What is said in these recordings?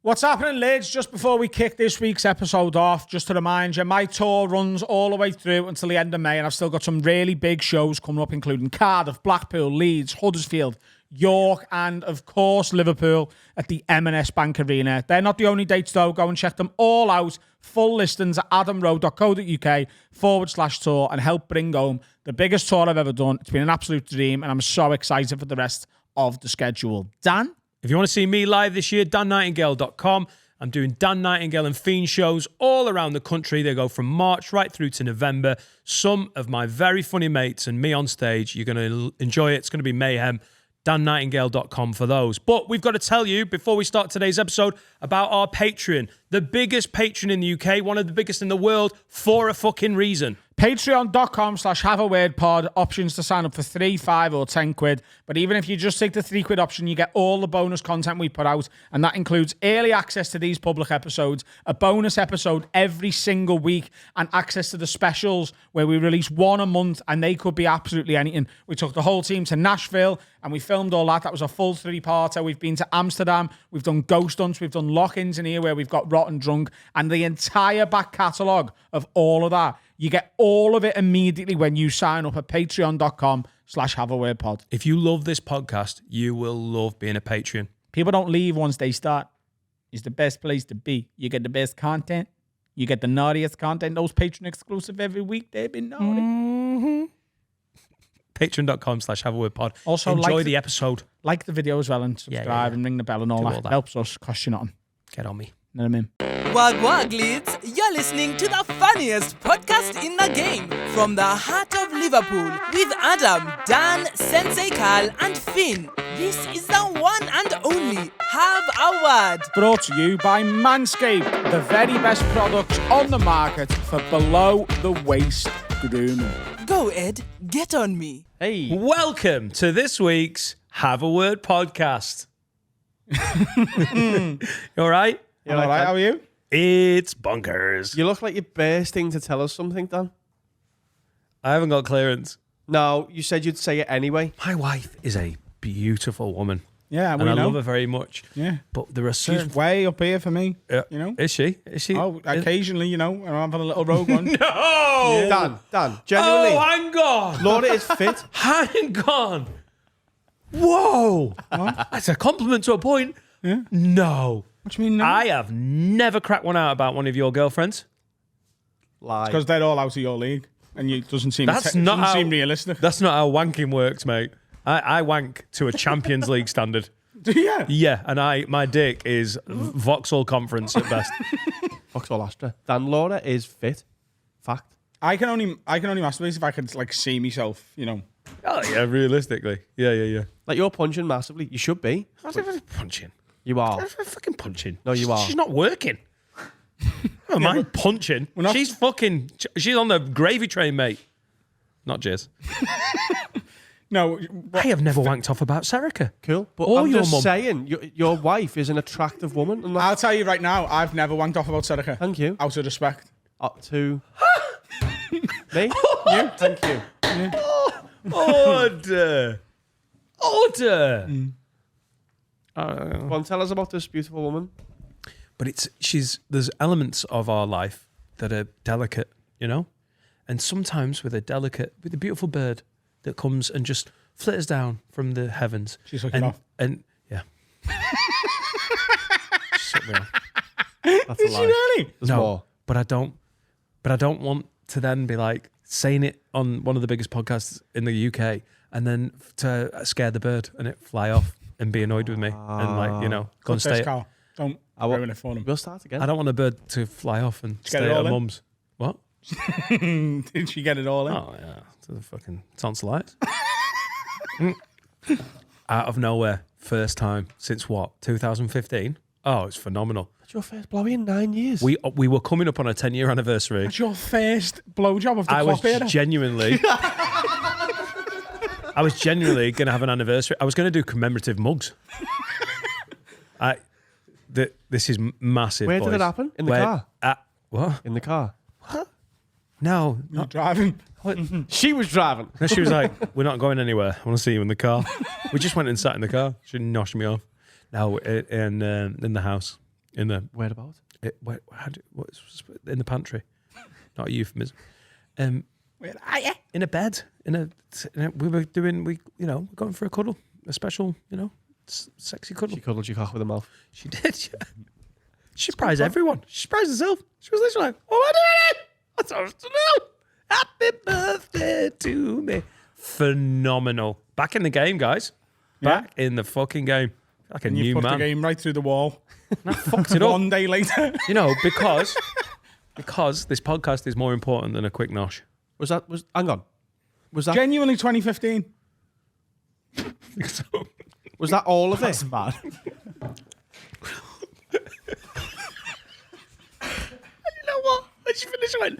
What's happening, lads? Just before we kick this week's episode off, just to remind you, my tour runs all the way through until the end of May, and I've still got some really big shows coming up, including Cardiff, Blackpool, Leeds, Huddersfield, York, and, of course, Liverpool at the M&S Bank Arena. They're not the only dates, though. Go and check them all out. Full listings at adamrowe.co.uk/tour and help bring home the biggest tour I've ever done. It's been an absolute dream, and I'm so excited for the rest of the schedule. Dan? If you want to see me live this year, dannightingale.com. I'm doing Dan Nightingale and Fiend shows all around the country. They go from March right through to November. Some of my very funny mates and me on stage. You're going to enjoy it. It's going to be mayhem. dannightingale.com for those. But we've got to tell you, before we start today's episode, about our Patreon. The biggest Patreon in the UK, one of the biggest in the world, for a fucking reason. Patreon.com/haveawordpod. Options to sign up for 3, 5 or 10 quid. But even if you just take the 3 quid option, you get all the bonus content we put out. And that includes early access to these public episodes, a bonus episode every single week, and access to the specials where we release one a month, and they could be absolutely anything. We took the whole team to Nashville and we filmed all that. That was a full 3-parter. We've been to Amsterdam. We've done ghost hunts. We've done lock-ins in here where we've got rotten drunk, and the entire back catalogue of all of that. You get all of it immediately when you sign up at patreon.com/haveawordpod. If you love this podcast, you will love being a Patreon. People don't leave once they start. It's the best place to be. You get the best content. You get the naughtiest content. Those Patreon exclusive every week. They've been naughty. Mm-hmm. Patreon.com/haveawordpod. Also, enjoy the episode. Like the video as well and subscribe and ring the bell and all that. Helps us, cost you nothing. Get on me. Know what I mean? Wag wag, leads. You're listening to the funniest podcast in the game from the heart of Liverpool with Adam, Dan, Sensei Carl, and Finn. This is the one and only Have a Word. Brought to you by Manscaped, the very best products on the market for below the waist grooming. Go, Ed, get on me. Hey. Welcome to this week's Have a Word podcast. You all right? You all right? How are you? It's bonkers. You look like you're bursting to tell us something, Dan. I haven't got clearance. No, you said you'd say it anyway. My wife is a beautiful woman. Yeah, and I love her very much. Yeah. But there are certain... She's way up here for me, you know? Is she? Is she? Oh, occasionally, you know, I'm having a little rogue one. No! Yeah. Dan, genuinely. Oh, hang on. Laura is fit. Hang on. Whoa. What? That's a compliment to a point. Yeah. No. What do you mean no? I have never cracked one out about one of your girlfriends. Lie. Because they're all out of your league, and it doesn't seem seem realistic. That's not how wanking works, mate. I wank to a Champions League standard. Do you? Yeah, and my dick is Vauxhall Conference at best. Vauxhall Astra. Dan, Laura is fit. Fact. I can only masturbate if I can like see myself, you know. Oh yeah, realistically. Yeah. Like you're punching massively. You should be. How's everybody punching? You are. How's everybody fucking punching? No, you are. She's not working. Oh, mine punching. She's on the gravy train, mate. Not jizz. No, I have never wanked off about Serica. Cool. But Or I'm your just mum. saying, your wife is an attractive woman. And I'll tell you right now, I've never wanked off about Serica. Thank you. Out of respect. To me? You? Thank you. Yeah. Order. Go on, tell us about this beautiful woman. But there's elements of our life that are delicate, you know? And sometimes with a beautiful bird that comes and just flitters down from the heavens. She's looking off. And yeah. Shut me off. That's a Is lie. she really? There's No, more. but I don't want to then be like saying it on one of the biggest podcasts in the UK and then to scare the bird and it fly off and be annoyed with me and like, you know, go and Cut this, stay. Carl. Don't ruin it for him. We'll start again. I don't want a bird to fly off and Did you get stay it at all her in? mum's. What? Did she get it all in? Oh yeah, to the fucking tonsillitis. Out of nowhere, first time since what? 2015. Oh, it's phenomenal. That's your first blowy in 9 years. We were coming up on a 10-year anniversary. That's your first blowjob of the I was clock era? genuinely going to have an anniversary. I was going to do commemorative mugs. This is massive. Where boys. did it happen? In the car? What? In the car. No, You're driving. She was driving. no. She was like, "We're not going anywhere. I want to see you in the car." We just went and sat in the car. She noshed me off. No, in the house. In the Whereabouts? in the pantry. Not a euphemism. Where are you? In a bed. We were going for a cuddle, a special, sexy cuddle. She cuddled your cock with her mouth. She did. Yeah. She surprised everyone. She surprised herself. She was literally like, "Oh, I did it! That's supposed to know. Happy birthday to me." Phenomenal. Back in the game, guys. Back in the fucking game. Like a And new you put man. the game right through the wall. I fucked it up. 1 day later. Because this podcast is more important than a quick nosh. Hang on. Was that Genuinely 2015. was that all of it? That's mad. You know what? When she finished, I went.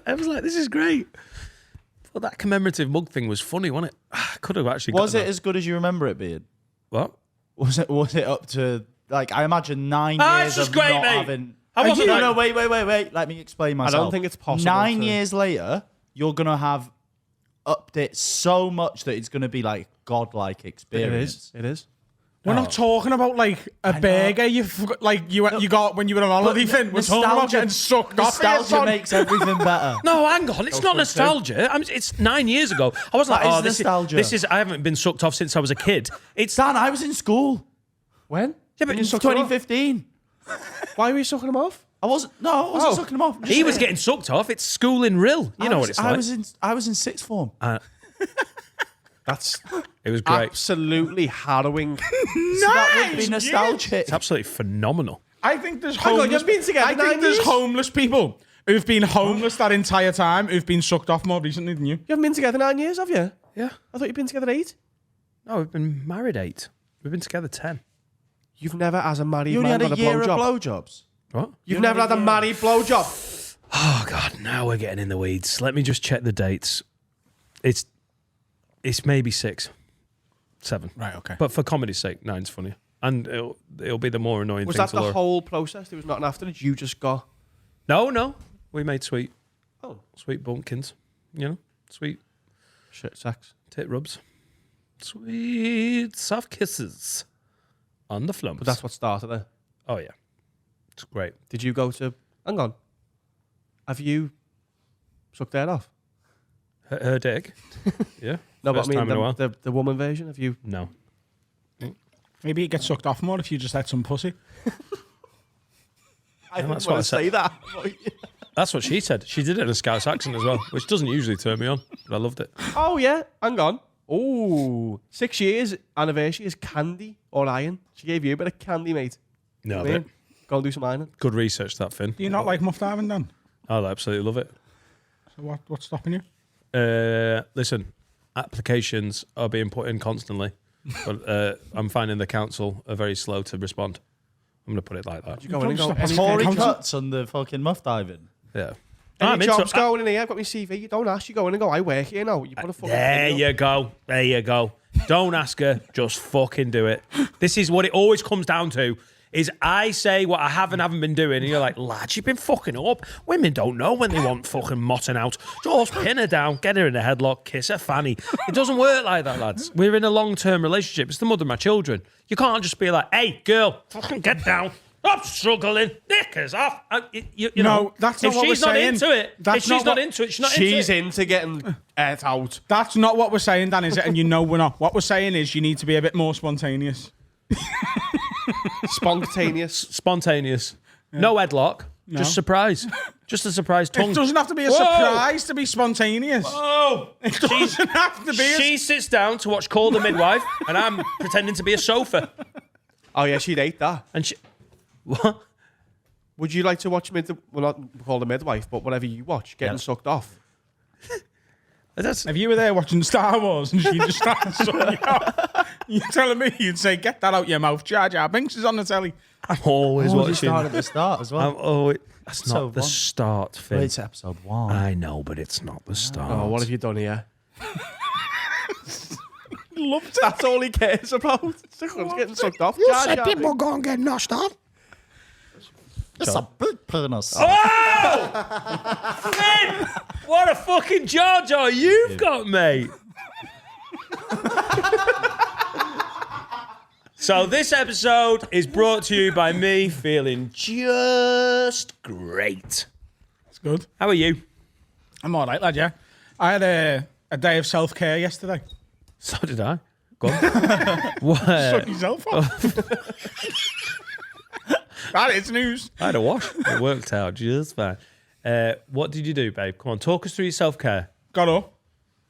I was like, "This is great." Well, that commemorative mug thing was funny, wasn't it? I could have actually. Was it as good as you remember it being? What? Was it up to, like, I imagine 9 Ah, years it's just of great, not mate. having... I wasn't No, like- wait. Let me explain myself. don't think it's possible 9 to- years later, you're going to have upped it so much that it's going to be like godlike experience. It is. We're not talking about like a burger you got when you were on holiday, Finn. We're talking about getting sucked off. Nostalgia makes everything better. No, hang on. It's not nostalgia. it's 9 years ago. I was like, That is "Oh, nostalgia. This is. I haven't been sucked off since I was a kid." It's Dan, I was in school. When? yeah, but you sucked him off? 2015. Why were you sucking him off? I wasn't sucking him off. I'm just he was saying. getting sucked off. It's school in Rill. You know what it's like. I was in sixth form. That's It was great. absolutely harrowing. So that would be nostalgic. It's absolutely phenomenal. I think there's on, homeless. you've been together I 9 think there's years? homeless people who've been homeless that entire time who've been sucked off more recently than you. You haven't been together 9 years, have you? Yeah. I thought you'd been together 8. No, we've been married 8. We've been together 10. You've never, as a married You only man, had got a a year of blowjob. blowjobs. What? You've never had a married blowjob. Oh God! Now we're getting in the weeds. Let me just check the dates. It's maybe 6, 7. Right. Okay. But for comedy's sake, 9's funnier, and it'll be the more annoying Was thing that to the Laura. whole process? There was nothing after it. You just got. No, we made sweet Oh, bumpkins. Sweet shit, sex. tit rubs, sweet soft kisses on the flumps. But that's what started it. Oh yeah, it's great. Did you go to? Hang on. Have you sucked that off? Her dick. Yeah. No, First but I time in a while. mean the woman version. Have you? No. Maybe you get sucked off more if you just had some pussy. I that's what I said. that. That's what she said. She did it in a Scouse accent as well, which doesn't usually turn me on, but I loved it. Oh yeah. Hang on. Oh, 6 years anniversary is candy or iron. She gave you a bit of candy, mate. No, Yeah. but Go and do some ironing. good research, that, Finn. Do you not like muff diving, Dan? I absolutely love it. So what's stopping you? Listen, applications are being put in constantly, but I'm finding the council are very slow to respond. I'm going to put it like that. You go in and go. Stop us. Any, Tory Council? cuts on the fucking muff diving. Yeah. any jobs going in here? I've got my CV. You don't ask. You go in and go. I work here now. You put a fucking. There video. you go. There you go. Don't ask her. Just fucking do it. This is what it always comes down to. Is I say what I have and haven't been doing, and you're like, lad, you've been fucking up. Women don't know when they want fucking motting out. Just pin her down, get her in a headlock, kiss her fanny. It doesn't work like that, lads. We're in a long-term relationship. It's the mother of my children. You can't just be like, hey, girl, fucking get down. Stop struggling. Knickers off. You No, know, that's not if what she's we're not saying. into it, That's if she's not not what- into it, she's not She's into it. into getting it out. That's not what we're saying, Dan, is it? And you know we're not. What we're saying is you need to be a bit more spontaneous. Spontaneous. No headlock. Just surprise. Just a surprise tongue. It doesn't have to be a Whoa! surprise to be spontaneous. Oh, It doesn't have to be. she sits down to watch Call the Midwife, and I'm pretending to be a sofa. Oh yeah, she'd hate that. And she, what? Would you like to watch well, not call the midwife, but whatever you watch, getting sucked off? That's, If you were there watching Star Wars and she just started sucking you out, you're telling me you'd say, "Get that out your mouth, Jar Jar Binks is on the telly." I'm always You watching. start at the start as well. That's Episode not the 1. start, Finn. Well, it's episode 1. I know, but it's not the start. Oh, what have you done here? Loved it. That's all he cares about. It's getting sucked off. You Jar said Jar people Binks. go and get noshed off. It's a big penis. Oh! Finn! What a fucking Jar Jar you've got, mate. So this episode is brought to you by me feeling just great. It's good. How are you? I'm all right, lad, yeah. I had a day of self-care yesterday. So did I. Go on. What? Suck yourself off. That is news. I had a wash. It worked out just fine. What did you do, babe? Come on, talk us through your self-care. Got up.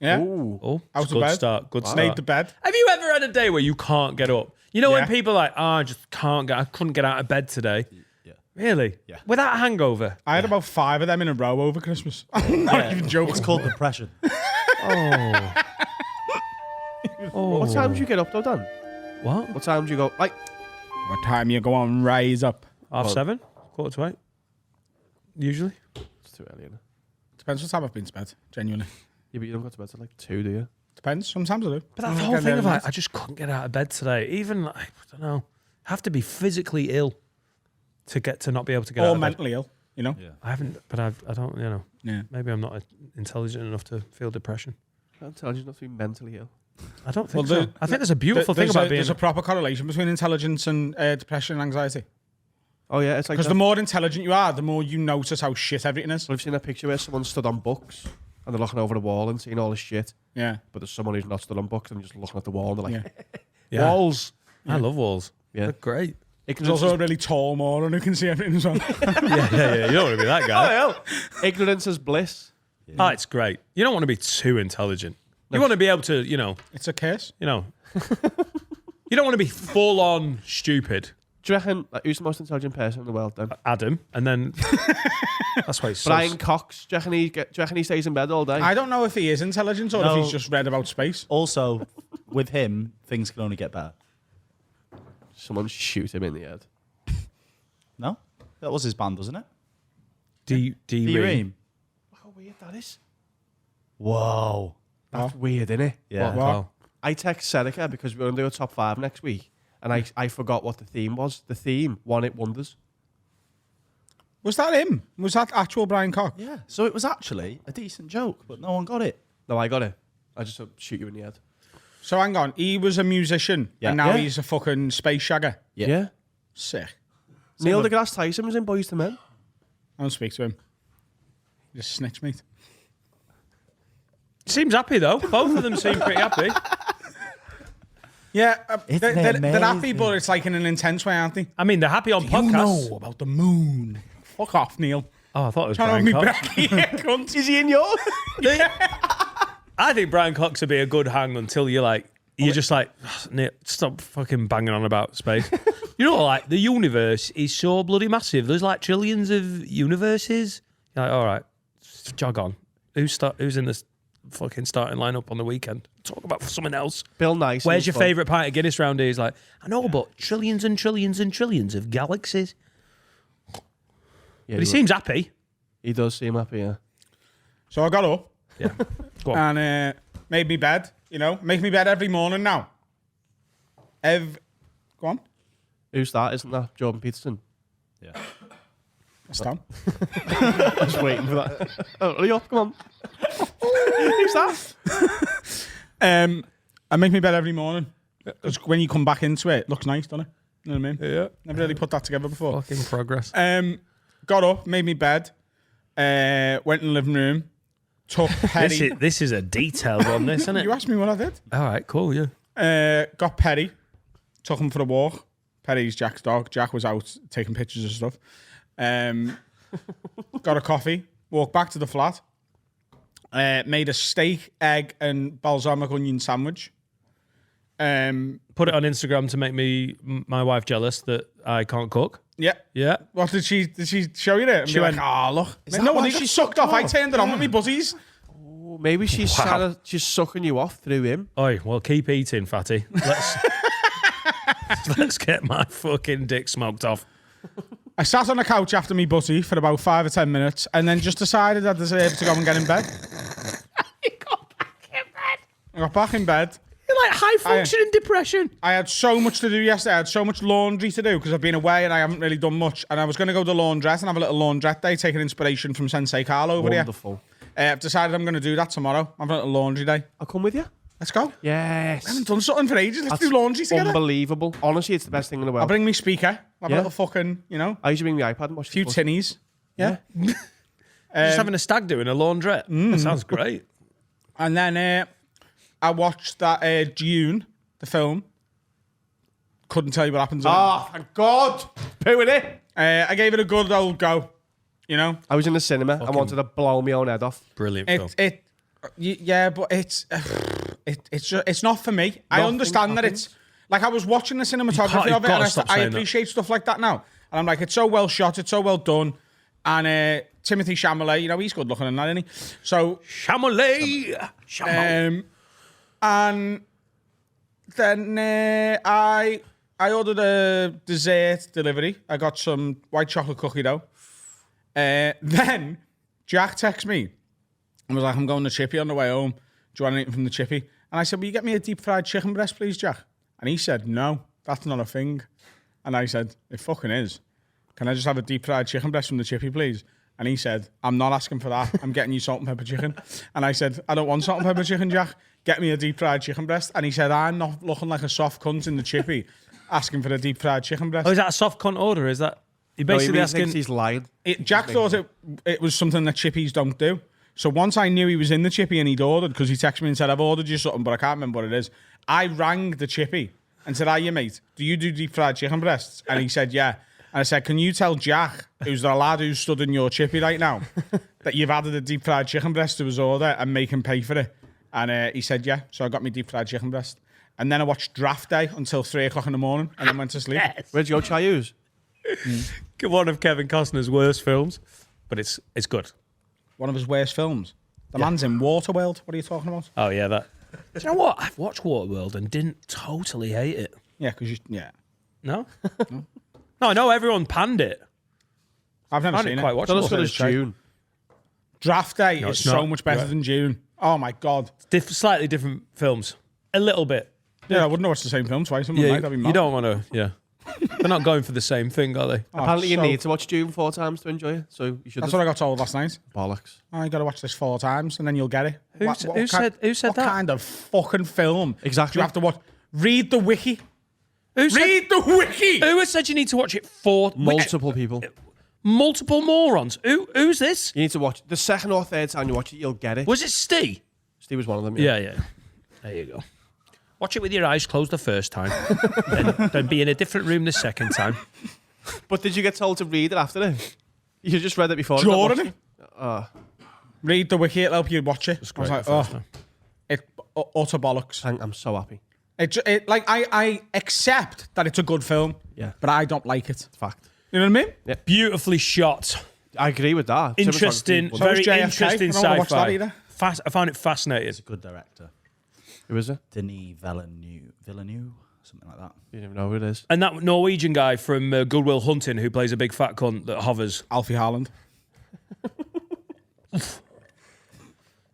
Yeah. Oh, Out it's of good bed. start. Good start. Made the bed. Have you ever had a day where you can't get up? You know when Yeah. people are like, I just can't get, I couldn't get out of bed today. Yeah. Really? Yeah. Without a hangover? I had about 5 of them in a row over Christmas. I'm not even joking. It's called depression. What time do you get up though, Dan? What? What time do you go? Like, What time you go on rise up? 7:30? 7:45? Usually? it's too early, innit? Depends what time I've been to bed, genuinely. Yeah, but you don't go to bed till like 2, do you? Depends. Sometimes I do. But that's the whole thing of like, I just couldn't get out of bed today. Even, like, I don't know, have to be physically ill to get to not be able to get out Or of bed. mentally ill, you know? Yeah. I haven't, but I don't, you know, Yeah. maybe I'm not intelligent enough to feel depression. I'm telling you not to be mentally ill. I don't think Well, so. I think there's a beautiful thing There's about being... There's a proper correlation between intelligence and depression and anxiety. Oh yeah, it's like Because that. the more intelligent you are, the more you notice how shit everything is. Well, I've seen a picture where someone stood on books and they're looking over the wall and seeing all this shit. Yeah. But there's someone who's not stood on books and just looking at the wall and they're like, Yeah. Yeah. walls. I love walls. Yeah. They're great. There's Ignorance, also a is, really tall moron who can see everything as well. Yeah. You don't want to be that guy. ignorance is bliss. Oh, it's great. You don't want to be too intelligent. You want to be able to, you know, It's a case. you don't want to be full on stupid, Do you reckon like, who's the most intelligent person in the world then? Adam, and then that's why he's so Brian Cox. Do you reckon he stays in bed all day? I don't know if he is intelligent or No. if he's just read about space. Also, with him, things can only get better. Someone shoot him in the head. No? That was his band, wasn't it? D-Ream. How weird that is. Whoa. That's weird, isn't it? Yeah. What? I text Serica because we're going to do a top 5 next week. And I forgot what the theme was. The theme, One Hit Wonders. Was that him? Was that actual Brian Cox? Yeah. So it was actually a decent joke, but no one got it. No, I got it. I just shoot you in the head. So hang on. He was a musician Yeah. and now Yeah. he's a fucking space shagger. Yeah. Sick. Neil deGrasse Tyson was in Boys to Men. I don't speak to him. Just snitch, mate. Seems happy though. Both of them seem pretty happy. Yeah, Isn't they're it happy, amazing? but it's like in an intense way, aren't they? I mean, they're happy on You podcasts. know about the moon. Fuck off, Neil. Oh, I thought it was Trying Brian to Cox. have me back here, cunt. Is he in yours? I think Brian Cox would be a good hang until you're just like, Nick, stop fucking banging on about space. You know, like, the universe is so bloody massive. There's like trillions of universes. You're like, all right, jog on. Who's in this fucking starting lineup on the weekend? Talk about something else. Bill Nye. Where's your favourite pint of Guinness round here? He's like, I know, but trillions and trillions and trillions of galaxies. Yeah, But he seems happy. he does seem happy, yeah. So I got up Yeah. Go on. and made me bed. You know, make me bed every morning now. Go on. Who's that? Isn't that Jordan Peterson? Yeah. That's down. I was waiting for that. Oh, hurry up, come on. Who's that? I make me bed every morning. Because when you come back into it, it looks nice, doesn't it? You know what I mean? Yeah. Never really put that together before. Fucking progress. Got up, made me bed, went in the living room, took Petty. This is a detailed one, this, isn't it? You asked me what I did. All right, cool, yeah. Got Petty, took him for a walk. Petty's Jack's dog. Jack was out taking pictures and stuff. Got a coffee, walked back to the flat, made a steak, egg, and balsamic onion sandwich. Put it on Instagram to make my wife jealous that I can't cook. Yeah. Yeah. What did she show you it? And She be went, like, oh, look. that No, why when she he sucked off, I turned it on with me buzzies. Oh, maybe she's she's sucking you off through him. Oi, well, keep eating, fatty. Let's get my fucking dick smoked off. I sat on the couch after me butty for about 5 or 10 minutes and then just decided I deserved to go and get in bed. You got back in bed. I got back in bed. You're like high functioning depression. I had so much to do yesterday. I had so much laundry to do because I've been away and I haven't really done much. And I was going to go to the laundrette and have a little laundrette day, taking inspiration from Sensei Carl over Wonderful. here. I've decided I'm going to do that tomorrow. I'm having a little laundry day. I'll come with you. Let's go. Yes. I haven't done something for ages. Let's do laundry together. Unbelievable. Honestly, it's the best thing in the world. I'll bring me speaker. I'll have Yeah. a little fucking, I usually bring my iPad and watch a few the footy. tinnies. Yeah. Just having a stag do in a laundrette. That sounds great. And then I watched that Dune, the film. Couldn't tell you what happens in it. Oh, thank God. Poo in it. I gave it a good old go. You know? I was in the cinema. I wanted to blow my own head off. Brilliant film. Yeah, but it's not for me. I understand that it's like I was watching the cinematography of it, and I appreciate stuff like that now. And I'm like, it's so well shot, it's so well done, and Timothy Chalamet, you know, he's good looking in that, isn't he? So Chalamet. and then I ordered a dessert delivery. I got some white chocolate cookie dough. Then Jack texts me and was like, I'm going to Chippy on the way home. Do you want anything from the Chippy? And I said, will you get me a deep fried chicken breast, please, Jack? And he said, no, that's not a thing. And I said, it fucking is. Can I just have a deep fried chicken breast from the Chippy, please? And he said, I'm not asking for that. I'm getting you salt and pepper chicken. And I said, I don't want salt and pepper chicken, Jack. Get me a deep fried chicken breast. And he said, I'm not looking like a soft cunt in the Chippy asking for a deep fried chicken breast. Oh, is that a soft cunt order? Is that... You're basically asking... he's lying. Jack thought it was something that Chippies don't do. So once I knew he was in the Chippy and he'd ordered, because he texted me and said, I've ordered you something, but I can't remember what it is. I rang the Chippy and said, hiya, mate, do you do deep fried chicken breasts? And he said, yeah. And I said, can you tell Jack, who's the lad who's stood in your Chippy right now, that you've added a deep fried chicken breast to his order and make him pay for it? And he said, yeah. So I got me deep fried chicken breast. And then I watched Draft Day until 3 o'clock in the morning and then went to sleep. Yes. Where'd you go, Chayus? One of Kevin Costner's worst films, but it's good. One of his worst films. The man's in Waterworld. What are you talking about? Oh, yeah, that... Do you know what? I've watched Waterworld and didn't totally hate it. Yeah, because yeah. No? No, I know everyone panned it. I've never I seen didn't it. quite watch Not it. as good as June. Draft Day is it's so not. much better than June. Oh my God. Slightly different films. A little bit. Yeah, I wouldn't watch the same film twice in one night. That'd be mad. you don't want to, yeah. They're not going for the same thing, are they? Oh, Apparently, you so- need to watch June 4 times to enjoy it. So you should. That's what I got told last night. Bollocks. Oh, you got to watch this 4 times and then you'll get it. Who said what that? kind of fucking film? Exactly. Do you have to watch? Read the wiki. Who said, Read the wiki. who has said you need to watch it for Multiple people. multiple morons? Who's this? You need to watch the second or third time you watch it, you'll get it. Was it Steve? Steve was one of them. Yeah. There you go. Watch it with your eyes closed the first time, then be in a different room the second time. But did you get told to read it after it? You just read it before. Jordan. Read the wiki. It'll help you watch it. I was like, oh, it utter bollocks. I'm so happy. Like I accept that it's a good film. Yeah. But I don't like it. Fact. You know what I mean? Beautifully shot. I agree with that. Interesting. So Very is JFK. interesting I don't wanna watch that sci-fi. either. I found it fascinating. Good director. Who is it? Denis Villeneuve, something like that. You don't even know who it is. And that Norwegian guy from Good Will Hunting who plays a big fat cunt that hovers. Alfie Haaland.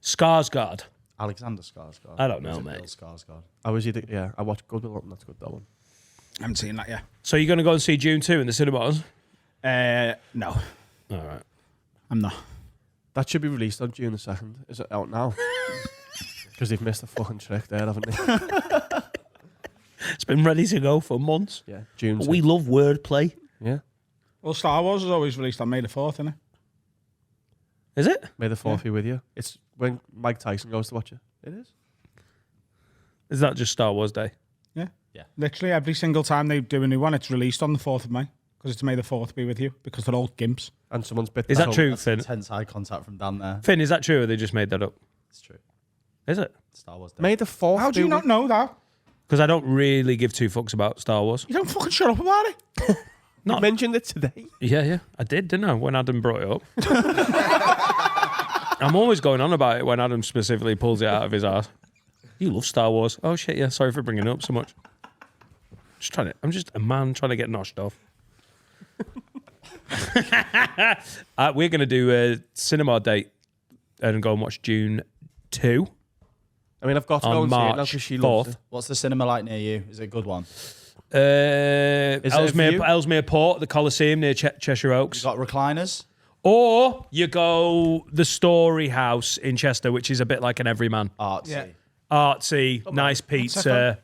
Skarsgård. Alexander Skarsgård. I don't know, Was it mate. Bill Skarsgård. I was either. Yeah, I watched Good Will Hunting. That's good. That one. I haven't seen that yet. So you're going to go and see June 2 in the cinemas? No, All right. I'm not. That should be released on June the 2nd. Is it out now? Because they've missed a fucking trick there, haven't they? It's been ready to go for months. Yeah, June. But we love wordplay. Yeah. Well, Star Wars is always released on May the 4th, isn't it? Is it? May the 4th be with you. It's when Mike Tyson goes to watch it. It is. Is that just Star Wars Day? Yeah. Yeah. Literally every single time they do a new one, it's released on the 4th of May. Because it's May the 4th be with you. Because they're all gimps. And someone's bit. Is that hole. true, That's Finn? intense eye contact from Dan there. Finn, is that true or they just made that up? It's true. Is it? Star Wars Day. May the 4th. How do you be not with- know that? Because I don't really give two fucks about Star Wars. You don't fucking shut up about it. You mentioned it today. Yeah. I did, didn't I, when Adam brought it up? I'm always going on about it when Adam specifically pulls it out of his ass. You love Star Wars. Oh, shit, yeah. Sorry for bringing it up so much. I'm just a man trying to get noshed off. We're going to do a cinema date and go and watch June 2 I mean, I've got to go on and see it now March because she loves 4th. it. What's the cinema like near you? Is it a good one? it a view? Ellesmere Port, the Coliseum near Cheshire You Oaks. got recliners? Or you go the Story House in Chester, which is a bit like an everyman. Artsy. Yeah. artsy, nice pizza.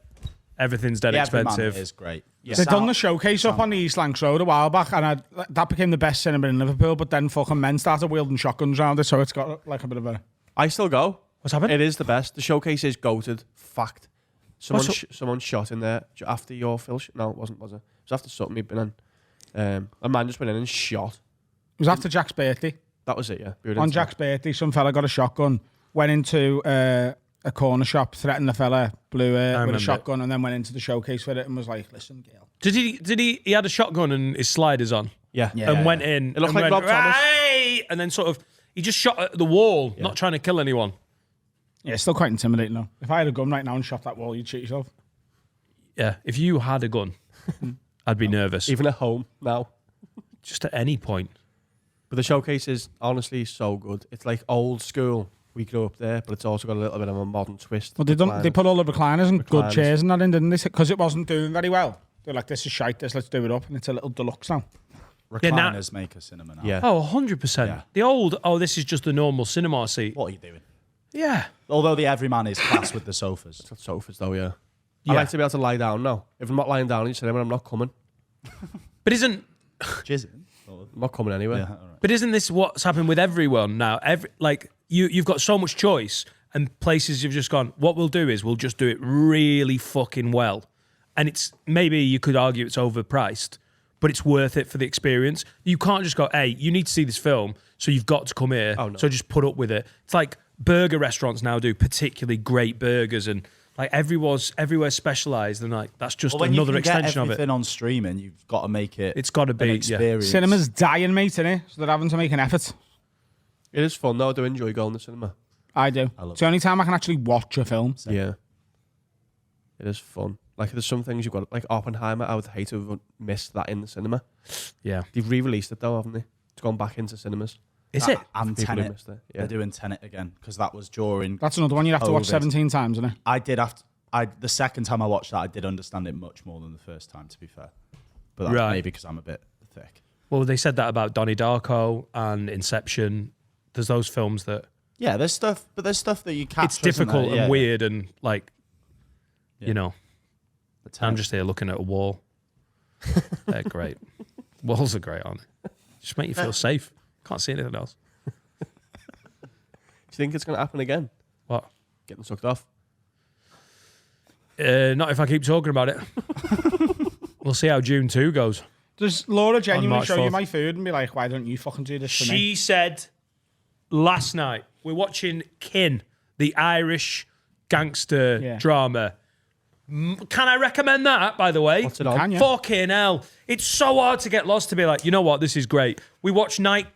Everything's dead The Everyman expensive. is great. They done the showcase up on the East Lancs Road a while back, and that became the best cinema in Liverpool. But then fucking men started wielding shotguns around it, so it's got like a bit of a. I still go. What's happened? It is the best. The showcase is goated. Fact. Someone shot in there after your film. No, it wasn't, was it? It was after something you'd been in. A man just went in and shot. It was after Jack's birthday. That was it, yeah. We were On into Jack's birthday, some fella got a shotgun, went into a corner shop, threatened the fella, blew it with remember a shotgun, and then went into the showcase with it and was like, "Listen, girl." Did he had a shotgun and his sliders on Yeah. and went in. It looked and like went, Rob Thomas. "Right!" And then sort of he just shot at the wall, not trying to kill anyone. Yeah, it's still quite intimidating though. If I had a gun right now and shot that wall, you'd shoot yourself. Yeah, if you had a gun, I'd be nervous. Even at home now. Just at any point. But the showcase is honestly so good. It's like old school. We grew up there, but it's also got a little bit of a modern twist. Well, they put all the recliners and good Recliners. chairs and that in, didn't they? Because it wasn't doing very well. They're like, "This is shite. Let's do it up," and it's a little deluxe now. Recliners make a cinema now. Yeah. Oh, 100%. Yeah. The old, this is just the normal cinema seat. What are you doing? Yeah. Although the Everyman is class with the sofas. It's got sofas though, yeah. Yeah. I like to be able to lie down now. If I'm not lying down in the cinema, I'm not coming. But isn't Jizzing. I'm not coming anywhere. Yeah, all right. But isn't this what's happened with everyone now? You've got so much choice, and places you've just gone, what we'll do is we'll just do it really fucking well. And it's maybe you could argue it's overpriced, but it's worth it for the experience. You can't just go, hey, you need to see this film, so you've got to come here. Oh, no. So just put up with it. It's like burger restaurants now do particularly great burgers, and like everywhere's specialised, and like that's just Well, when another you can extension get of it. everything on streaming, you've got to make it. It's got to be an yeah. experience. Cinema's dying, mate, innit? So they're having to make an effort. It is fun though. I do enjoy going to the cinema. I do. It's the only time I can actually watch a film. Yeah. It is fun. Like there's some things you've got, like Oppenheimer. I would hate to have missed that in the cinema. Yeah. They've re-released it though, haven't they? It's gone back into cinemas. Is it? And People who Tenet. missed it. Yeah. They're doing Tenet again because that was during. That's another one you'd have to watch COVID. 17 times, isn't it? I did have to. The second time I watched that, I did understand it much more than the first time. To be fair, but that's Right. maybe because I'm a bit thick. Well, they said that about Donnie Darko and Inception. There's those films that Yeah, there's stuff, but there's stuff that you catch. it's difficult and weird and like, Yeah. you know, I'm just here looking at a wall. They're great. Walls are great, aren't they? Just make you feel safe. Can't see anything else. Do you think it's going to happen again? What? Getting sucked off? Not if I keep talking about it. We'll see how June 2 goes. Does Laura genuinely March show you 4th. my food and be like, "Why don't you fucking do this for me?" She said last night, we're watching Kin, the Irish gangster drama. Can I recommend that, by the way? What's it on? Can you? Fucking hell. It's so hard to get lost to be like, you know what, this is great. We watched Night,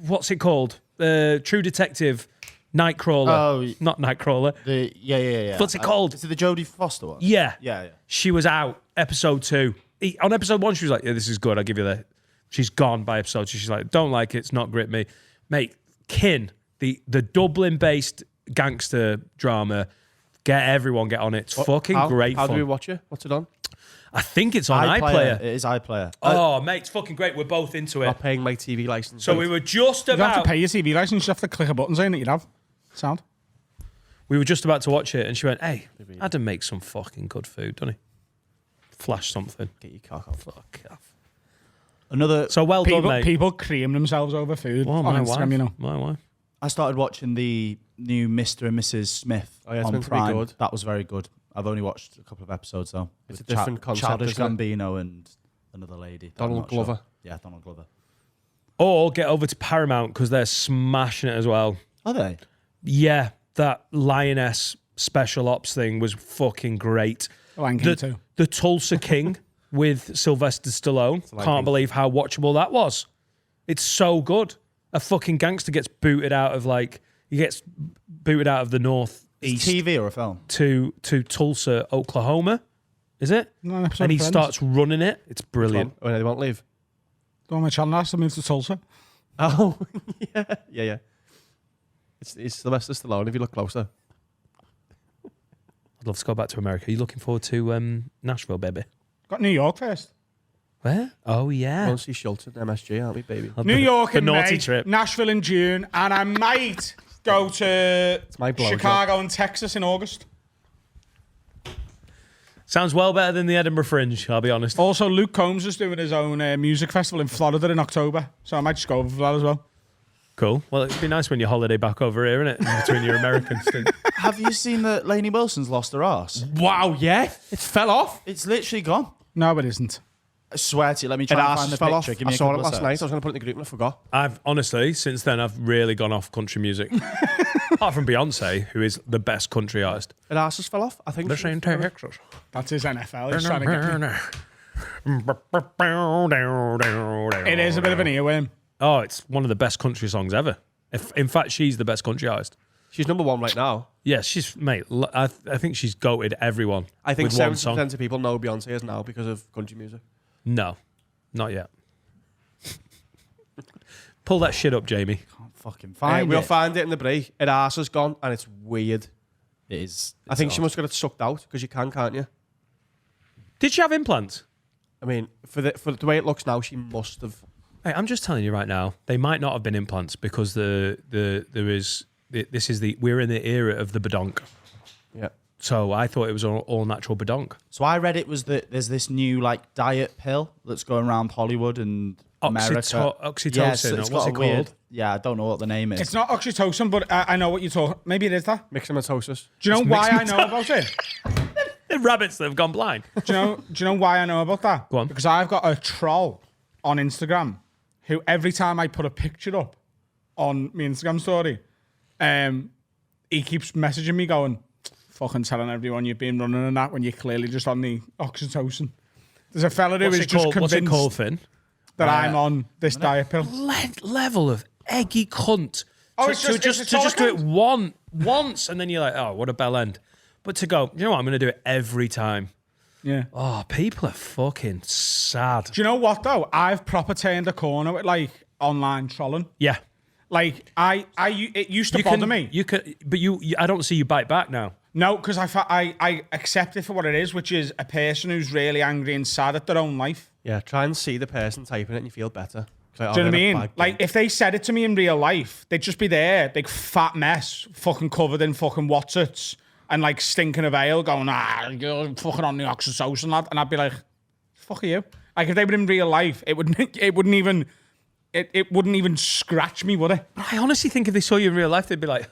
what's it called? True Detective, Nightcrawler. Oh, Not Nightcrawler. Yeah. What's it called? Is it the Jodie Foster one? Yeah. Yeah. She was out, episode 2. On episode 1, she was like, yeah, this is good, I'll give you that. She's gone by episode 2. She's like, don't like it, it's not grip me. Mate, Kin, the Dublin-based gangster drama, get on it. It's fucking great How fun. do we watch it? What's it on? I think it's on iPlayer. It is iPlayer. Oh, mate, it's fucking great. We're both into it. Not paying my TV license. So we were just You don't have about to pay your TV license. You just have to click a button saying that you'd have. Sound? we were just about to watch it, and she went, "Hey, Adam makes some fucking good food, doesn't he? Flash something. Get your cock off. Fuck off." Another. So well done, mate. People cream themselves over food Well, on my Instagram, wife. you know. My wife. I started watching the new Mr. and Mrs. Smith Oh, yeah, it's on meant to be Prime. good. That was very good. I've only watched a couple of episodes though. It's With a different concept, Childish isn't it? Gambino and another lady. that I'm Donald not sure. Glover. Yeah, Donald Glover. Or get over to Paramount because they're smashing it as well. Are they? Yeah, that Lioness special ops thing was fucking great. Lion King too. The Tulsa King with Sylvester Stallone. Can't believe how watchable that was. It's so good. A fucking gangster gets booted out of he gets booted out of the northeast TV or a film? to Tulsa, Oklahoma. Is it? No, an episode And he of Friends. starts running it. It's brilliant. When they won't leave. The one where Chandler has to move to Tulsa. Oh, yeah. It's Sylvester Stallone if you look closer. I'd love to go back to America. Are you looking forward to Nashville, baby? Got New York first. Where? Oh, yeah. We'll see Schultz at MSG, aren't we, baby? New York the in naughty May, trip. Nashville in June, and I might go to my blowjob. Chicago and Texas in August. Sounds well better than the Edinburgh Fringe, I'll be honest. Also, Luke Combs is doing his own music festival in Florida in October, so I might just go over for that as well. Cool. Well, it'd be nice when you holiday back over here, innit? In between your American stint. Have you seen that Lainey Wilson's lost her arse? Wow, yeah. It fell off. It's literally gone. No, it isn't. I swear to you, let me try and find the fell picture. off. Give me I a saw it couple of last night. I seconds. was going to put it in the group and I forgot. I've honestly, since then, I've really gone off country music. Apart from Beyonce, who is the best country artist. Her arse just fell off. I think. This ain't Texas. That's his NFL. He's trying to get me. It is a bit of an earworm. Oh, it's one of the best country songs ever. In fact, she's the best country artist. She's number one right now. Yeah, she's, mate, I think she's goated everyone. I think with one song. 70% of people know who Beyonce is now because of country music. No, not yet. Pull that shit up, Jamie. Can't fucking find We'll it. find it in the break. Her arse is gone and it's weird. It is. I think she must have got it sucked out because you can't you? Did she have implants? I mean, for the way it looks now, she must have. Hey, I'm just telling you right now, they might not have been implants because we're in the era of the badonk. Yeah. So I thought it was all natural badonk. So I read it was that there's this new like diet pill that's going around Hollywood and America. Oxytocin. Yes, or it's what's got it a weird. called? Yeah, I don't know what the name is. It's not oxytocin, but I know what you're talking. Maybe it is that. Myxomatosis. Do you know It's why I mixed know about it? The rabbits that have gone blind. Do you know why I know about that? Go on. Because I've got a troll on Instagram who every time I put a picture up on my Instagram story, he keeps messaging me going, fucking telling everyone you've been running and that when you're clearly just on the oxytocin. There's a fella who is just What's it convinced called, Finn? that I'm on this diet pill. Level of eggy cunt. Oh, to it's just- just it's to all just do it cunt. once and then you're like, oh, what a bell end. But to go, you know what, I'm going to do it every time. Yeah. Oh, people are fucking sad. Do you know what though? I've proper turned a corner with like online trolling. Yeah. Like it used to You bother can, me. you can, but you, I don't see you bite back now. No, because I accept it for what it is, which is a person who's really angry and sad at their own life. Yeah, try and see the person typing it and you feel better. Like, Do you know what I mean? Like, if they said it to me in real life, they'd just be there, big fat mess, fucking covered in fucking Watsits and like stinking of ale, going, you're fucking on the oxytocin, lad. And I'd be like, fuck you. Like, if they were in real life, it wouldn't even scratch me, would it? I honestly think if they saw you in real life, they'd be like,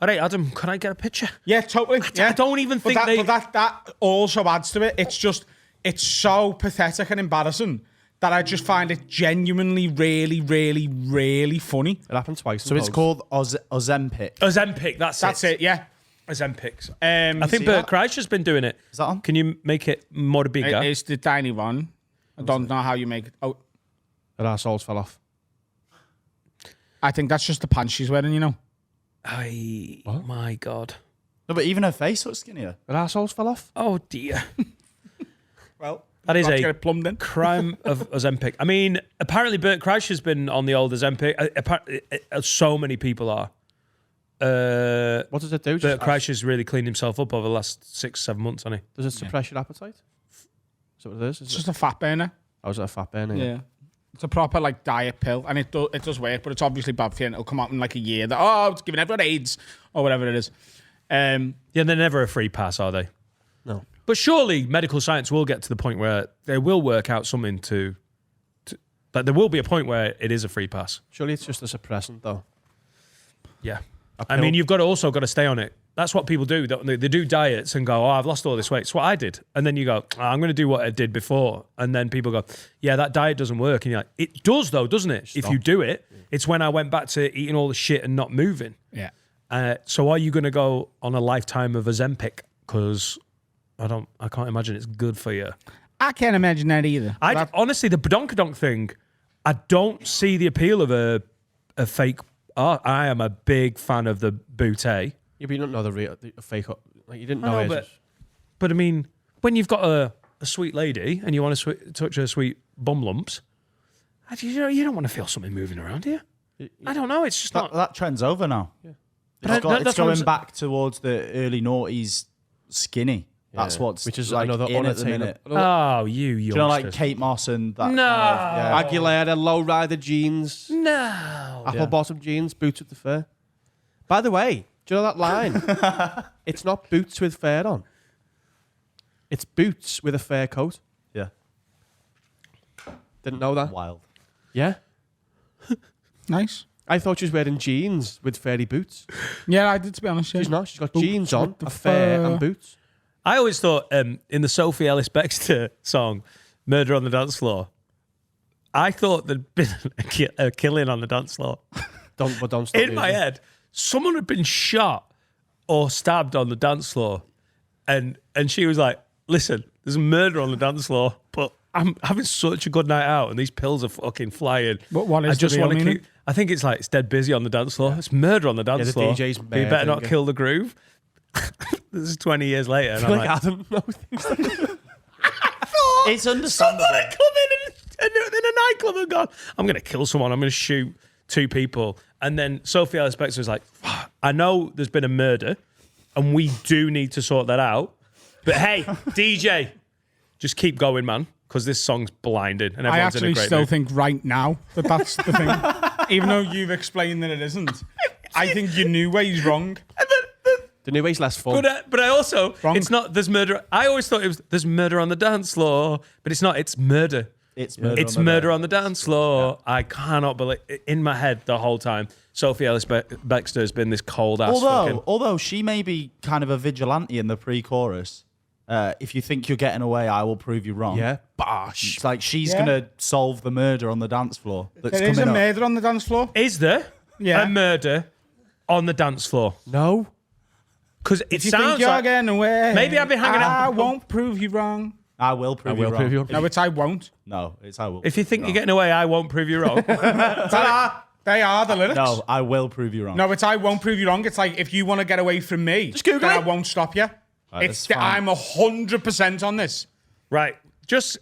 all right, Adam, can I get a picture? Yeah, totally. I don't even think But that also adds to it. It's so pathetic and embarrassing that I just find it genuinely, really, really, really funny. It happened twice. So it's called Ozempic. Ozempic, that's it, yeah. Ozempic. I I think Bert Kreischer's been doing it. Is that on? Can you make it more bigger? It's the tiny one. I don't know how you make it. Oh, Her arseholes fell off. I think that's just the pants she's wearing, you know. My God. No, but even her face looks skinnier. Her arseholes fell off? Oh, dear. Well, That is we'll have to a get it plumbed in. crime of Ozempic. I mean, apparently Bert Kreischer's been on the old Ozempic. So many people are. What does it do? Bert Kreischer's really cleaned himself up over the last 6-7 months, hasn't he? Does it suppress your appetite? Is that what it is? It's just a fat burner. Oh, is it a fat burner? Yeah. It's a proper like diet pill, and it does work, but it's obviously bad for you, and it'll come out in like a year that it's giving everyone AIDS or whatever it is. Yeah, they're never a free pass, are they? No. But surely medical science will get to the point where they will work out something to like there will be a point where it is a free pass. Surely it's just a suppressant, though. Yeah. A I pill. mean, you've also got to stay on it. That's what people do. They do diets and go, I've lost all this weight. It's what I did. And then you go, I'm going to do what I did before. And then people go, yeah, that diet doesn't work. And you're like, it does though, doesn't it? If you do it, it's when I went back to eating all the shit and not moving. Yeah. So are you going to go on a lifetime of Ozempic? Because I can't imagine it's good for you. I can't imagine that either. Honestly, the badonkadonk thing, I don't see the appeal of a fake art. I am a big fan of the bootay. Yeah, but you don't know the fake. Like, you didn't know it. But I mean, when you've got a sweet lady and you want to touch her sweet bum lumps, you don't want to feel something moving around here. I don't know. It's just not. That trend's over now. Yeah. But It's that's what going I'm back towards the early noughties skinny. That's what's which is like another in at the unattainable. minute. Oh, you Do you know, like youngsters. Kate Moss and that? No. Kind of, yeah. Aguilera, low-rider jeans, No. apple-bottom jeans, boots with the fur. By the way, do you know that line? It's not boots with fur on. It's boots with a fur coat. Yeah. Didn't know that. Wild. Yeah. Nice. I thought she was wearing jeans with furry boots. Yeah, I did, to be honest. Yeah. She's not. She's got Boots jeans on, with the a fur fur. and boots. I always thought in the Sophie Ellis-Bextor song, Murder on the Dance Floor, I thought there'd been a killing on the dance floor. Don't stop In my head, someone had been shot or stabbed on the dance floor. And she was like, listen, there's a murder on the dance floor, but I'm having such a good night out and these pills are fucking flying. What is I just the real want to meaning? keep. I think it's like it's dead busy on the dance floor. It's murder on the dance the floor. DJ's But you better not murdering kill the groove. This is 20 years later. And I'm Like like, Adam knows things like that. It's understandable. someone had come in a nightclub and gone, I'm going to kill someone. I'm going to shoot 2 people. And then Sophie Ellis-Bextor was like, I know there's been a murder and we do need to sort that out. But hey, DJ, just keep going, man, because this song's blinding and I everyone's in a actually great still mood. think right now that that's the thing. Even though you've explained that it isn't. I think your new way is wrong. The new way's less fun. But I also, Wrong. it's not, there's murder. I always thought it was, there's murder on the dance floor, but it's not, it's murder. It's murder. It's murder on the dance floor. Yeah. I cannot believe, in my head the whole time, Sophie Ellis-Bextor has been this cold ass fucking. Although she may be kind of a vigilante in the pre-chorus. If you think you're getting away, I will prove you wrong. Yeah. Bosh. It's like she's Yeah. going to solve the murder on the dance floor. That's There is a coming up. murder on the dance floor. Is there Yeah. a murder on the dance floor? No. Because it If you think sounds you're like getting away, Maybe I've been hanging out- I won't prove you wrong. I will prove you wrong. No, it's I won't. No, it's I will. if you think you're getting away, I won't prove you wrong. They are the lyrics. No, I will prove you wrong. No, it's I won't prove you wrong. It's like if you want to get away from me, Just Google then it. I won't stop you. Right, It's that's fine. I'm 100% on this. Right. Just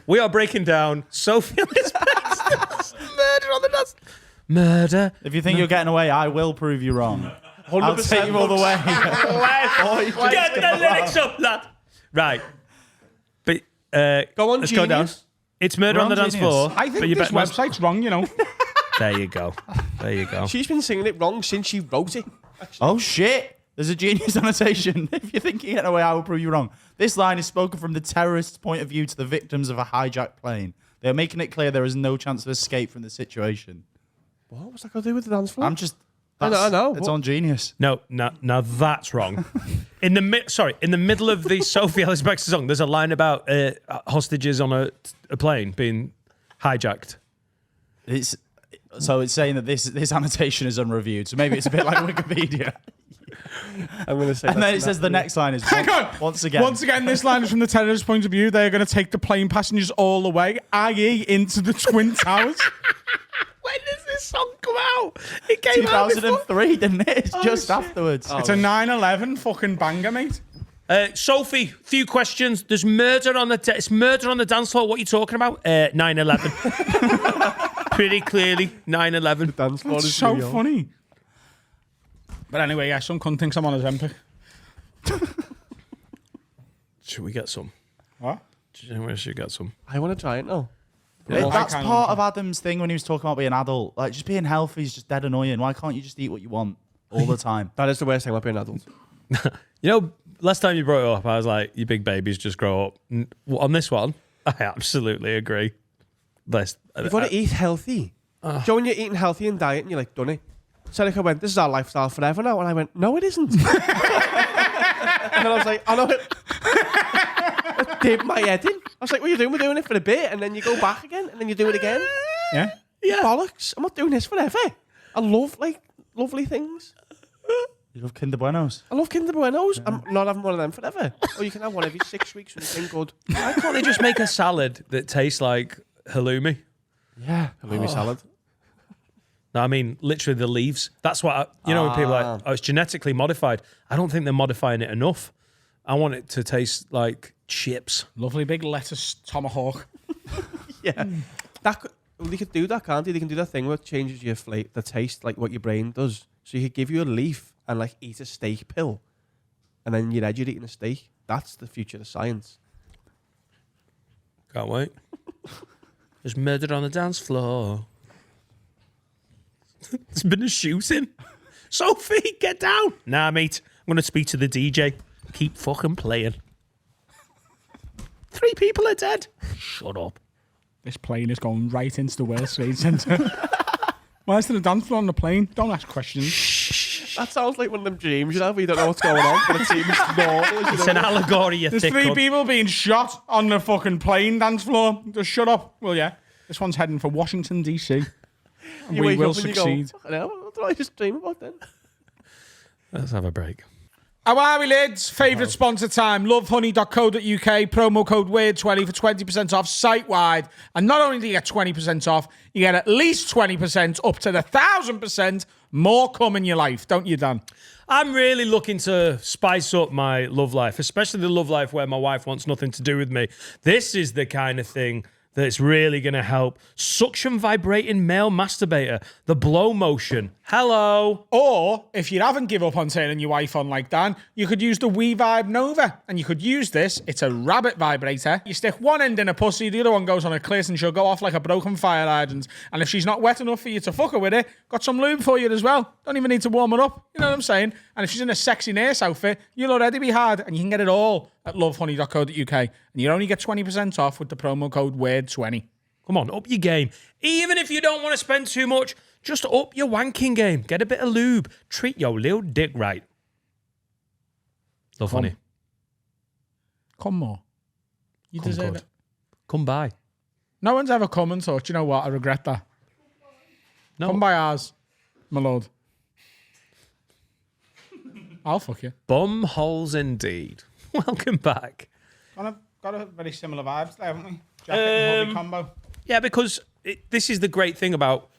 we are breaking down Sophie Ellis-Bextor's murder on the dance. Murder. If you think you're getting away, I will prove you wrong. 100% I'll take you all the way. Get the lyrics up, lad. Right. But Go on, let's go down. Genius. It's murder We're on the on dance Genius. floor. I but think you this bet not- website's wrong, you know. There you go. There you go. She's been singing it wrong since she wrote it. Oh shit! There's a genius annotation. If you think you're getting away, I will prove you wrong. This line is spoken from the terrorist's point of view to the victims of a hijacked plane. They are making it clear there is no chance of escape from the situation. What was that got to do with the dance floor? I'm just. I know. It's What? on Genius. No, now that's wrong. In the middle of the Sophie Ellis-Bextor song, there's a line about hostages on a plane being hijacked. It's saying that this annotation is unreviewed. So maybe it's a bit like Wikipedia. I'm going to say And then it says the next line is Hang on. once again. Once again, this line is from the terrorist point of view. They are going to take the plane passengers all the way, i.e. into the Twin Towers. When does this song come out? It came out before. 2003, didn't it? It's just afterwards. It's a 9/11 fucking banger, mate. Sophie, few questions. There's murder on the it's murder on the dance floor. What are you talking about? 9/11. Pretty clearly, 9/11. dance floor It's is so real. funny. But anyway, yeah, some cunt thinks I'm on a Zempic. Should we get some? What? We should get some. I want to try it now. That's I can't part of Adam's thing when he was talking about being adult. Like, just being healthy is just dead annoying. Why can't you just eat what you want all the time? That is the worst thing about being an adult. You know, last time you brought it up, I was like, "You big babies just grow up." On this one, I absolutely agree. You've got to eat healthy. Joe, when you're eating healthy and diet, and you're like, done it. Seneca went, this is our lifestyle forever now. And I went, no, it isn't. And then I was like, I know it. I dipped my head in. I was like, what are you doing? We're doing it for a bit. And then you go back again. And then you do it again. Yeah? Yeah. Bollocks. I'm not doing this forever. I love, lovely things. You love Kinder Buenos? I love Kinder Buenos. I'm not having one of them forever. Or you can have one every 6 weeks when you've been good. Why can't they just make a salad that tastes like halloumi? Yeah. Halloumi salad. No, I mean, literally the leaves. That's what, when people are like, oh, it's genetically modified. I don't think they're modifying it enough. I want it to taste like chips. Lovely big lettuce tomahawk. Yeah. They could do that, can't they? They can do that thing where it changes your the taste, like what your brain does. So you could give you a leaf and like eat a steak pill. And then you're eating a steak. That's the future of science. Can't wait. There's murder on the dance floor. There's been a shooting. Sophie, get down. Nah, mate. I'm going to speak to the DJ. Keep fucking playing. 3 people are dead. Shut up. This plane is going right into the World Trade Center. Why is there a dance floor on the plane? Don't ask questions. That sounds like one of them dreams you have where you don't know what's going on, but it seems normal. It's an allegory, you There's thick 3 cunt. people being shot on the fucking plane dance floor. Just shut up. Well, yeah. This one's heading for Washington, D.C. And You we wake will up and you succeed. go, "Fucking hell, what did I just dream about then?" Let's have a break. How are we, lads? Favourite sponsor time. Lovehoney.co.uk. Promo code WEIRD20 for 20% off site-wide. And not only do you get 20% off, you get at least 20% up to the 1,000% more come in your life. Don't you, Dan? I'm really looking to spice up my love life, especially the love life where my wife wants nothing to do with me. This is the kind of thing that's really going to help. Suction vibrating male masturbator. The blow motion. Hello. Or, if you haven't give up on turning your wife on like Dan, you could use the WeVibe Nova. And you could use this. It's a rabbit vibrator. You stick one end in a pussy, the other one goes on a clit, and she'll go off like a broken fire hydrant. And if she's not wet enough for you to fuck her with it, got some lube for you as well. Don't even need to warm her up. You know what I'm saying? And if she's in a sexy nurse outfit, you'll already be hard. And you can get it all at lovehoney.co.uk. And you only get 20% off with the promo code WEIRD20. Come on, up your game. Even if you don't want to spend too much, just up your wanking game. Get a bit of lube. Treat your little dick right. Love Honey. Come more. You Come deserve good. it. Come by. No one's ever come and thought, you know what, I regret that. No. Come by ours, my lord. I'll fuck you. Bum holes indeed. Welcome back. Got a very similar vibes there, haven't we? Jacket and hoodie combo. Yeah, because this is the great thing about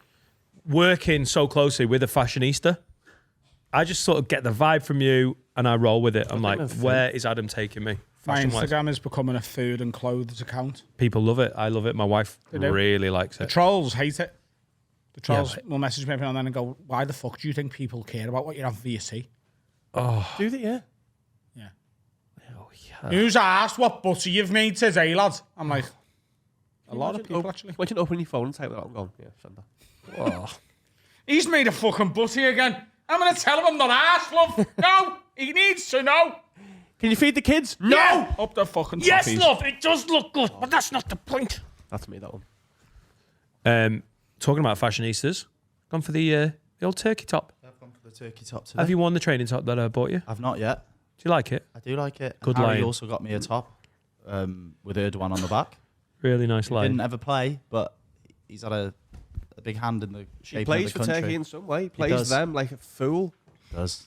working so closely with a fashionista. I just sort of get the vibe from you and I roll with it. I'm like, where is Adam taking me? My Fashion-wise. Instagram is becoming a food and clothes account. People love it. I love it. My wife do. really likes it. Trolls hate it. The trolls but- will message me every now and then and go, why the fuck do you think people care about what you have for your tea? Do they? Yeah. Yeah. Oh, yeah. Who's asked what butter you've made today, lad? I'm like, a lot of people, actually. Why don't you open your phone and type that out and go, yeah, send that. Oh. He's made a fucking butty again. I'm going to tell him I'm not arsed, love. No, he needs to know. Can you feed the kids? No! Yeah. Up the fucking Yes, toppies. love, it does look good, but that's not the point. That's me, that one. Talking about fashionistas, gone for the old turkey top. I've gone for the turkey top today. Have you worn the training top that I bought you? I've not yet. Do you like it? I do like it. Good Harry line. also got me a top with Erdogan on the back. Really nice line. Didn't ever play, but he's had a big hand in the He shape plays of for the country. Turkey in some way. He plays does. them like a fool. Does.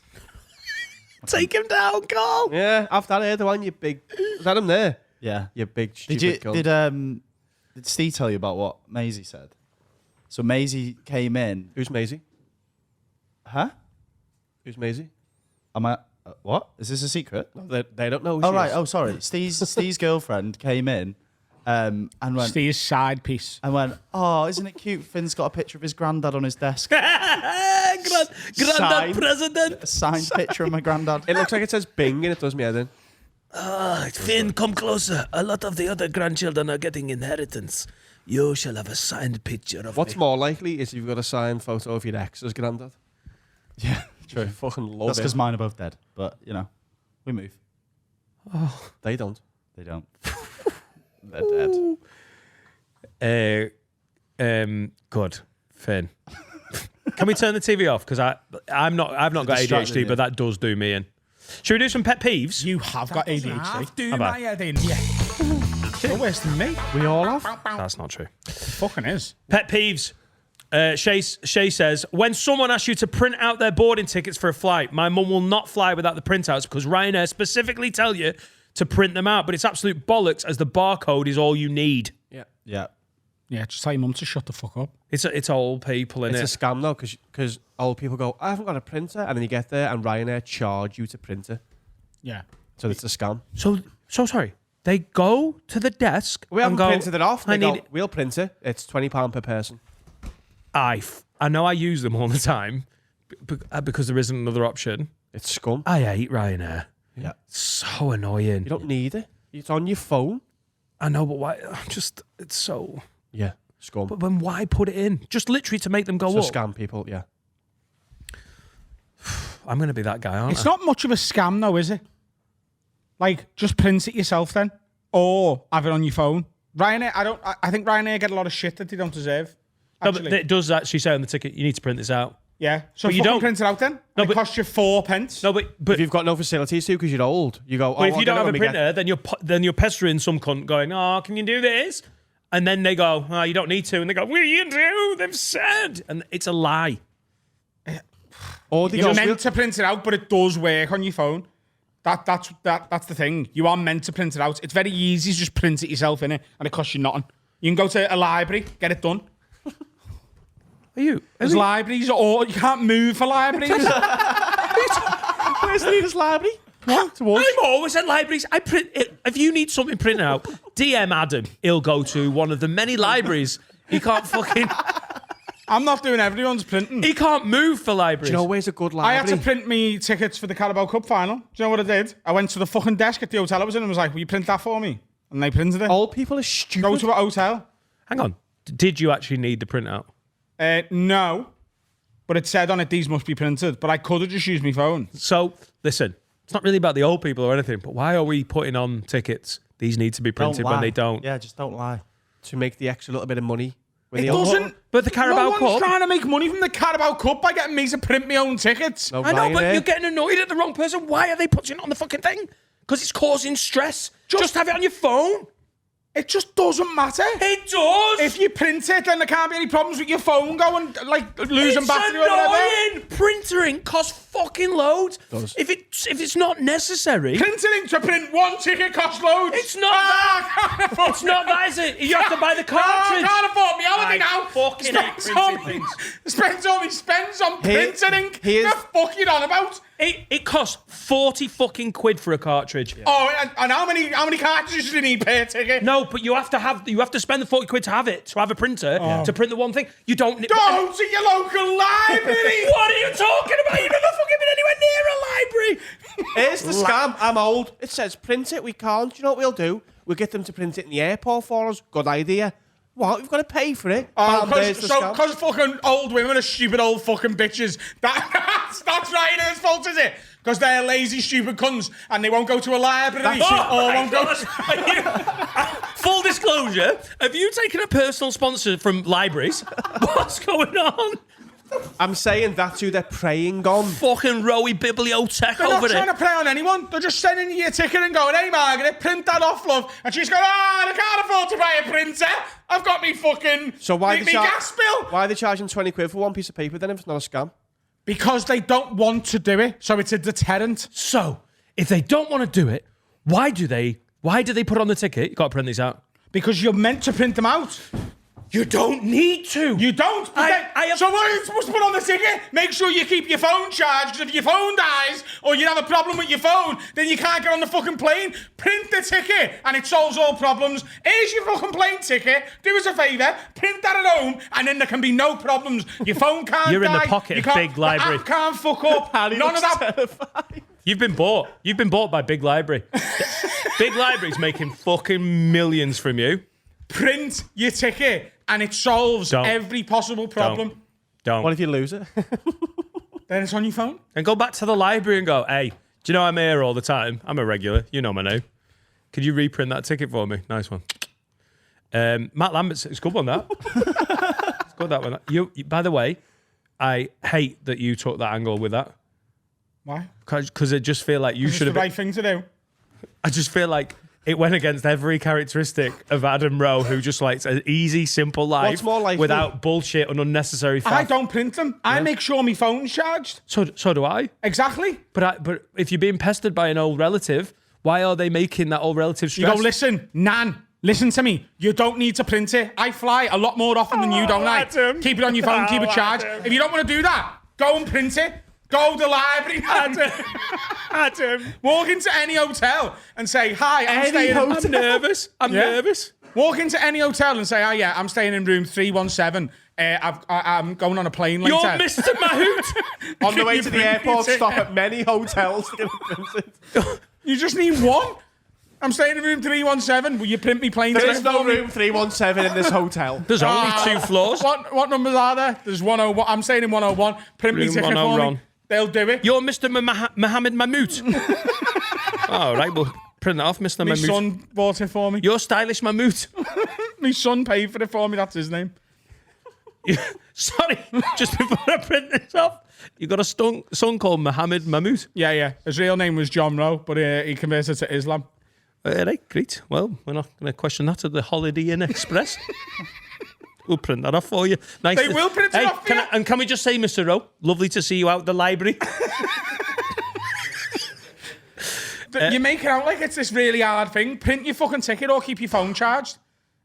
Take him down, Carl. Yeah, after that Erdogan, you big... Is that him there? Yeah. You big stupid Did you cunt. did Steve tell you about what Maisie said? So Maisie came in. Who's Maisie? Huh? Who's Maisie? Am I? What? Is this a secret? No, they don't know who Oh she right. is. Oh sorry. Steve's girlfriend came in, and went Steve's side piece. Oh, isn't it cute? Finn's got a picture of his granddad on his desk. Granddad Signed. President. A signed picture of my granddad. It looks like it says Bing and it does me head in. Finn, come closer. A lot of the other grandchildren are getting inheritance. You shall have a signed picture of What's me. more likely is you've got a signed photo of your ex's granddad. Yeah, true. Fucking love That's it. because mine are both dead. But you know, we move. They don't. They don't. They're dead. Good, Finn. Can we turn the TV off? Because I've not got distracting ADHD, you. but that does do me in. Should we do some pet peeves? You have got ADHD. Have Do I? my head in. Yeah. You're worse than me. We all have. That's not true. Fucking is. Pet peeves. Shay says, when someone asks you to print out their boarding tickets for a flight, my mum will not fly without the printouts because Ryanair specifically tell you to print them out, but it's absolute bollocks as the barcode is all you need. Yeah. Yeah. Yeah, just tell your mum to shut the fuck up. It's old people, innit? It's a scam though, because old people go, I haven't got a printer, and then you get there and Ryanair charge you to print it. Yeah. So it's a scam. So sorry. They go to the desk We and haven't go, printed it off. I They go, need... we'll print it. It's £20 per person. I know I use them all the time because there isn't another option. It's scum. I hate Ryanair. Yeah. So annoying. You don't need it. It's on your phone. I know, but why? It's so... Yeah. Scum. But then why put it in? Just literally to make them go So up. scam people, yeah. I'm going to be that guy, aren't It's I? not much of a scam, though, is it? Like, just print it yourself then. or have it on your phone. Ryanair, I think Ryanair get a lot of shit that they don't deserve. No, but it does actually say on the ticket, you need to print this out. Yeah. So you don't print it out then. No, it costs you 4 pence. No, but if you've got no facilities to because you're old, you go. But if you don't have a printer, then you're pestering some cunt going, "Oh, can you do this?" And then they go, "Oh, you don't need to," and they go, "Well, you do. They've said," and it's a lie. Or they You're meant to print it out, but it does work on your phone. That's the thing. You are meant to print it out. It's very easy to just print it yourself, innit? And it costs you nothing. You can go to a library, get it done. There's libraries, or you can't move for libraries. Where's the nearest library? What? I'm always at libraries. I print it. If you need something printed out, DM Adam. He'll go to one of the many libraries. He can't fucking. I'm not doing everyone's printing. He can't move for libraries. Do you know where's a good library? I had to print me tickets for the Carabao Cup final. Do you know what I did? I went to the fucking desk at the hotel I was in and was like, "Will you print that for me?" And they printed it. Old people are stupid. Go to a hotel. Hang on. Did you actually need the printout? No. But it said on it, these must be printed. But I could have just used my phone. So, listen, it's not really about the old people or anything, but why are we putting on tickets? These need to be printed when they don't. Yeah, just don't lie. To make the extra little bit of money. It doesn't. But the Carabao no Cup. one's trying to make money from the Carabao Cup by getting me to print my own tickets. No, I know, but Ryanair. you're getting annoyed at the wrong person. Why are they putting it on the fucking thing? Because it's causing stress. Just have it on your phone. It just doesn't matter. It does. If you print it, then there can't be any problems with your phone going, like, losing battery or whatever. It's annoying. Printering costs fucking loads. If it's not necessary. Printing to print one ticket costs loads. It's not that. It's not that, is it? You have to buy the cartridge. I can't afford me holiday I now. fucking hate printing things. Spends on printing ink. What the fuck you on about? It costs 40 fucking quid for a cartridge. Yeah. Oh, and how many cartridges do you need per ticket? No, but you have to spend the 40 quid to have it, to have a printer, to print the one thing. You don't need... Go to your local library. What are you talking about? You've never fucking been anywhere near a library. Here's the scam. I'm old. It says print it. We can't. You know what we'll do? We'll get them to print it in the airport for us. Good idea. What? We've got to pay for it. Because fucking old women are stupid old fucking bitches. That's Ryanair's fault, is it? Because they're lazy, stupid cunts and they won't go to a library won't go. Full disclosure: have you taken a personal sponsor from libraries? What's going on? I'm saying that's who they're preying on. Fucking ROWE bibliotech They're over not trying there. to play on anyone. They're just sending you your ticket and going, "Hey, Margaret, print that off, love." And she's going, I can't afford to buy a printer. I've got me fucking me gas bill. Why are they charging 20 quid for one piece of paper then if it's not a scam? Because they don't want to do it. So it's a deterrent. So, if they don't want to do it, why do they put on the ticket? You got to print these out. Because you're meant to print them out. You don't need to. You don't. So what are you supposed to put on the ticket? Make sure you keep your phone charged. Because if your phone dies or you have a problem with your phone, then you can't get on the fucking plane. Print the ticket and it solves all problems. Here's your fucking plane ticket. Do us a favour. Print that at home and then there can be no problems. Your phone can't You're die. in the pocket of Big Library. The app can't fuck up. None of that. Terrifying. You've been bought. You've been bought by Big Library. Big Library's making fucking millions from you. Print your ticket and it solves every possible problem. Don't. What if you lose it? Then it's on your phone. And go back to the library and go, "Hey, do you know I'm here all the time? I'm a regular. You know my name. Could you reprint that ticket for me?" Nice one. Matt Lambert's, it's a good one, that. It's good, that one. You, by the way, I hate that you took that angle with that. Why? Because I just feel like you should have... It's the right thing to do. I just feel like it went against every characteristic of Adam Rowe, who just likes an easy, simple life What's more likely? without bullshit and unnecessary faff. I don't print them. I make sure my phone's charged. So do I. Exactly. But if you're being pestered by an old relative, why are they making that old relative stressed? You go, listen, Nan, listen to me. You don't need to print it. I fly a lot more often than you, don't I? Adam. Keep it on your phone, keep it charged. Adam. If you don't want to do that, go and print it. Go to the library. Adam. Walk into any hotel and say, "Hi, I'm nervous. I'm nervous. Walk into any hotel and say, "Oh yeah, I'm staying in room 317. I'm going on a plane later." You're Mr. Mahout. On the way to the airport, stop at many hotels to get it printed. You just need one. I'm staying in room 317. Will you print me plane There ticket is no for me? room 317 in this hotel. There's only 2 floors. What numbers are there? There's 101. I'm staying in 101. Print me Room ticket for 101. me. They'll do it. You're Mr. Mohammed Mahmoud. All right, well, Print that off, Mr. My Mammut. son bought it for me. You're stylish Mammut. My son paid for it for me. That's his name. Sorry, just before I print this off, you got a son called Mohammed Mammut. Yeah. His real name was John Rowe, but he converted to Islam. Right, great. Well, we're not going to question that at the Holiday Inn Express. We'll print that off for you. Nice. They will print it off for you. And can we just say, Mr. Rowe, lovely to see you out the library. You make it out like it's this really hard thing. Print your fucking ticket or keep your phone charged.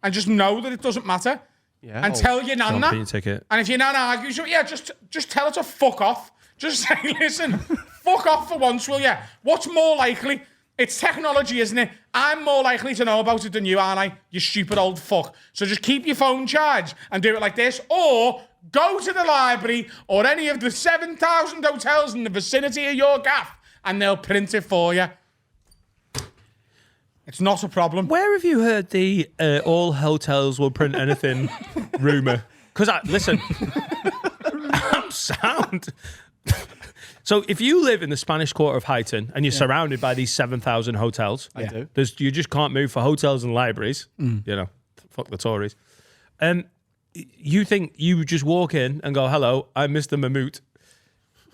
And just know that it doesn't matter. Yeah. And tell your nan Don't that. print your ticket. And if your nan argues, just tell her to fuck off. Just say, listen, fuck off for once, will you? What's more likely? It's technology, isn't it? I'm more likely to know about it than you, aren't I? You stupid old fuck. So just keep your phone charged and do it like this. Or go to the library or any of the 7,000 hotels in the vicinity of your gaff and they'll print it for you. It's not a problem. Where have you heard the all hotels will print anything rumour? Because, listen, I'm sound. So if you live in the Spanish Quarter of Highton and you're surrounded by these 7,000 hotels, I do. You just can't move for hotels and libraries. You know, fuck the Tories. You think you would just walk in and go, hello, I'm Mr. Mammut.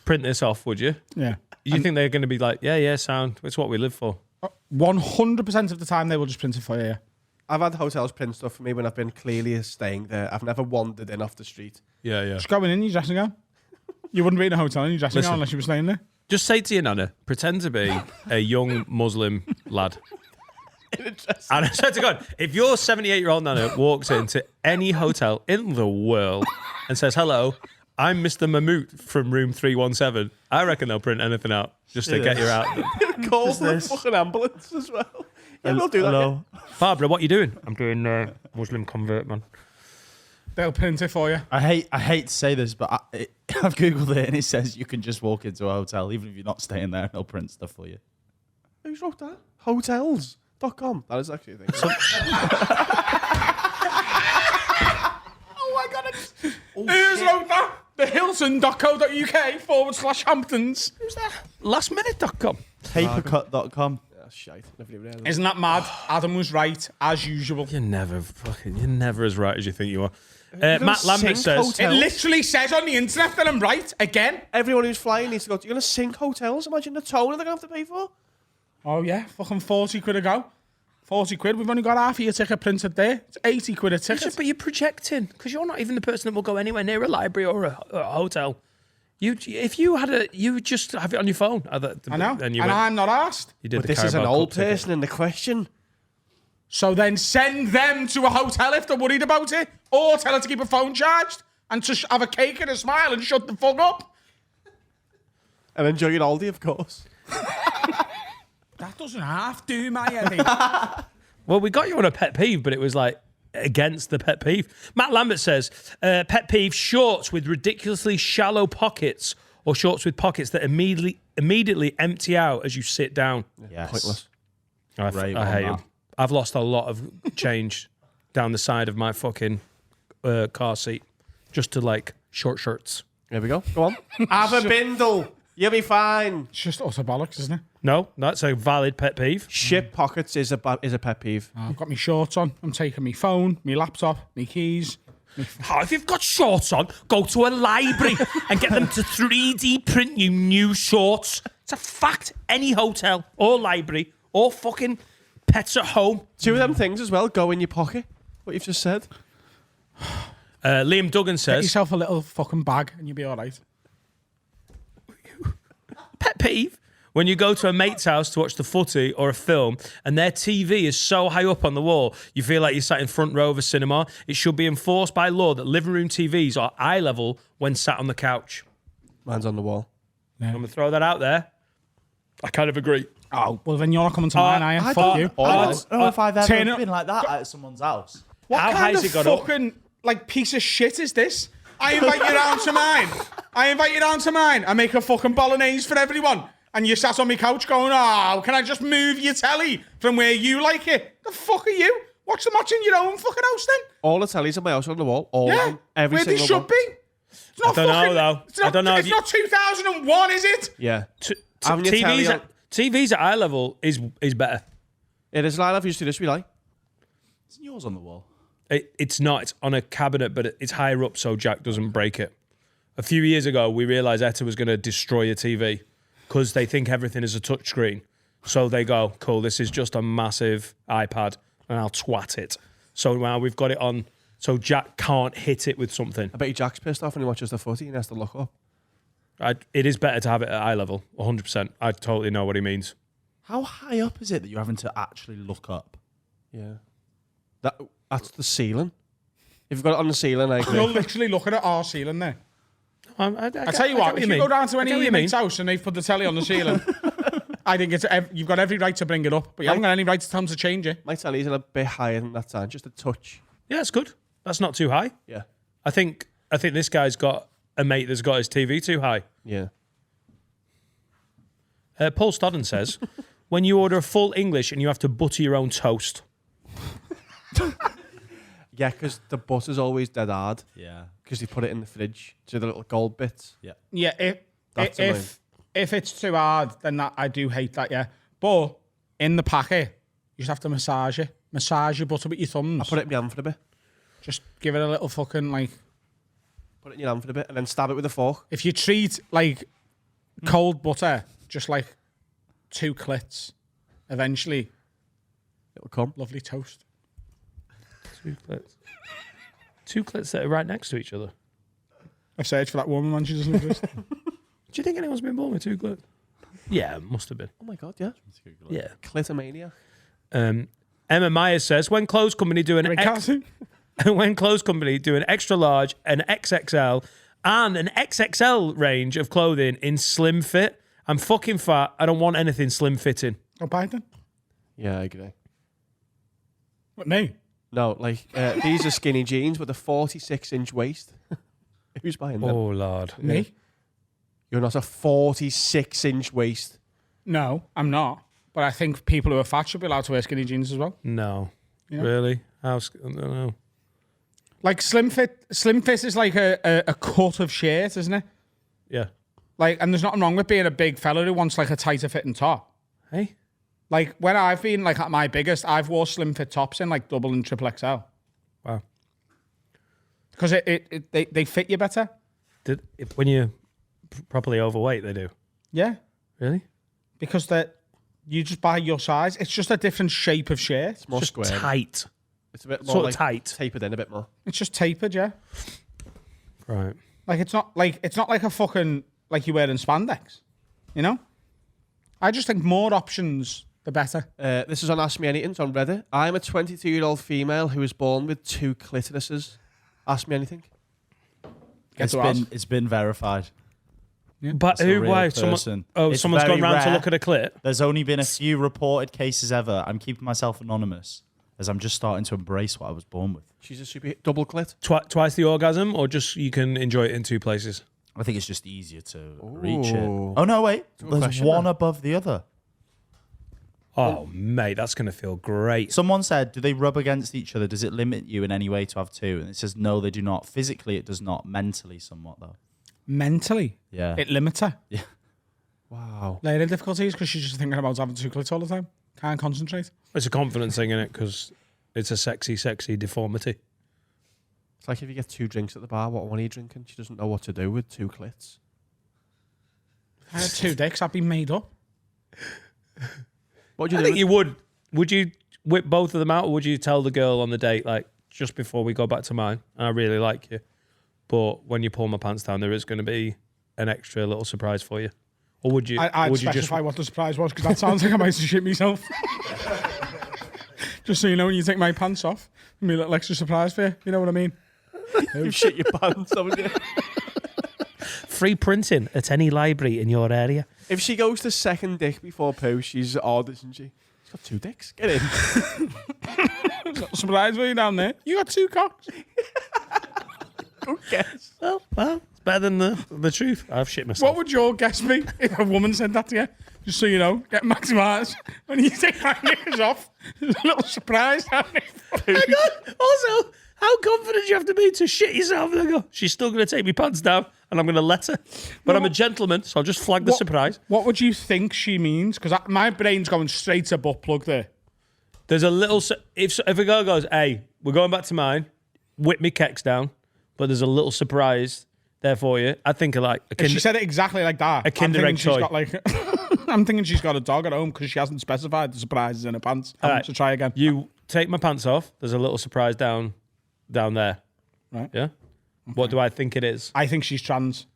Print this off, would you? Yeah. You think they're going to be like, yeah, sound. It's what we live for. 100% of the time they will just print it for you. Yeah. I've had hotels print stuff for me when I've been clearly staying there. I've never wandered in off the street. Yeah. Just going in your dressing gown. You wouldn't be in a hotel in your dressing gown unless you were staying there. Just say to your nana, pretend to be a young Muslim lad. And I swear to God, if your 78-year-old nana walks into any hotel in the world and says, hello, I'm Mr. Mammut from room 317, I reckon they'll print anything out just to get you out. Call the fucking ambulance as well. Yeah, we'll do that. Hello. Barbara, what are you doing? I'm doing Muslim convert, man. They'll print it for you. I hate to say this, but I've Googled it and it says you can just walk into a hotel, even if you're not staying there, and they'll print stuff for you. Who's wrote that? Hotels.com. That is actually a thing. Oh my God. Who's wrote that? The Hilton.co.uk/Hamptons. Who's that? Lastminute.com. Papercut.com. That's shite. Never even heard of it. Isn't that mad? Adam was right, as usual. You're never as right as you think you are. Matt Lambert says... It literally says on the internet that I'm right, again. Everyone who's flying needs to go, you're going to sink hotels? Imagine the toner they're going to have to pay for. Oh yeah, fucking 40 quid a go. 40 quid, we've only got half of your ticket printed there. It's 80 quid a ticket. But you're projecting, because you're not even the person that will go anywhere near a library or a hotel. If you had you would just have it on your phone. I know, and I'm not asked. You did But this is an old person in the question. So then send them to a hotel if they're worried about it, or tell her to keep her phone charged and to have a cake and a smile and shut the fuck up. And enjoy your oldie, of course. That doesn't have to, mate, I think. Well, we got you on a pet peeve, but it was like against the pet peeve. Matt Lambert says, pet peeve, shorts with ridiculously shallow pockets or shorts with pockets that immediately empty out as you sit down. Yes. Pointless. I hate them. I've lost a lot of change down the side of my fucking car seat just to like short shirts. There we go. Go on. Have a bindle. You'll be fine. It's just utter bollocks, isn't it? No, that's a valid pet peeve. Shit pockets is a pet peeve. I've got my shorts on. I'm taking my phone, my laptop, my keys. If you've got shorts on, go to a library and get them to 3D print you new shorts. It's a fact. Any hotel or library or fucking pets at home. Two of them things as well go in your pocket. What you've just said. Liam Duggan Get says, yourself a little fucking bag and you'll be all right. pet peeve, when you go to a mate's house to watch the footy or a film and their TV is so high up on the wall, you feel like you're sat in front row of a cinema. It should be enforced by law that living room TVs are eye level when sat on the couch. Mine's on the wall. I'm going to throw that out there. I kind of agree. Oh, well then you're not coming to mine, are you? Fuck you. I don't know if I've Turn ever up. been like that at someone's house. What How kind high's of it got up? fucking like piece of shit is this? I invite you down to mine. I make a fucking bolognese for everyone. And you sat on my couch going, oh, can I just move your telly from where you like it? The fuck are you? Watch the match in your own fucking house then. All the tellies in my house are on the wall. All of Yeah, them. Every where they single should one. be. It's not I don't know, fucking- though. It's not, I don't know if It's you- not 2001, is it? Yeah. Having your telly TVs on- at eye level is better. There's a line I've used to this, we like. Isn't yours on the wall? It's not. It's on a cabinet, but it's higher up so Jack doesn't break it. A few years ago, we realised Etta was going to destroy a TV because they think everything is a touchscreen. So they go, cool, this is just a massive iPad and I'll twat it. So now we've got it on so Jack can't hit it with something. I bet you Jack's pissed off when he watches the footy and has to look up. It is better to have it at eye level, 100%. I totally know what he means. How high up is it that you're having to actually look up? Yeah. That's the ceiling. If you've got it on the ceiling, I agree. You're literally looking at our ceiling there. I tell you what, if you go down to any of your mates' house and they've put the telly on the ceiling, I think you've got every right to bring it up, but you haven't got any right to tell them to change it. My telly's a bit higher than that time, just a touch. Yeah, it's good. That's not too high. Yeah. I think this guy's got a mate that's got his TV too high. Yeah. Paul Stodden says, when you order a full English and you have to butter your own toast. Yeah, because the butter's always dead hard. Yeah. Because they put it in the fridge. So the little gold bits. Yeah. Yeah, That's annoying. if it's too hard, then I do hate that, yeah. But in the packet, you just have to massage it. Massage your butter with your thumbs. I put it in my hand for a bit. Just give it a little fucking, like... Put it in your hand for a bit and then stab it with a fork. If you treat, like, cold butter, just like 2 clits, eventually, It'll come. lovely toast. 2 clits. 2 clits that are right next to each other. I've searched for that woman when she doesn't exist. Do you think anyone's been born with 2 clits? Yeah, must have been. Oh my God, yeah. Yeah. Clitomania. Emma Myers says, when clothes company do an extra large, an XXL, and an XXL range of clothing in slim fit, I'm fucking fat. I don't want anything slim fitting. Oh, Biden? Yeah, I agree. What, me? No, like, these are skinny jeans with a 46-inch waist. Who's buying them? Oh, Lord. Me? You're not a 46-inch waist. No, I'm not. But I think people who are fat should be allowed to wear skinny jeans as well. No. Yeah. Really? I don't know. Like slim fit is like a cut of shirt, isn't it? Yeah. Like, and there's nothing wrong with being a big fella who wants like a tighter fitting top. Hey? Like when I've been like at my biggest, I've wore slim fit tops in like double and triple XL. Wow. Because they fit you better. When you're properly overweight, they do. Yeah. Really? Because you just buy your size. It's just a different shape of shirt. It's more Just square. tight. It's a bit more Sort of like tight. tapered in a bit more. It's just tapered, yeah. Right. Like it's not like a fucking like you're wearing spandex. You know? I just think more options, the better. This is on Ask Me Anything. It's on Reddit. I'm a 22-year-old female who was born with 2 clitorises. Ask me anything. It's been verified. But It's a who? real Why? person. Someone's It's gone very round to rare. look at a clit. There's only been a few reported cases ever. I'm keeping myself anonymous as I'm just starting to embrace what I was born with. She's a super double clit. Twice the orgasm, or just you can enjoy it in 2 places? I think it's just easier to reach it. Ooh. Oh, no, wait. good There's question, one that. above the other. Oh, mate, that's going to feel great. Someone said, do they rub against each other? Does it limit you in any way to have 2? And it says, no, they do not. Physically, it does not. Mentally, somewhat, though. Mentally, Yeah. it limits her. Yeah. Wow. Learning difficulties because she's just thinking about having 2 clits all the time. Can't concentrate. It's a confidence thing, innit? Because it's a sexy, sexy deformity. It's like if you get 2 drinks at the bar, what one are you drinking? She doesn't know what to do with 2 clits. If I had 2 dicks, I'd be made up. What do I you think do? you would. Would you whip both of them out, or would you tell the girl on the date, like, just before we go back to mine, I really like you, but when you pull my pants down, there is going to be an extra little surprise for you? Or would you? I'd would you specify what the surprise was because that sounds like I might have shit myself. Just so you know, when you take my pants off, it'll be a little extra surprise for you. You know what I mean? You shit your pants, haven't you? free printing at any library in your area? If she goes to second dick before poo, she's odd, isn't she? She's got 2 dicks. Get in. Surprise for you down there. You got 2 cocks. Good guess. Well, it's better than the truth. I've shit myself. What would your guess be if a woman said that to you? Just so you know, get maximised. When you take my knickers off, there's a little surprise down there. Hang on. Also, how confident do you have to be to shit yourself? And I go, she's still going to take me pants down and I'm going to let her. But I'm a gentleman, so I'll just flag the surprise. What would you think she means? Because my brain's going straight to butt plug there. There's a little... If a girl goes, hey, we're going back to mine, whip me kecks down, but there's a little surprise there for you. I think of like... She said it exactly like that. A Kinder Egg toy. I'm thinking she's got a dog at home because she hasn't specified the surprises in her pants. I want to try again. You take my pants off. There's a little surprise down there. Right. Yeah? Okay. What do I think it is? I think she's trans.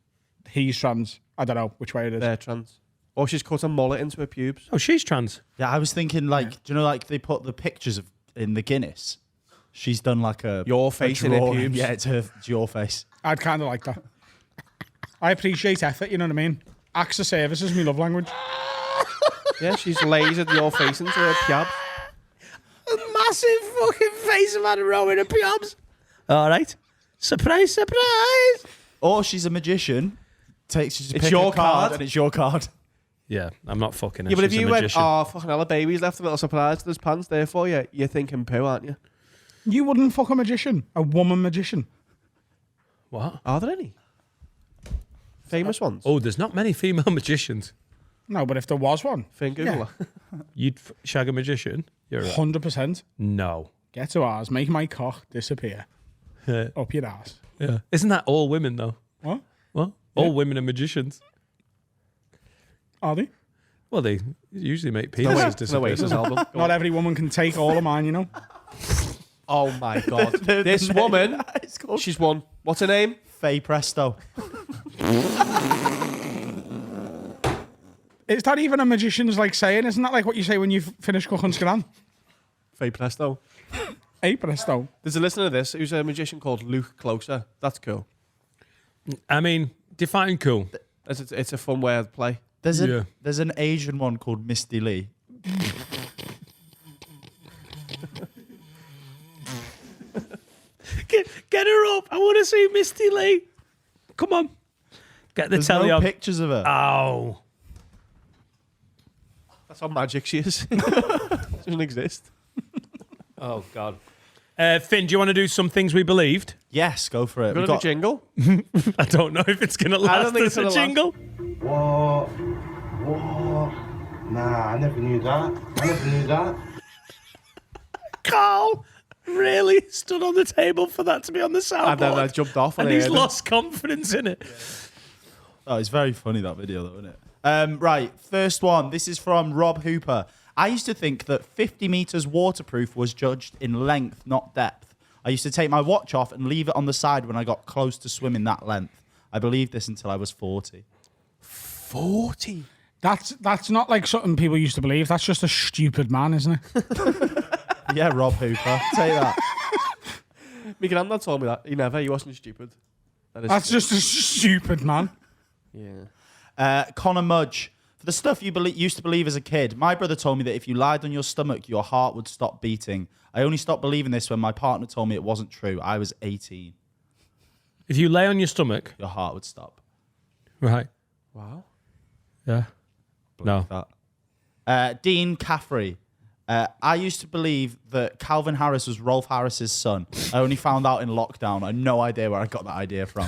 He's trans. I don't know which way it is. They're trans. Or she's cut a mullet into her pubes. Oh, she's trans. Yeah, I was thinking like, do you know like they put the pictures in the Guinness? She's done like your face in her pubes. Yeah, it's your face. I'd kind of like that. I appreciate effort, you know what I mean? Acts of service is my love language. Yeah, she's lasered your face into her pubes. A massive fucking face of had a row in her pubes. All right. Surprise, surprise. Or she's a magician. It's your card and it's your card. Yeah, I'm not fucking her. Yeah, but if She's a you went, magician. oh, fucking hell, a baby's left a little surprise to his pants there for you, you're thinking poo, aren't you? You wouldn't fuck a magician. A woman magician. What? Are there any? Famous ones? Oh, there's not many female magicians. No, but if there was one. Google Yeah. her. You'd shag a magician? You're right. 100%. No. Get to ours. Make my cock disappear. Up your ass. Yeah. Isn't that all women, though? What? What? All women are magicians. Are they? Well, they usually make penises disappear. Oasis album. Not every woman can take all of mine, you know? Oh my god. This woman, she's won. What's her name? Faye Presto. Is that even a magician's like saying? Isn't that like what you say when you finish cooking scran? Faye Presto. Hey, presto. There's a listener to this who's a magician called Luke Closer. That's cool. I mean, define cool. It's a fun way to play. There's an Asian one called Misty Lee. Get her up. I want to see Misty Lee. Come on. Get the There's telly no on. pictures of her. Oh. That's how magic she is. Doesn't exist. Oh, God. Finn, do you want to do some things we believed? Yes, go for it. We've got a jingle. I don't know if it's going to I don't last think as it's a gonna jingle. What? Nah, I never knew that. Carl really stood on the table for that to be on the soundboard. And then I jumped off and I he's heard it. lost confidence in it. Oh, it's very funny, that video, though, isn't it? Right, first one. This is from Rob Hooper. I used to think that 50 meters waterproof was judged in length, not depth. I used to take my watch off and leave it on the side when I got close to swimming that length. I believed this until I was 40. 40? That's not like something people used to believe. That's just a stupid man, isn't it? Yeah, Rob Hooper. Take that. My granddad told me that. He wasn't stupid. That's just a stupid man. Yeah. Connor Mudge. For the stuff you used to believe as a kid, my brother told me that if you lied on your stomach, your heart would stop beating. I only stopped believing this when my partner told me it wasn't true. I was 18. If you lay on your stomach. Your heart would stop. Right. Wow. Yeah. No. That. Dean Caffrey. I used to believe that Calvin Harris was Rolf Harris's son. I only found out in lockdown. I had no idea where I got that idea from.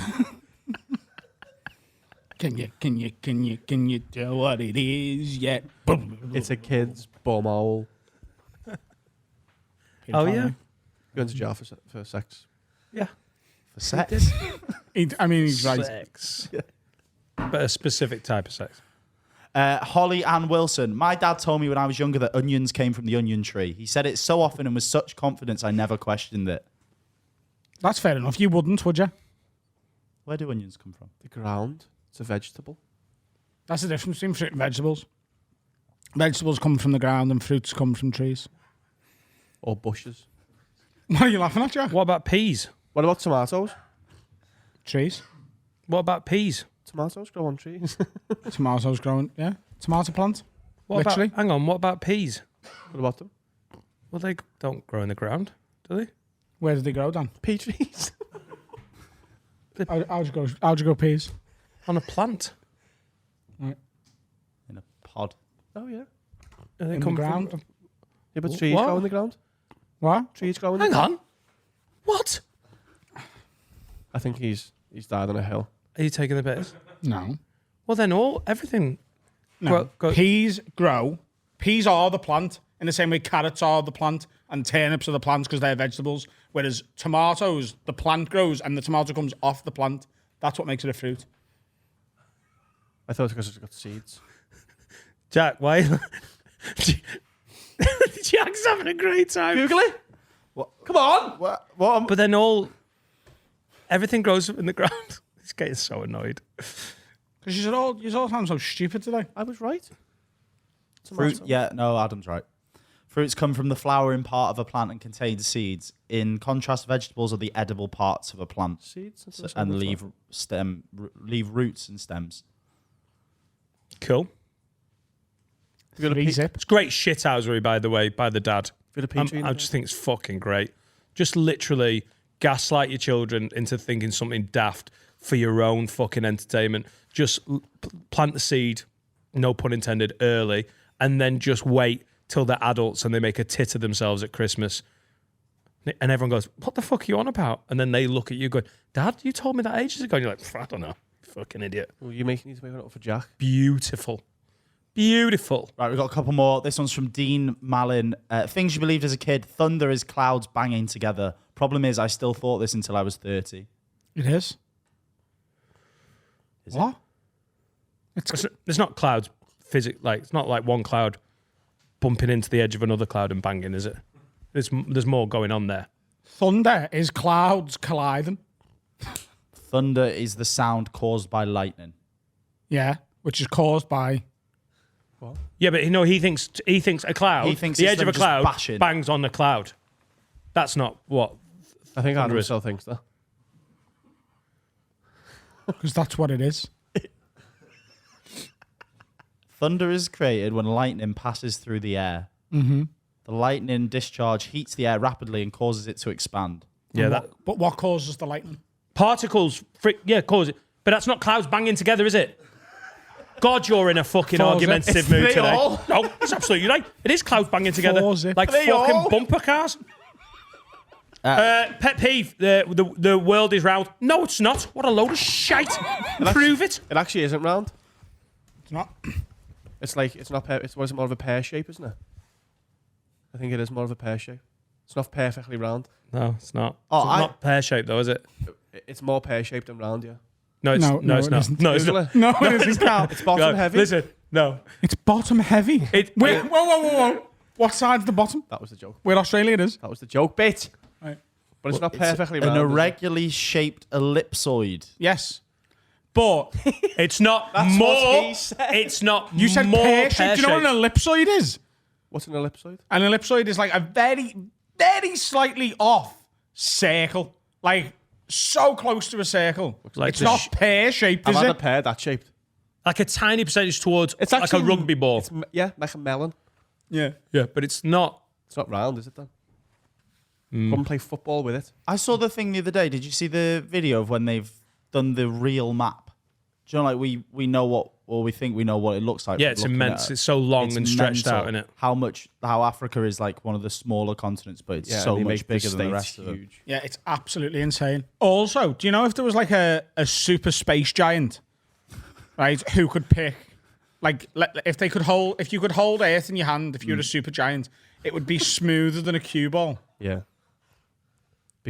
Can you tell what it is yet? It's a kid's bumhole. Oh, yeah. Going to jail for sex. Yeah. For sex. He's right. Sex. But a specific type of sex. Holly Ann Wilson. My dad told me when I was younger that onions came from the onion tree. He said it so often and with such confidence I never questioned it. That's fair enough. You wouldn't, would you? Where do onions come from? The ground. It's a vegetable. That's the difference between fruit and vegetables. Vegetables come from the ground and fruits come from trees. Or bushes. What are you laughing at, Jack? What about peas? What about tomatoes? Trees. What about peas? Tomatoes grow on trees. Tomatoes growing, yeah. Tomato plant. What Literally. about, hang on, what about peas? What about them? Well, they don't grow in the ground, do they? Where did they grow, Dan? Pea trees. How'd you go peas? On a plant. Right. In a pod. Oh, yeah. And they In come the ground. From, Yeah, but trees What? grow in the ground. What? Trees grow in the hang ground. on. What? I think he's died on a hill. Are you taking the piss? No. Well, then everything. No. Go- Peas grow. peas are the plant in the same way carrots are the plant and turnips are the plants because they're vegetables. Whereas tomatoes, the plant grows and the tomato comes off the plant. That's what makes it a fruit. I thought it was because it's got seeds. Jack, why? Jack's having a great time. Google it. What? Come on. What? But then everything grows up in the ground. He's getting so annoyed. Because you all sound so stupid today. I was right. Fruit? Tomato. Yeah, no, Adam's right. Fruits come from the flowering part of a plant and contain seeds. In contrast, vegetables are the edible parts of a plant Seeds and leave roots and stems. Cool. Zip. It's great shithousery, by the way, by the dad. I just think it's fucking great. Just literally gaslight your children into thinking something daft for your own fucking entertainment. Just plant the seed, no pun intended, early, and then just wait till they're adults and they make a tit of themselves at Christmas. And everyone goes, what the fuck are you on about? And then they look at you going, Dad, you told me that ages ago. And you're like, I don't know. Fucking idiot. Well, you need to make one up for Jack. Beautiful. Beautiful. Right, we've got a couple more. This one's from Dean Mallin. Things you believed as a kid. Thunder is clouds banging together. Problem is, I still thought this until I was 30. It is. Is What? It's not clouds it's not like one cloud bumping into the edge of another cloud and banging, is it? There's more going on there. Thunder is clouds colliding. Thunder is the sound caused by lightning. Yeah, which is caused by... Yeah, but he thinks a cloud, He thinks the it's edge of them a just cloud bashing. bangs on the cloud. That's not what. I think Thunder Adam is. still thinks that. Because that's what it is. Thunder is created when lightning passes through the air. Mm-hmm. The lightning discharge heats the air rapidly and causes it to expand. Yeah, But what causes the lightning? particles. Cause it. But that's not clouds banging together, is it? God, you're in a fucking Forza. argumentative mood They today. all? No, it's absolutely right. It is clouds banging together, Forza. like They fucking all? bumper cars. Pet peeve: the world is round. No, it's not. What a load of shite. Prove it. It actually isn't round. It's not. It's like it's not. It's more of a pear shape, isn't it? I think it is more of a pear shape. It's not perfectly round. No, it's not. Oh, It's not pear shaped though, is it? It's more pear shaped than round, yeah. No, it's No, no, it's it not. isn't. No, it's Isn't not. it? No, it isn't, Carl. It's bottom heavy. Listen, no. It's bottom heavy. It- Wait, it- whoa. What side's the bottom? That was the joke. Where Australia it is. That was the joke bit. Right. But it's not It's perfectly an round. is it? irregularly shaped ellipsoid. Yes. But It's not That's more. what he said. It's not. you said more pear shaped. Do you know what an ellipsoid is? What's an ellipsoid? An ellipsoid is like a very, very slightly off circle. Like so close to a circle. like it's the not pear shaped, I've is had a it? pear that shaped. like a tiny percentage towards It's like a actually rugby ball. It's, yeah, like a melon. Yeah. Yeah, but it's not. It's not round, is it then? Come and play football with it. I saw the thing the other day. Did you see the video of when they've done the real map? Do you know, like we know what, or we think we know what it looks like. Yeah, from it's looking immense. at it. It's so long It's and stretched mental out, isn't it? How Africa is like one of the smaller continents, but it's so and they much make bigger than the states rest of them. huge. Yeah, it's absolutely insane. Also, do you know if there was like a super space giant, right, who could pick, like, if you could hold Earth in your hand, if you were a super giant, it would be smoother than a cue ball. Yeah.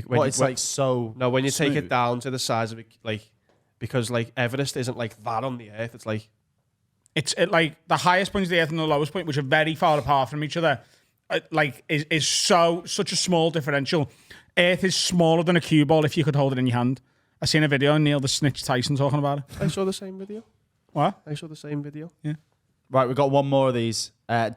What it's like so. No, when you take smooth. it down to the size of it, like, because like Everest isn't like that on the Earth. It's like It's like the highest point of the Earth and the lowest point, which are very far apart from each other, like is such a small differential. Earth is smaller than a cue ball if you could hold it in your hand. I seen a video of Neil the Snitch Tyson talking about it. I saw the same video. What? I saw the same video. Right, we've got one more of these.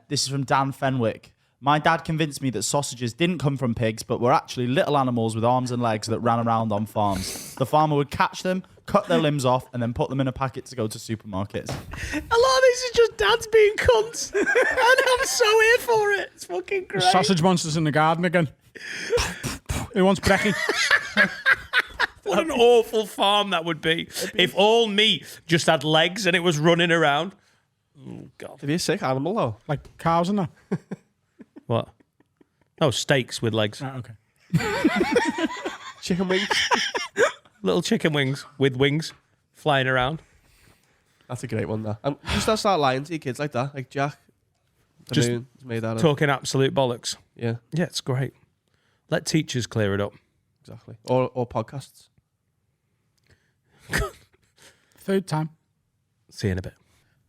This is from Dan Fenwick. My dad convinced me that sausages didn't come from pigs, but were actually little animals with arms and legs that ran around on farms. The farmer would catch them, cut their limbs off, and then put them in a packet to go to supermarkets. A lot of this is just dads being cunts, and I'm so here for it. It's fucking great. Sausage monsters in the garden again. Who wants brekkie? What an awful farm that would be if all meat just had legs and it was running around. Oh God! It'd be a sick animal though. Like cows and that. What? Oh, steaks with legs. Right, okay. Chicken wings. Little chicken wings with wings flying around. That's a great one. That. And you start lying to your kids like that, like Jack. The Just moon is made out of. talking absolute bollocks. Yeah, Yeah, it's great. Let teachers clear it up. exactly. Or podcasts. Third time. See you in a bit.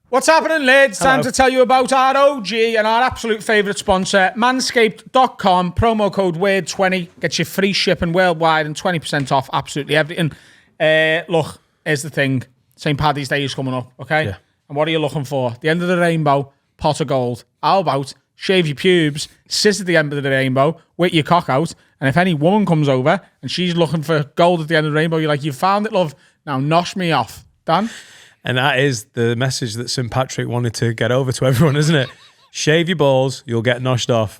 What's happening, lads? Time to tell you about our OG and our absolute favourite sponsor, manscaped.com. Promo code WORD20 gets you free shipping worldwide and 20% off absolutely everything. Look, here's the thing. St. Paddy's Day is coming up, okay? Yeah. And what are you looking for? The end of the rainbow, pot of gold. How about shave your pubes, sit at the end of the rainbow, whip your cock out, and if any woman comes over and she's looking for gold at the end of the rainbow, you're like, you found it, love. Now nosh me off. Dan? And that is the message that St. Patrick wanted to get over to everyone, isn't it? Shave your balls, you'll get noshed off.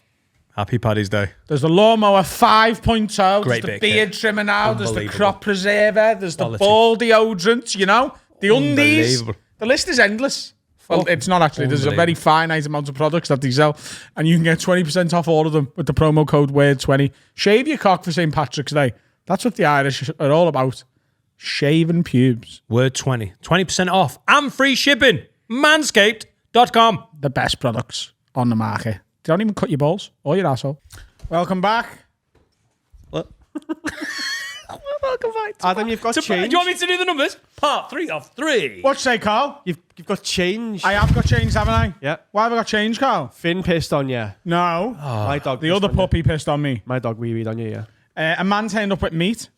Happy Paddy's Day. There's the lawnmower 5.0. Great There's the big beard kit. trimmer now. There's the Unbelievable. crop preserver. There's the Quality. ball deodorant, you know? The undies. Unbelievable. The list is endless. Well, it's not actually. There's a very finite amount of products that they sell. And you can get 20% off all of them with the promo code WORD20. Shave your cock for St. Patrick's Day. That's what the Irish are all about. Shaving pubes. Word 20. 20% off and free shipping. Manscaped.com. The best products on the market. They don't even cut your balls or your asshole. Welcome back. What? Welcome back. Adam, you've got Do change. you want me to do the numbers? Part 3 of 3. What'd you say, Carl? You've got change. I have got change, haven't I? Yeah. Why have I got change, Carl? Finn pissed on you. No. My dog. The pissed other on you. puppy pissed on me. My dog wee-weed on you, yeah. A man turned up with meat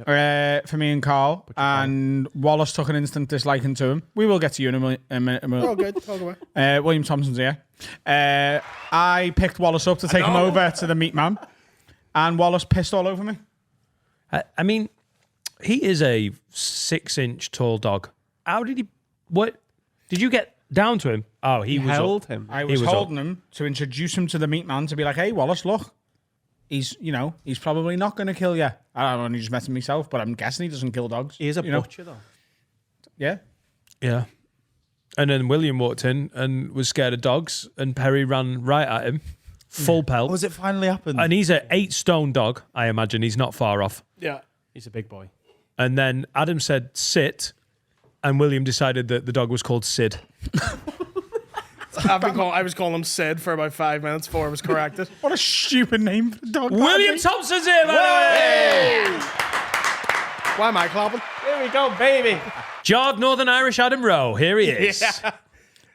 for me and Carl, and Wallace took an instant disliking to him. We will get to you in a minute. Oh, good. Talk away. William Thompson's here. I picked Wallace up to take him over to the meat man, and Wallace pissed all over me. I mean, he is a 6-inch tall dog. How did he... What? Did you get down to him? Oh, he was held up. him. I was was holding him to introduce him to the meat man to be like, hey, Wallace, look. He's probably not going to kill you. I've only just met him myself, but I'm guessing he doesn't kill dogs. He is a you know? butcher, though. Yeah. Yeah. And then William walked in and was scared of dogs, and Perry ran right at him, full pelt. Was it finally happened? And he's an 8-stone dog, I imagine. He's not far off. Yeah. He's a big boy. And then Adam said sit, and William decided that the dog was called Sid. I was calling him Sid for about 5 minutes before I was corrected. What a stupid name for a dog. William Thompson's here, by the way! Why am I clapping? Here we go, baby. Jog Northern Irish Adam Rowe. Here he is.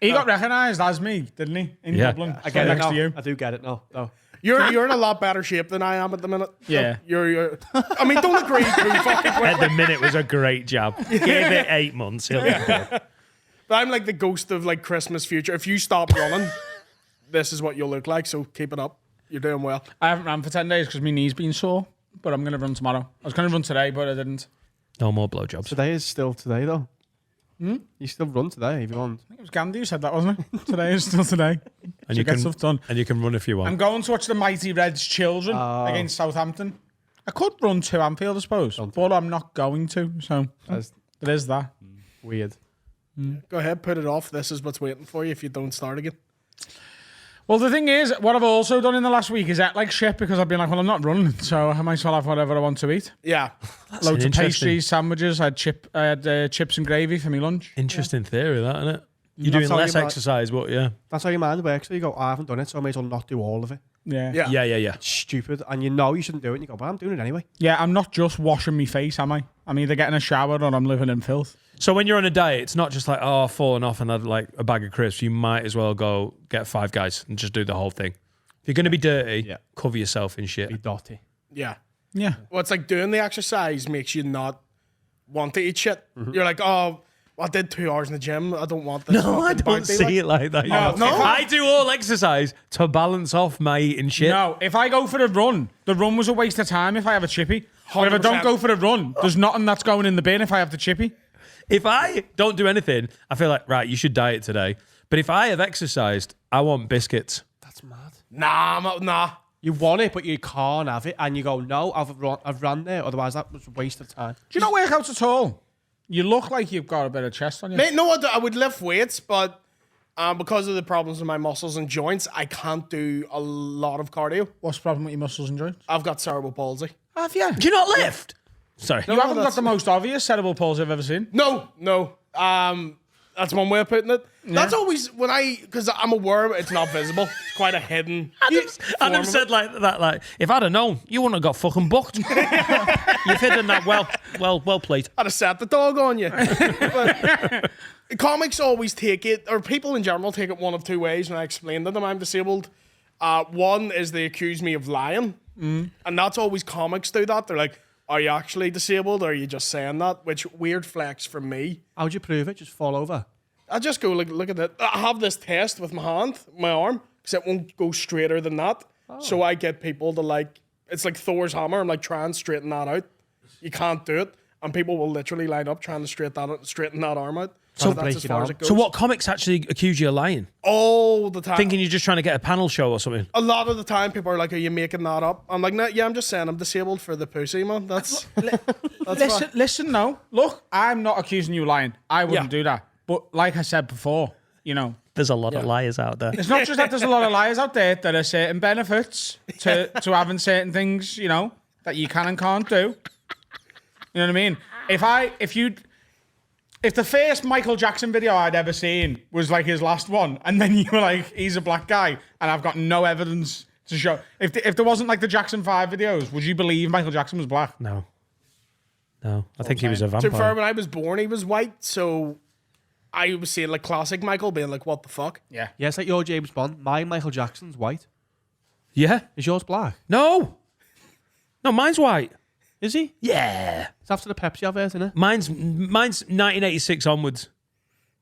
He got recognised as me, didn't he? In Yeah. Dublin. I get it next now. to you. I do get it now. No. You're in a lot better shape than I am at the minute. Yeah. You're I mean, don't agree too fucking quick. At the minute was a great jab. Give it 8 months. He'll be good. But I'm like the ghost of like Christmas future. If you stop running, this is what you'll look like. So keep it up. You're doing well. I haven't ran for 10 days because my knee's been sore, but I'm going to run tomorrow. I was going to run today, but I didn't. No more blowjobs. Today is still today, though. You still run today if you want. It was Gandhi who said that, wasn't it? Today is still today. And So you get can stuff done. And you can run if you I'm want. going to watch the Mighty Reds children against Southampton. I could run to Anfield, I suppose, but I'm not going to. So That's there is that. weird. Go ahead, put it off. This is what's waiting for you if you don't start again. Well, the thing is, what I've also done in the last week is act like shit because I've been like, well, I'm not running, so I might as well have whatever I want to eat. Yeah. Loads of interesting- pastries, sandwiches. I had chips and gravy for my lunch. Interesting theory, that, isn't it? You're That's doing how less you might- exercise, but yeah. That's how your mind works. So you go, I haven't done it, so I may as well not do all of it. Yeah. Yeah. Yeah. It's stupid. And you know you shouldn't do it. And you go, but I'm doing it anyway. Yeah, I'm not just washing my face, am I? I'm either getting a shower or I'm living in filth. So when you're on a diet, it's not just like, oh, I've fallen off and had like a bag of crisps. You might as well go get 5 guys and just do the whole thing. If you're going to be dirty, cover yourself in shit. Be dotty. Yeah. Yeah. Well, it's like doing the exercise makes you not want to eat shit. You're like, oh, I did 2 hours in the gym. I don't want this. No, I don't see it like that. No. I do all exercise to balance off my eating shit. No, if I go for a run, the run was a waste of time if I have a chippy. But if I don't 100%. go for a run, there's nothing that's going in the bin if I have the chippy. If I don't do anything, I feel like, right, you should diet today. But if I have exercised, I want biscuits. That's mad. Nah. You want it, but you can't have it. And you go, no, I've run there. Otherwise, that was a waste of time. Do you not work out at all? You look like you've got a bit of chest on you. Mate, no, I would lift weights, but because of the problems with my muscles and joints, I can't do a lot of cardio. What's the problem with your muscles and joints? I've got cerebral palsy. Have you? Do you not lift? Sorry. You haven't got the most obvious cerebral palsy I've ever seen. No. That's one way of putting it. That's always when because I'm aware it's not visible. It's quite a hidden. Adam said like that, like, if I'd have known, you wouldn't have got fucking booked. You've hidden that well played. I'd have sat the dog on you. But comics always take it, or people in general take it one of two ways when I explain to them I'm disabled. One is they accuse me of lying. And that's always comics do that. They're like, are you actually disabled, or are you just saying that? Which weird flex from me. How'd you prove it? Just fall over. I just go, look at that. I have this test with my hand, my arm, because it won't go straighter than that. So I get people to like, it's like Thor's hammer. I'm like, try and straighten that out. You can't do it. And people will literally line up trying to straighten that arm out. So that's as far as it goes. So what comics actually accuse you of lying? All the time. Thinking you're just trying to get a panel show or something? A lot of the time, people are like, are you making that up? I'm like, no, yeah, I'm just saying I'm disabled for the pussy, man. That's Listen, no. Look, I'm not accusing you of lying. I wouldn't do that. But like I said before, you know, there's a lot of liars out there. it's not just that there's a lot of liars out there. There are certain benefits to having certain things, you know, that you can and can't do. You know what I mean? If the first Michael Jackson video I'd ever seen was like his last one, and then you were like, he's a black guy, and I've got no evidence to show. If there wasn't like the Jackson 5 videos, would you believe Michael Jackson was black? No. I think he was a vampire. To be fair, when I was born, he was white, so I was seeing like classic Michael being like, what the fuck? Yeah. Yeah, it's like your James Bond. My Michael Jackson's white. Yeah. Is yours black? No, mine's white. Is he? Yeah. It's after the Pepsi advert, isn't it? Mine's 1986 onwards.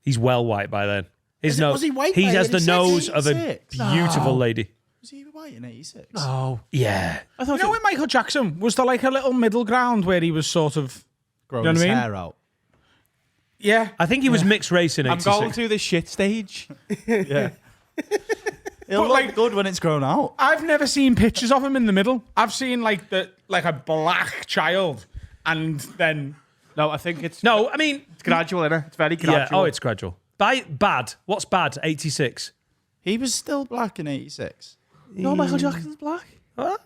He's well white by then. His nose. Was he white He by has the 86? nose of a 86? beautiful lady. Was he white in 86? Oh. Yeah. I thought You know, with Michael Jackson, was there like a little middle ground where he was sort of Growing You know what his I mean? hair out. Yeah. I think he was mixed race in I'm 86. going through the shit stage. Yeah. It'll look like- good when it's grown out. I've never seen pictures of him in the middle. I've seen like a black child, and then No, I think it's No, I mean, it's gradual, innit? It's very gradual. yeah. Oh, it's gradual. Bad. What's bad? 86. He was still black in 86. No, Michael Jackson's black. Huh?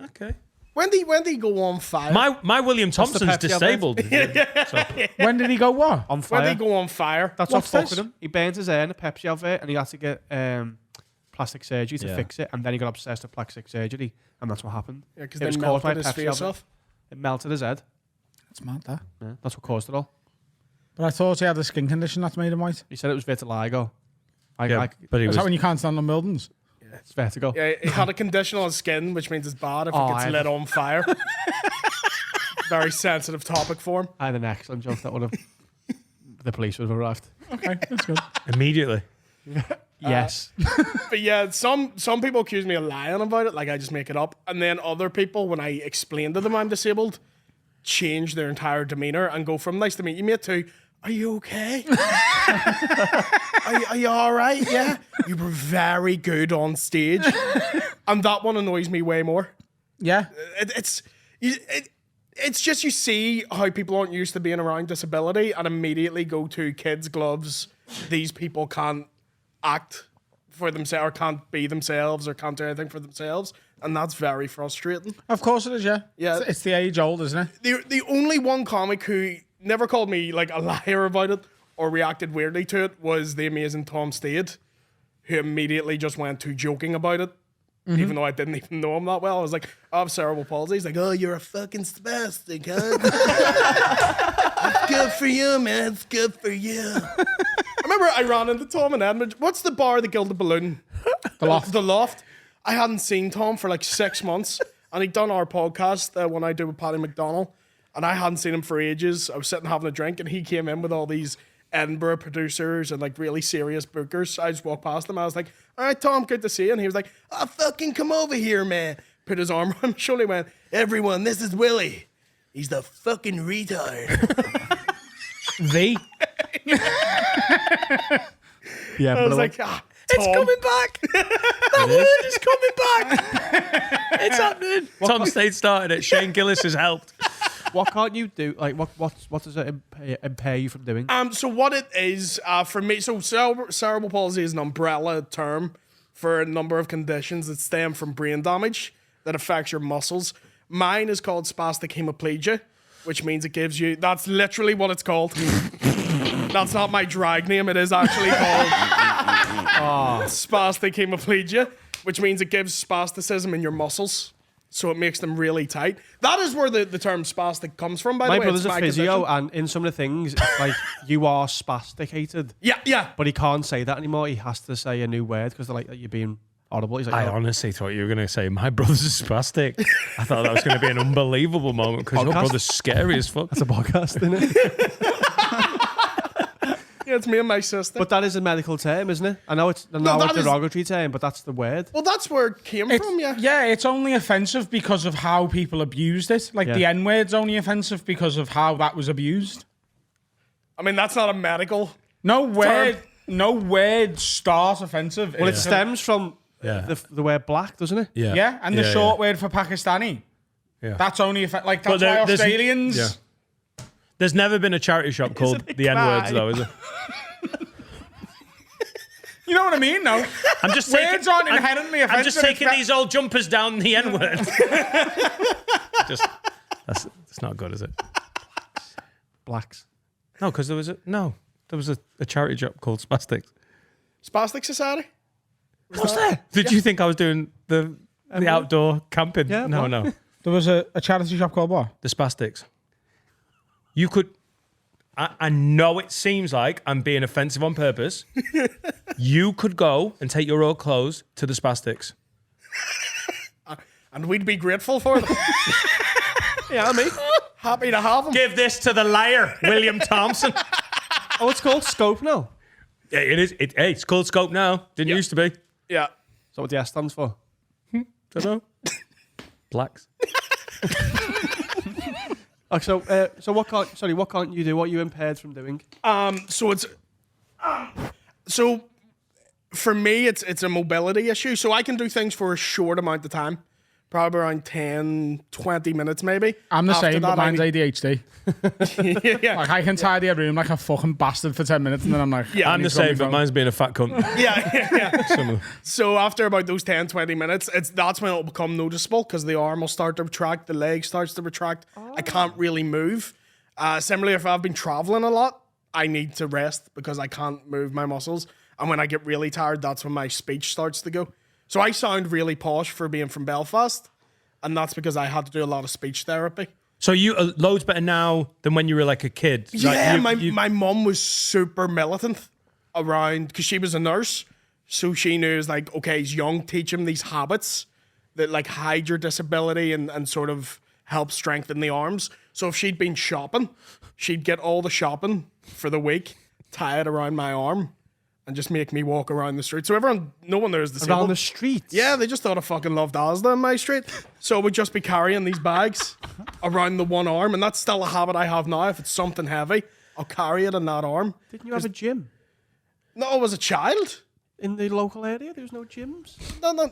Okay. When did he go on fire? My William Thompson's Pepsi disabled. when did he go what? On When fire. did he go on fire? That's What's what fucked this? with him. He burnt his hair in a Pepsi advert, and he had to get plastic surgery to Yeah. fix it, and then he got obsessed with plastic surgery, and that's what happened. Yeah, because It they was caused by melted his Pepsi face advert. off. It melted his head. That's mad, that. Yeah, that's what caused it all. But I thought he had a skin condition that made him white. He said it was vitiligo. Yeah, but he Is was. that when you can't stand on buildings? It's vertigo. Yeah, he had a condition on his skin, which means it's bad if Oh, it gets I- lit on fire. Very sensitive topic for him. I had an excellent joke that would have. The police would have arrived. Okay, that's good. Immediately. Yes. But yeah, some people accuse me of lying about it, like I just make it up. And then other people, when I explain to them I'm disabled, change their entire demeanor and go from nice to meet you, mate, to are you okay? are you all right? Yeah. You were very good on stage. And that one annoys me way more. Yeah. It's just you see how people aren't used to being around disability and immediately go to kids' gloves. These people can't act for themselves or can't be themselves or can't do anything for themselves. And that's very frustrating. Of course it is, yeah. Yeah. It's the age old, isn't it? The only one comic who never called me like a liar about it or reacted weirdly to it was the amazing Tom Stade, who immediately just went to joking about it. Even though I didn't even know him that well. I was like, I have cerebral palsy. He's like, oh, you're a fucking spastic, huh? It's good for you, man. It's good for you. I remember I ran into Tom in Edinburgh. What's the bar that Gilded Balloon? The Loft. The Loft. I hadn't seen Tom for like 6 months. And he'd done our podcast when I do with Paddy McDonnell. And I hadn't seen him for ages. I was sitting having a drink and he came in with all these Edinburgh producers and like really serious bookers. I just walked past them. I was like, all right, Tom, good to see you. And he was like, oh, fucking come over here, man. Put his arm on my shoulder and went, everyone, this is Willie. He's the fucking retard. Yeah, I was but like, It's Tom. coming back. That word is coming back. It's happening. Tom Stade started it. Shane Gillis has helped. what can't you do? Like, what does it impair you from doing? So what it is for me, so cerebral palsy is an umbrella term for a number of conditions that stem from brain damage that affects your muscles. Mine is called spastic hemiplegia, which means it gives you. That's literally what it's called. That's not my drag name. It is actually called spastic hemiplegia, which means it gives spasticity in your muscles. So it makes them really tight. That is where the term spastic comes from, by the way. My brother's It's a physio, condition. and in some of the things, it's like, you are spasticated. Yeah. But he can't say that anymore. He has to say a new word because they're like, you're being audible. He's like, I "Oh." honestly thought you were going to say, my brother's a spastic. I thought that was going to be an unbelievable moment because your Podcast? brother's scary as fuck. It's a podcast, isn't it? Yeah, it's me and my sister. But that is a medical term, isn't it? I know it's a that is- derogatory term, but that's the word. well, that's where it came from, yeah. Yeah, it's only offensive because of how people abused it. Like, the Yeah. N-word's only offensive because of how that was abused. I mean, that's not a medical. No word starts offensive. Well, it stems from Yeah. the word black, doesn't it? Yeah, and the short word for Pakistani. Yeah. That's only like that's But there- why there's- Australians. yeah. There's never been a charity shop called it the N-words, cry? though, is there? You know what I mean? No, I'm just words taking, aren't inherently offensive. I'm just taking It's these old jumpers down the N-word. That's not good, is it? Blacks. No, because there was a charity shop called Spastics. Spastic Society? What's there? Did you think I was doing the outdoor camping? Yeah, No, what? no. There was a charity shop called what? The Spastics. You could. I know it seems like I'm being offensive on purpose. You could go and take your old clothes to the Spastics. And we'd be grateful for them. Yeah, me. Happy to have them. Give this to the liar, William Thompson. Oh, it's called Scope now. Yeah, it is. It's called Scope now. Didn't used to be. Yeah. Is that what the S stands for? Don't know. Blacks. Oh, so what can't you do? What are you impaired from doing? So it's so for me it's a mobility issue. So I can do things for a short amount of time. Probably around 10, 20 minutes maybe. I'm the After same, but that, I mine's need- ADHD. yeah. Like, I can tidy a room like a fucking bastard for 10 minutes, and then I'm like, Yeah, I I'm need the to go on my same, but phone. mine's being a fat cunt. yeah. Similar. So after about those 10, 20 minutes, that's when it'll become noticeable because the arm will start to retract, the leg starts to retract. I can't really move. Similarly, if I've been traveling a lot, I need to rest because I can't move my muscles. And when I get really tired, that's when my speech starts to go. So I sound really posh for being from Belfast, and that's because I had to do a lot of speech therapy. So you are loads better now than when you were like a kid. Yeah, Like, my mum was super militant around because she was a nurse, so she knew it's like, okay, he's young, teach him these habits that like hide your disability and sort of help strengthen the arms. So if she'd been shopping, she'd get all the shopping for the week, tie it around my arm, and just make me walk around the street. So no one there is disabled. Around the streets? Yeah, they just thought I fucking loved Asda in my street. So we'd just be carrying these bags around the one arm, and that's still a habit I have now. If it's something heavy, I'll carry it in that arm. Didn't you have a gym? No, I was a child. In the local area, there's no gyms? No.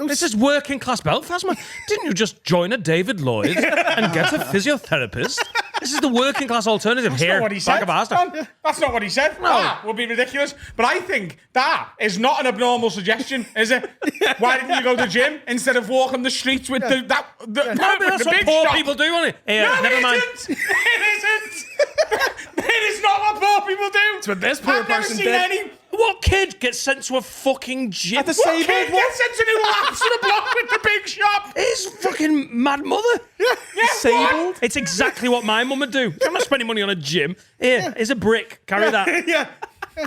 This is working class Belfast, man. Didn't you just join a David Lloyd and get a physiotherapist? This is the working class alternative. That's Here, not what he back said. of Asda. Man. That's not what he said. No. That would be ridiculous. But I think that is not an abnormal suggestion, is it? Why didn't you go to the gym instead of walking the streets with the No, but that's the what big poor shop? people do, on it. Here, No, never it mind. isn't. It isn't. It is not what poor people do. It's what this poor I've never person seen did. any. What kid gets sent to a fucking gym? At the What same kid gets into new laps to the block with the big shop? His fucking mad mother. Yeah, Disabled? It's exactly what my mum would do. I'm not spending money on a gym. Here, here's a brick. Carry that. Yeah.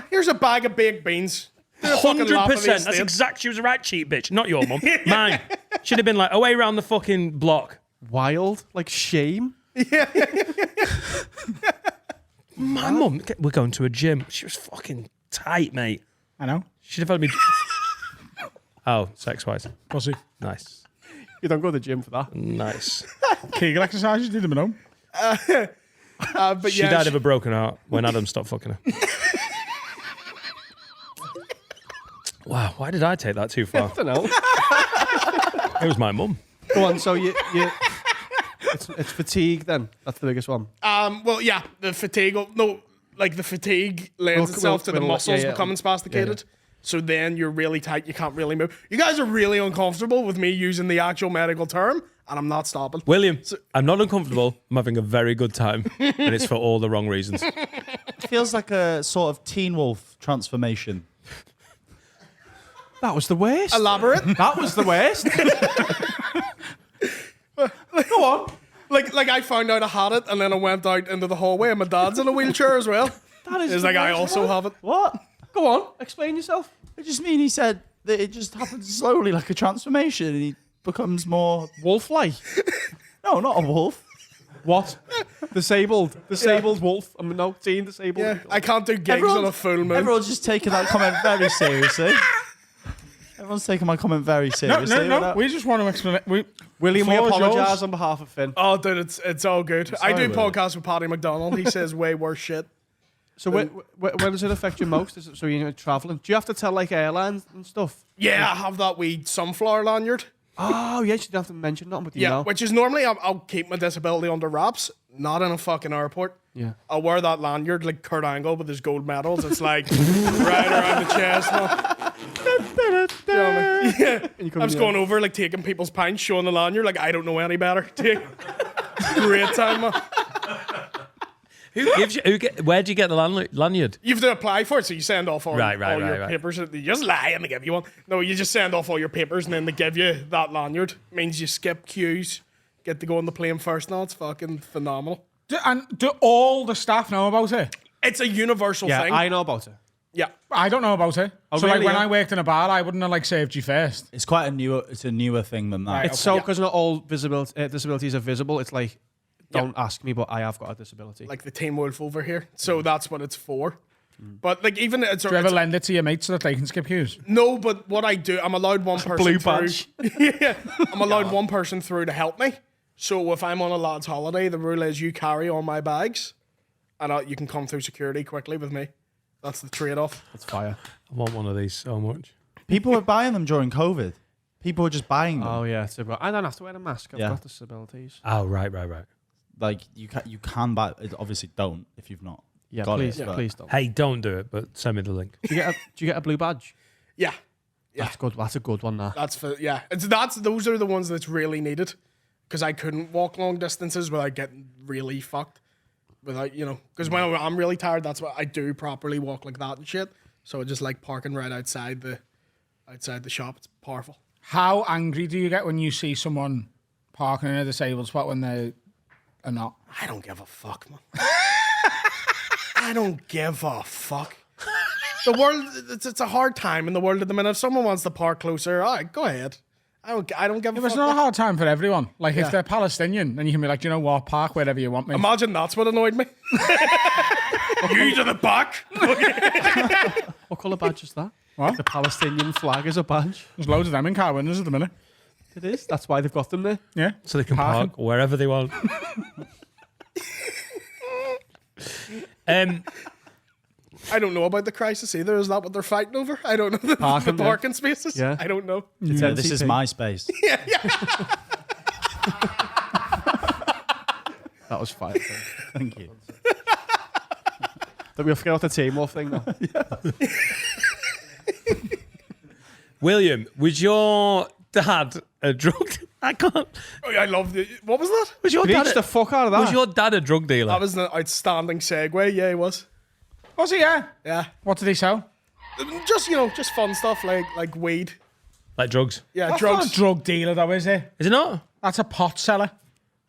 Here's a bag of baked beans. Do a fucking lap of the 100%. That's estate. exact. She was a right cheap bitch. Not your mum. Mine. Should have been like away around the fucking block. Wild? Like shame? My mum, we're going to a gym. She was fucking tight, mate. I know. She'd have had me. Oh, sex-wise. Pussy. Nice. You don't go to the gym for that. Nice. Kegel exercises, do them at home. But She yeah, died of a broken heart when Adam stopped fucking her. Wow, why did I take that too far? I don't know. It was my mum. Go on, so you it's fatigue then. That's the biggest one. well, yeah, the fatigue. No, like the fatigue lends itself to the we'll- muscles yeah. becoming spasticated. So then you're really tight. You can't really move. You guys are really uncomfortable with me using the actual medical term, and I'm not stopping. William, I'm not uncomfortable. I'm having a very good time, and it's for all the wrong reasons. It feels like a sort of Teen Wolf transformation. That was the worst. Elaborate. That was the worst. Go on. Like I found out I had it, and then I went out into the hallway, and my dad's in a wheelchair as well. That is It's the like I worst. also have it. What? Go on. Explain yourself. I just mean he said that it just happens slowly, like a transformation, and he becomes more. Wolf-like. No, not a wolf. What? Disabled wolf. I'm no teen disabled. Yeah, I can't do gigs on a full moon. Everyone's just taking that comment very seriously. Everyone's taking my comment very seriously. No. We just want to explain it. William, we Floor is apologise yours. on behalf of Finn. Oh, dude, it's all good. I do William. podcasts with Paddy McDonald. He says way worse shit. So when does it affect you most? Is it so you're travelling? Do you have to tell like airlines and stuff? Yeah, I have that wee sunflower lanyard. Oh, yes, you don't have to mention nothing, but you Yeah, know. which is normally I'll keep my disability under wraps, not in a fucking airport. Yeah. I'll wear that lanyard like Kurt Angle with his gold medals. It's like right around the chest. Man. You know what I mean? Yeah. I'm just going over like taking people's pints, showing the lanyard. Like I don't know any better. Great time, man. Who gives you? Where do you get the lanyard? You have to apply for it, so you send off all, Right, all your right. papers. You just lie and they give you one. No, you just send off all your papers and then they give you that lanyard. Means you skip queues, get to go on the plane first. Now it's fucking phenomenal. Do all the staff know about it? It's a universal Yeah, thing. I know about it. Yeah. I don't know about it. Oh, So like really, when yeah? I worked in a bar, I wouldn't have like saved you first. It's quite a newer thing than that. Right. It's so because not all disabilities are visible. It's like, don't ask me, but I have got a disability. Like the Team Wolf over here. So that's what it's for. But like even it's, Do you ever lend it to your mates so that they can skip queues? no, but what I do, I'm allowed one person blue through. badge. Yeah, I'm allowed one person through to help me. So if I'm on a lad's holiday, the rule is you carry all my bags, and you can come through security quickly with me. That's the trade-off. It's fire. I want one of these so much. People were buying them during COVID. People were just buying them. Oh yeah, I don't have to wear a mask. I've Yeah. got disabilities. Oh, right. Like you can buy. Obviously, don't if you've not. Yeah, got please, it, but- please don't. Hey, don't do it, but send me the link. Do you get a blue badge? Yeah, That's good. That's a good one. That. that's for those are the ones that's really needed, because I couldn't walk long distances without getting really fucked. Without because when I'm really tired, that's what I do properly walk like that and shit. So I just like parking right outside the shop. It's powerful. How angry do you get when you see someone parking in a disabled spot when they are not? I don't give a fuck, man. I don't give a fuck. The world, it's a hard time in the world at the minute. If someone wants to park closer, all right, go ahead. I don't give a It's fuck. not a hard time for everyone. Like Yeah. if they're Palestinian, then you can be like, you know what, park wherever you want me. Imagine that's what annoyed me. You to the back. What colour badge is that? What? The Palestinian flag is a badge. There's loads of them in car windows at the minute. It is. That's why they've got them there. Yeah. So they can Parking. park wherever they want. I don't know about the crisis either. Is that what they're fighting over? I don't know the Parking, parking spaces. Yeah. I don't know. So this is my space. That was fire. Thank you. We'll forget the Team Wolf thing now. William, was your dad a drug? I can't. Oh, I love it. What was that? Was your Reach dad? the fuck out of that. Was your dad a drug dealer? That was an outstanding segue. Yeah, he was. Was he? Yeah. Yeah. What did he sell? Just just fun stuff like weed. Like drugs? Yeah, That's drugs. not a drug dealer, though, is it? Is it not? That's a pot seller.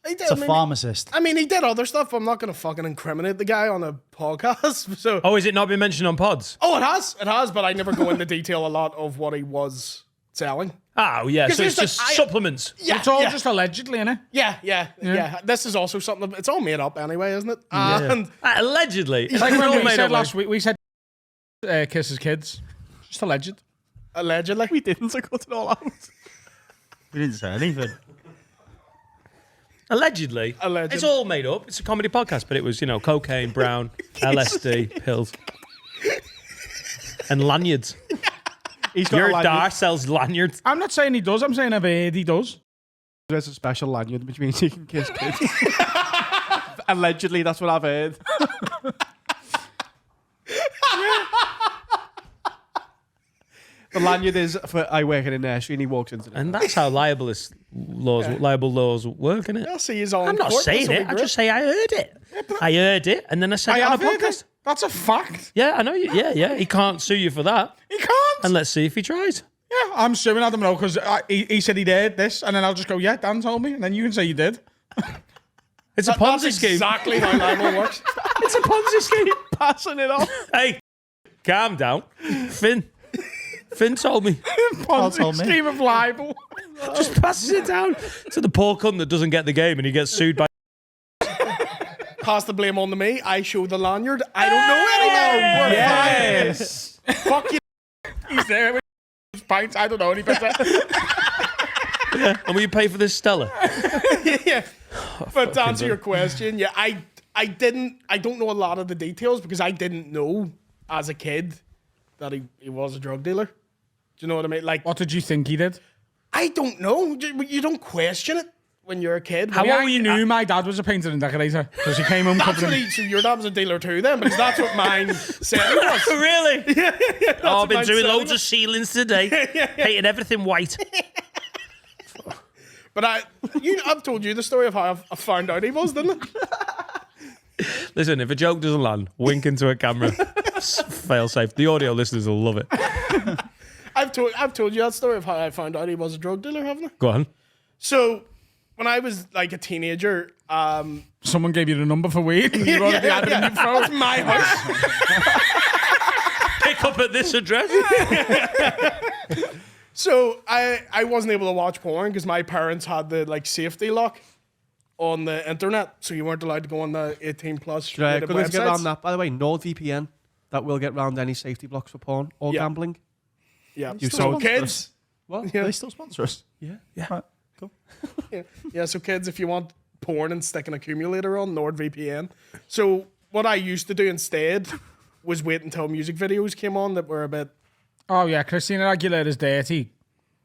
He did, It's a pharmacist. I mean, he did other stuff. I'm not going to fucking incriminate the guy on a podcast. So, Oh, is it not been mentioned on pods? it has, but I never go into detail a lot of what he was selling. Oh, yeah. So here's it's just the- I- supplements. Yeah, It's all yeah. just allegedly, innit? Yeah. This is also something. It's all made up anyway, isn't it? And Allegedly. It's Like when all we made said up, last week, we said kisses kids. Just alleged. allegedly, We didn't, so cut it all out. We didn't say anything. Allegedly. Alleged. It's all made up. It's a comedy podcast, but it was, cocaine, brown, LSD, pills. And lanyards. He's got Your a lanyard. dar sells lanyards. I'm not saying he does. I'm saying I've heard he does. There's a special lanyard which means you can kiss kids. Allegedly, that's what I've heard. lanyard is for I work in a nursery and he walks into the And that's how liable laws work, isn't it? I'll see his own. I'm not saying it. I just say I heard it. I heard it, and then I said I it on a have heard podcast. it. That's a fact. Yeah, I know. Yeah. He can't sue you for that. He can't. And let's see if he tries. Yeah, I'm suing Adam now because he said he'd heard this, and then I'll just go, yeah, Dan told me, and then you can say you did. It's a That's Ponzi scheme. exactly how libel works. It's a Ponzi scheme. passing it off. Hey, calm down. Finn told me. Ponzi told me. scheme of libel. Just passes it down to the poor cunt that doesn't get the game and he gets sued by. Pass the blame on to me. I show the lanyard. I don't know anything. Yes. Fuck you. He's there with his pints. I don't know any better. And will you pay for this Stella? Yeah. But to answer your question, yeah, I don't know a lot of the details because I didn't know as a kid that he was a drug dealer. Do you know what I mean? Like, What did you think he did? I don't know. You don't question it when you're a kid. How Yeah, old were you? knew my dad was a painter and decorator because he came home That's covered what in... so your dad was a dealer too then, because that's what mine said he was. Really? Oh, I've been what doing mine loads said. of ceilings today. Painting everything white. But I've told you the story of how I found out he was, didn't I? Listen, if a joke doesn't land, wink into a camera. Fail safe. The audio listeners will love it. I've told you that story of how I found out he was a drug dealer, haven't I? Go on. So when I was like a teenager, Someone gave you the number for weed and you already had it in your phone. That's my house. Pick up at this address. So I wasn't able to watch porn because my parents had the like safety lock on the internet, so you weren't allowed to go on the 18 plus rated Good way to get websites. around that. By the way, NordVPN, that will get round any safety blocks for porn or Yeah. gambling. Yeah, You so still kids. What? Do they still sponsor us? Yeah. Right, cool. Yeah, so kids, if you want porn and stick an accumulator on, NordVPN. So what I used to do instead was wait until music videos came on that were a bit. Oh, yeah, Christina Aguilera's dirty.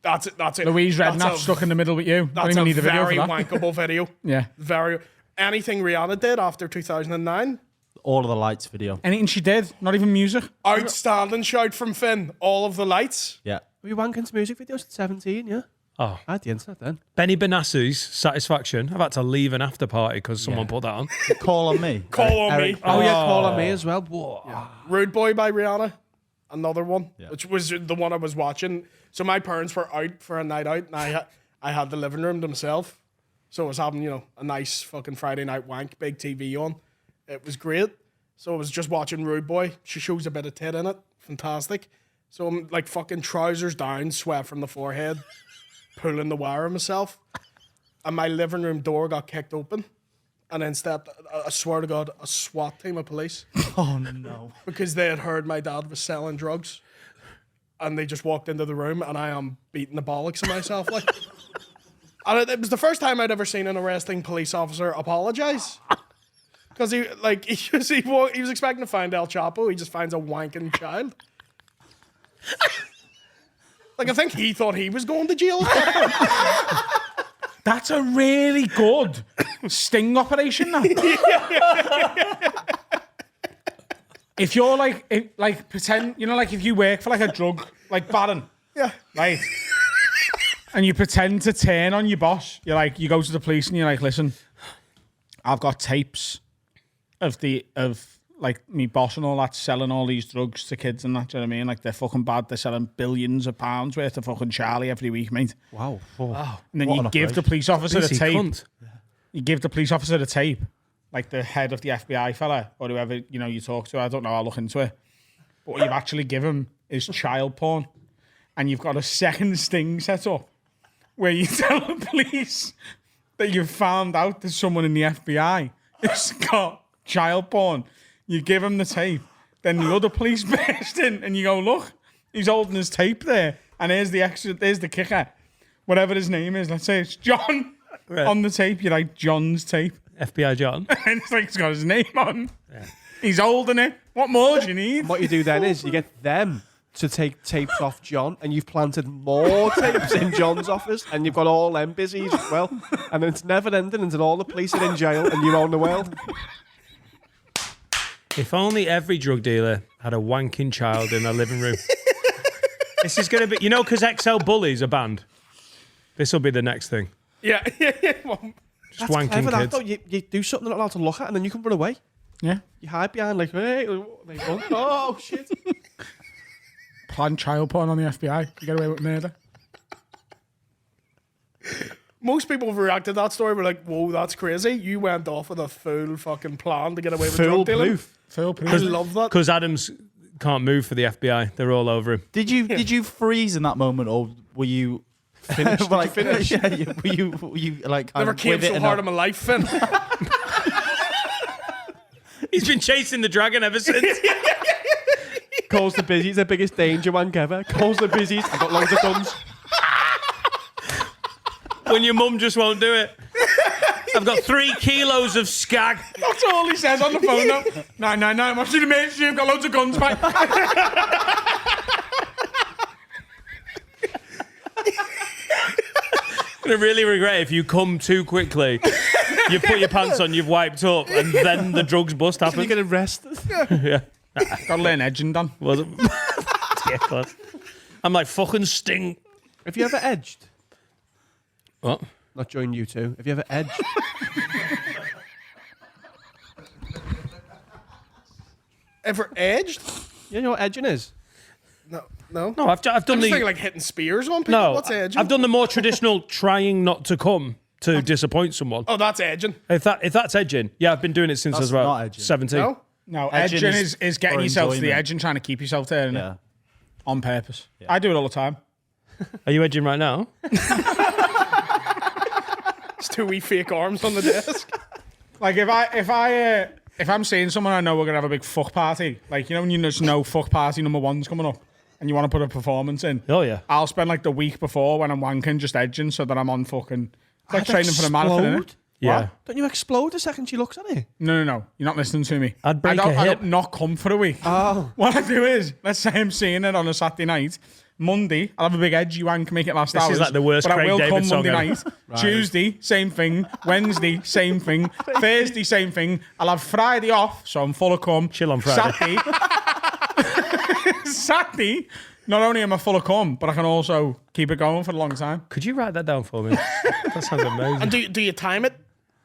That's it. Louise That's Redknapp a- stuck in the middle with you. Don't That's even a need a video very for that. wankable video. Yeah. Very. Anything Rihanna did after 2009, All of the lights video. Anything she did, not even music. outstanding shout from Finn. All of the lights. Yeah. Were you wanking to music videos at 17, yeah? Oh, I had the internet then. Benny Benassu's Satisfaction. I've had to leave an after party because someone put that on. Call on me. Call on me. Oh, yeah, Call on Me as well. Whoa. Rude Boy by Rihanna. Another one, Yeah. which was the one I was watching. So my parents were out for a night out, and I had the living room to myself. So I was having, a nice fucking Friday night wank, big TV on. It was great. So I was just watching Rude Boy. She shows a bit of tit in it. Fantastic. So I'm like fucking trousers down, sweat from the forehead, pulling the wire of myself. And my living room door got kicked open. And then I swear to God, a SWAT team of police. Oh, no. Because they had heard my dad was selling drugs. And they just walked into the room, and I am beating the bollocks of myself. Like, and it was the first time I'd ever seen an arresting police officer apologize. Because he was expecting to find El Chapo. He just finds a wanking child. Like, I think he thought he was going to jail. That's a really good sting operation now. If you're like pretend, like if you work for like a drug, like baron, Yeah. right? And you pretend to turn on your boss. You go to the police and you're like, listen, I've got tapes of me boss and all that selling all these drugs to kids and that. Do you know what I mean? Like they're fucking bad. They're selling billions of pounds worth of fucking Charlie every week, mate. Wow. And then What you an give the police officer the Busy tape. cunt. You give the police officer the tape, like the head of the FBI fella or whoever you talk to. I don't know. I'll look into it. But what you've actually given is child porn, and you've got a second sting set up where you tell the police that you've found out that someone in the FBI has got child porn. You give him the tape, then the other police burst in, and you go, "Look, he's holding his tape there, and here's the kicker, whatever his name is. Let's say it's John." Right. On the tape, you like John's tape. FBI John. And it's like it's got his name on. Yeah. He's holding it. What more do you need? What you do then is you get them to take tapes off John, and you've planted more tapes in John's office, and you've got all them busy as well. And it's never ending until all the police are in jail and you own the world. If only every drug dealer had a wanking child in their living room. This is going to be, you know, because XL Bullies are banned. This will be the next thing. Yeah. Well, Just That's wanking clever, that, kids. though. You do something they're not allowed to look at, and then you can run away. Yeah. You hide behind, like, hey, they go, oh, shit. Planned child porn on the FBI. You get away with murder. most people have reacted to that story. We're like, whoa, that's crazy. You went off with a full fucking plan to get away with drug dealing. Proof. Full I proof. love that. Because Adams can't move for the FBI. They're all over him. Did you freeze in that moment, or were you Finished. well, Did you finish? Yeah, were you like kind Never of came with it so enough? hard in my life, Finn. He's been chasing the dragon ever since. Calls the busies the biggest danger man ever. Calls the busies. I've got loads of guns. When your mum just won't do it. I've got 3 kilos of skag. That's all he says on the phone now. 999, I'm actually the mainstream, got loads of guns, mate. I'm going to really regret if you come too quickly. You put your pants on, you've wiped up, and then the drugs bust You happens. get arrested. Yeah. Got to learn edging, Dan. Was it? Yeah, close. I'm like, fucking sting. Have you ever edged? What? Not joined you two. Have you ever edged? Ever edged? You know what edging is? No. No. No, I've done I'm just the... thinking like hitting spears on people. No, What's edging? I've done the more traditional trying not to come to disappoint someone. Oh, that's edging. If that's edging, yeah, I've been doing it since I was That's about not edging. 17. No? No, Edging edging is is getting for yourself to the enjoyment. edge and trying to keep yourself there, innit? Yeah. On purpose. I do it all the time. Are you edging right now? It's 2 wee fake arms on the desk. Like if I'm seeing someone I know we're gonna have a big fuck party, like you know when you just know fuck party number 1's coming up and you want to put a performance in. Oh, yeah. I'll spend like the week before when I'm wanking just edging so that I'm on fucking it's like I'd training for the marathon. Innit? explode. Yeah. Don't you explode the second she looks at it? No, you're not listening to me. I'd break I don't, a I hip. don't not come for a week. Oh. What I do is, let's say I'm seeing it on a Saturday night. Monday, I'll have a big edgy wank, make it last This is hours. like the worst but Craig I will David come song Monday ever. night. Tuesday, same thing. Wednesday, same thing. Thursday, same thing. I'll have Friday off, so I'm full of cum. Chill on Friday. Saturday, not only am I full of cum, but I can also keep it going for a long time. Could you write that down for me? That sounds amazing. And do you time it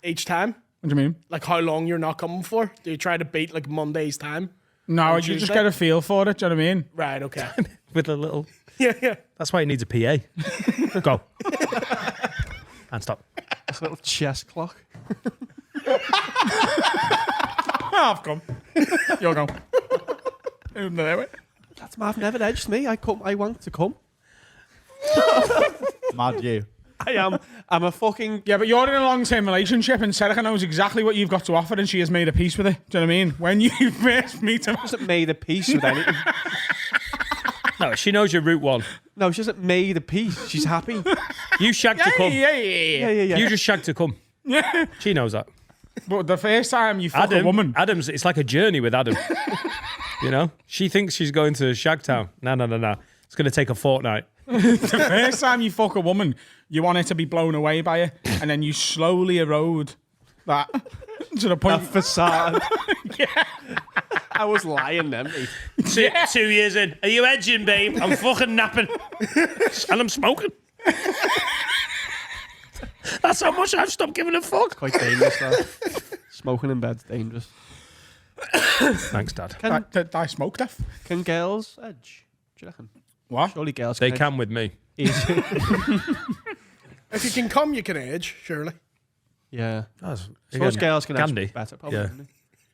each time? What do you mean? Like how long you're not coming for? Do you try to beat like Monday's time? No, you just Tuesday? get a feel for it, do you know what I mean? Right, okay. With a little... yeah. That's why he needs a PA. Go. And stop. That's a little chess clock. I've come. You're going. That's I've never edged me. I want to come. Mad you. I'm a fucking... Yeah, but you're in a long-term relationship and Serica knows exactly what you've got to offer and she has made a peace with it. Do you know what I mean? When you first meet him... She hasn't made a peace with anything. No, she knows your route 1. No, she hasn't made a peace. She's happy. You shag to come. Yeah. Yeah. You just shag to come. Yeah. She knows that. But the first time you fuck a woman... Adam's, it's like a journey with Adam. You know? She thinks she's going to Shagtown. No. It's going to take a fortnight. The first time you fuck a woman, you want her to be blown away by it, and then you slowly erode that to the point. Facade. Yeah. I was lying then, mate. 2 years in. Are you edging, babe? I'm fucking napping. And I'm smoking. That's how much I've stopped giving a fuck. Quite dangerous, though. Smoking in bed's dangerous. Thanks, Dad. I smoke death. Can girls edge? Do you reckon? What? Surely girls They can. can with me. If you can come, you can age, surely. Yeah. That's, Suppose girls can Candy. edge better, probably. Yeah.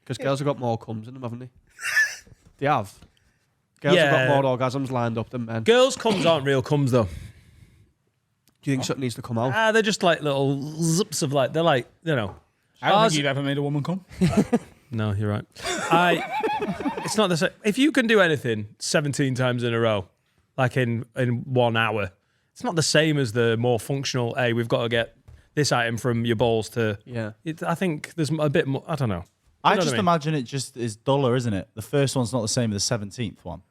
Because girls have got more cums in them, haven't they? They have. Girls have Yeah. got more orgasms lined up than men. Girls' cums aren't real cums, though. Do you think something needs to come out? They're just like little zips of like, they're like, you know. I don't Ours- think you've ever made a woman come. No, you're right. It's not the same. If you can do anything 17 times in a row, like in 1 hour, it's not the same as the more functional, hey, we've got to get this item from your balls to... Yeah. I think there's a bit more, I don't know. I know what just I mean? imagine it just is duller, isn't it? The first one's not the same as the 17th one.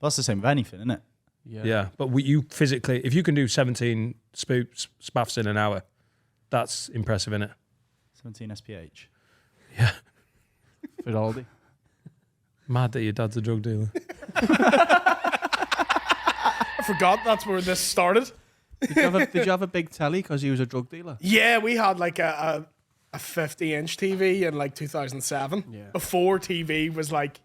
That's the same with anything, isn't it? Yeah, but you physically, if you can do 17 spaffs in an hour, that's impressive, isn't it? 17 SPH. Yeah. For Aldi. Mad that your dad's a drug dealer. forgot that's where this started. Did you have a big telly because he was a drug dealer? Yeah, we had like a 50-inch TV in like 2007. Yeah. Before TV was like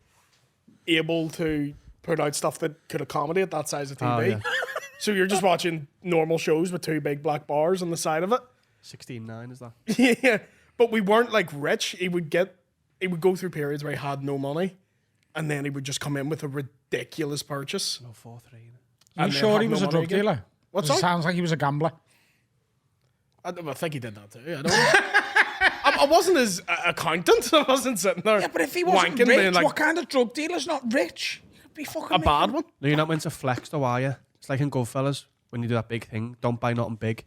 able to put out stuff that could accommodate that size of TV. Oh, yeah. So you're just watching normal shows with 2 big black bars on the side of it. 16:9 is that? Yeah, but we weren't like rich. He would go through periods where he had no money, and then he would just come in with a ridiculous purchase. No, 4-3. Are you And then sure have he no was a money drug again. dealer? What's It that? sounds like he was a gambler. I think he did that too. I don't. I wasn't his accountant. I wasn't sitting there. Yeah, but if he wasn't wanking, rich, being like, what kind of drug dealer's not rich? He'd be fucking a bad one. No, you're not meant to flex though, are you? It's like in Goodfellas when you do that big thing. Don't buy nothing big.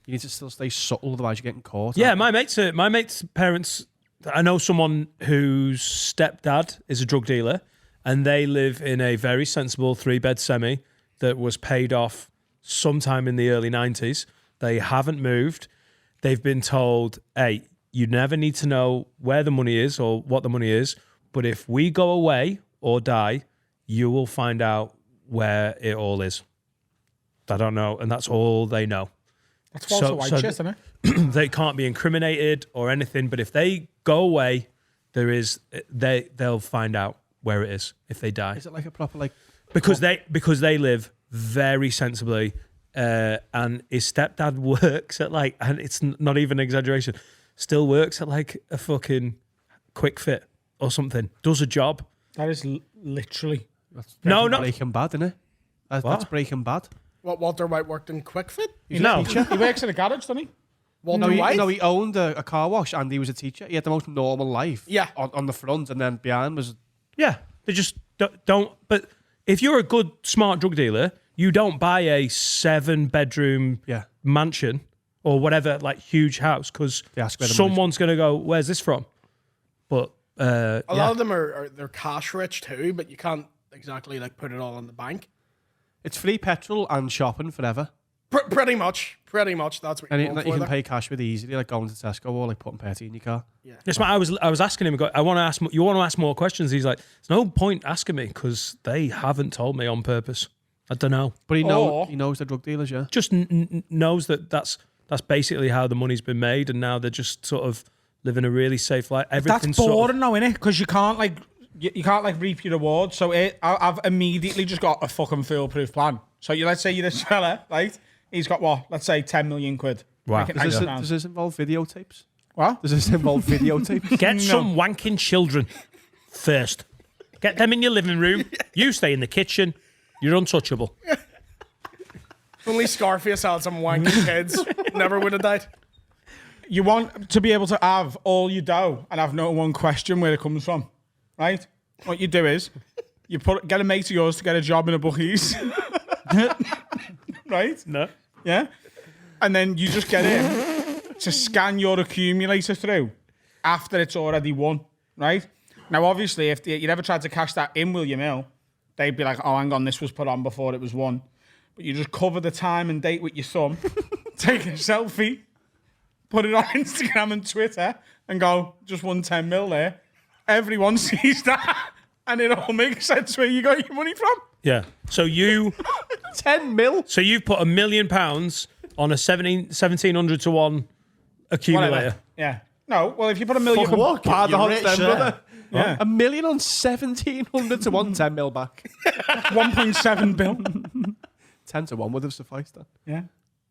You need to still stay subtle, otherwise you're getting caught. Yeah, my mate's parents. I know someone whose stepdad is a drug dealer, and they live in a very sensible 3-bed semi that was paid off sometime in the early 90s. They haven't moved. They've been told, hey, you never need to know where the money is or what the money is, but if we go away or die, you will find out where it all is. I don't know, and that's all they know. That's false white shit, isn't it? They can't be incriminated or anything, but if they go away, they'll find out where it is if they die. Is it like a proper like? Because they live very sensibly, and his stepdad works at like, and it's not even an exaggeration, still works at like a fucking Quick Fit or something. Does a job. That is literally. No, Breaking Bad, isn't it? That's Breaking Bad. What, Walter White worked in Quick Fit? No, He works in a garage, doesn't he? Walter White? He owned a car wash and he was a teacher. He had the most normal life. Yeah. On the front, and then behind was. yeah, they just don't. But if you're a good, smart drug dealer, you don't buy a 7-bedroom Yeah. mansion or whatever, like huge house, because They ask where the someone's going to go, where's this from? But A lot of them are they're cash rich too, but you can't exactly like put it all in the bank. It's free petrol and shopping forever. Pretty much. That's what And you're going you for can there. pay cash with easily, like going to Tesco or like putting petty in your car. Yes, I was asking him. I want to ask. You want to ask more questions? He's like, "There's no point asking me because they haven't told me on purpose. I don't know. But he Or- knows the drug dealers, yeah. Just knows that that's basically how the money's been made, and now they're just sort of living a really safe life. Everything's That's sort boring, though, innit? Because you can't like you can't like reap your reward. So I've immediately just got a fucking foolproof plan. So let's say you're this fella, right? He's got what? Let's say 10 million quid. Wow. I can- Does this involve videotapes? What? Does this involve videotapes? Get some wanking children first. Get them in your living room. You stay in the kitchen. You're untouchable. Only Scarface had some wanky kids. Never would have died. You want to be able to have all your dough and have no one question where it comes from, right? What you do is you get a mate of yours to get a job in a bookies, right? No. Yeah, and then you just get in to scan your accumulator through after it's already won, right? Now, obviously, if you'd ever tried to cash that in William Hill, they'd be like, "Oh, hang on, this was put on before it was won." But you just cover the time and date with your thumb, take a selfie, put it on Instagram and Twitter, and go, "Just won 10 mil there." Everyone sees that, and it all makes sense where you got your money from. Yeah. So you 10 mil? So you've put £1 million on a 1700 to 1 accumulator. Whatever. Yeah. No, well, if you put $1 million... What? Bad You're odds rich then, there. brother. Yeah. $1 million on 1700 to 1, 10 mil back. 1.7 bill. 10 to 1 would have sufficed then. Yeah.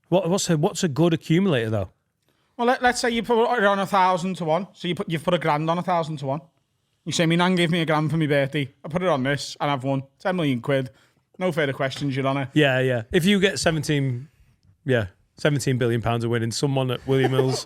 What's a good accumulator though? Well, let's say you put it on 1,000 to 1. So you've put £1,000 on 1,000 to 1. You say, my nan gave me £1,000 for my birthday. I put it on this and I've won 10 million quid. No further questions, Your Honour. Yeah, yeah. If you get 17 billion pounds of winning, someone at William Hill's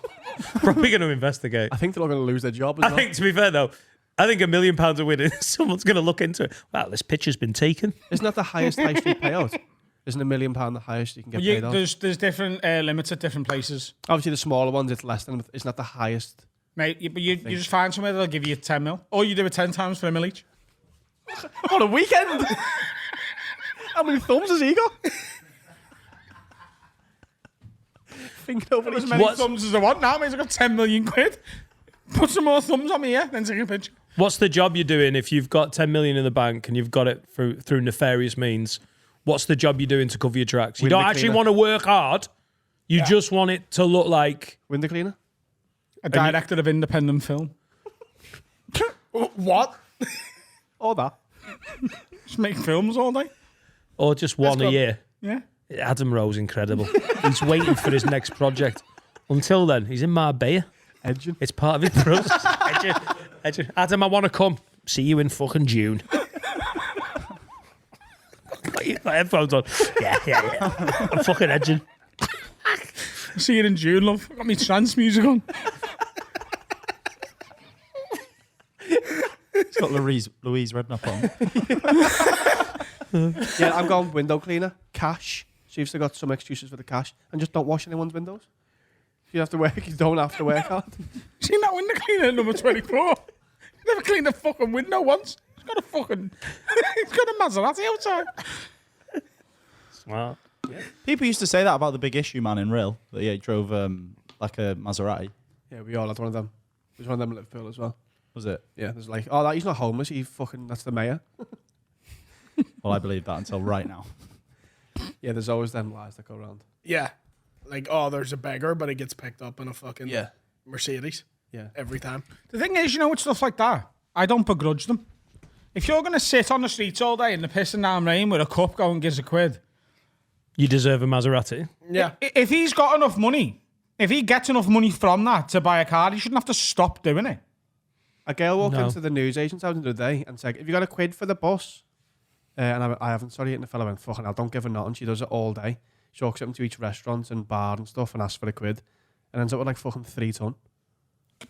probably going to investigate. I think they're all going to lose their job as I well. think, to be fair though, I think £1 million of winning, someone's going to look into it. Wow, this picture's been taken. Isn't that the highest high street payout? Isn't £1 million the highest you can get paid out? There's different limits at different places. Obviously, the smaller ones, it's less than. Isn't that the highest? Mate, you just find somewhere that'll give you 10 mil. Or you do it 10 times for $1 million each. On a weekend? How many thumbs has he got? Think over As each. many thumbs as I want now, mate. I've got 10 million quid. Put some more thumbs on me, yeah? Then take a picture. What's the job you're doing if you've got 10 million in the bank and you've got it through nefarious means? what's the job you're doing to cover your tracks? You Window don't actually cleaner. want to work hard. You just want it to look like... Window cleaner? A director of independent film. What? All that. Just make films all day. Or just one a year. Yeah. Adam Rowe's incredible. He's waiting for his next project. Until then, he's in Marbella. Edging. It's part of his process. Edging. Adam, I want to come. See you in fucking June. Got headphones on. Yeah. I'm fucking edging. See you in June, love. Got me trance music on. It's got Louise Redknapp on. Yeah, I'm going window cleaner. Cash. So you've still got some excuses for the cash. And just don't wash anyone's windows. If you have to work, you don't have to work hard. Seen that window cleaner at number 24? Never cleaned a fucking window once. He's got a fucking... he's got a Maserati outside. Smart. People used to say that about the big issue man in Real. That he drove like a Maserati. Yeah, we all had one of them. There's one of them in Liverpool as well. Was it? Yeah, there's like, oh, he's not homeless. That's the mayor. Well, I believed that until right now. Yeah, there's always them lies that go around. Yeah. Like, oh, there's a beggar, but he gets picked up in a fucking Yeah. Mercedes. Yeah. Every time. The thing is, with stuff like that, I don't begrudge them. If you're going to sit on the streets all day in the pissing down rain with a cup going gives a quid, You deserve a Maserati. Yeah. if he's got enough money, if he gets enough money from that to buy a car, he shouldn't have to stop doing it. A girl walked No. into the newsagent's house the other day and said, have you got a quid for the bus? And I haven't, sorry. And the fella went, fucking hell, don't give her nothing. She does it all day. She walks up into each restaurant and bar and stuff and asks for a quid. And ends up with like fucking 3 ton.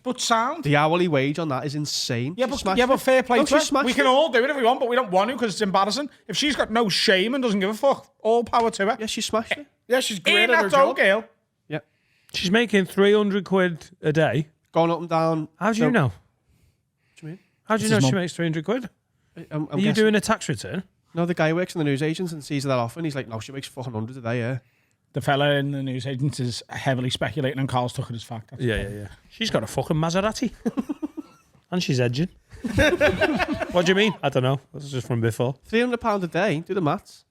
But sound. The hourly wage on that is insane. Yeah, She but, smashed yeah, but it. fair play No, to she her. smashed We can it. all do it if we want, but we don't want to because it's embarrassing. If she's got no shame and doesn't give a fuck, all power to her. Yeah, she smashed it. Yeah, she's great Ain't at her that so, job. girl? Yeah. She's making 300 quid a day. Going up and down. How do you know? What do you mean? How do you It's know his she mum. makes 300 quid? I'm Are you guessing- doing a tax return? No, the guy works in the newsagents and sees that often. He's like, no, she makes fucking 100 a day, yeah. The fella in the newsagent is heavily speculating and Carl's took it as fact. Yeah. She's got a fucking Maserati. And she's edging. What do you mean? I don't know. This is just from before. £300 a day, do the maths.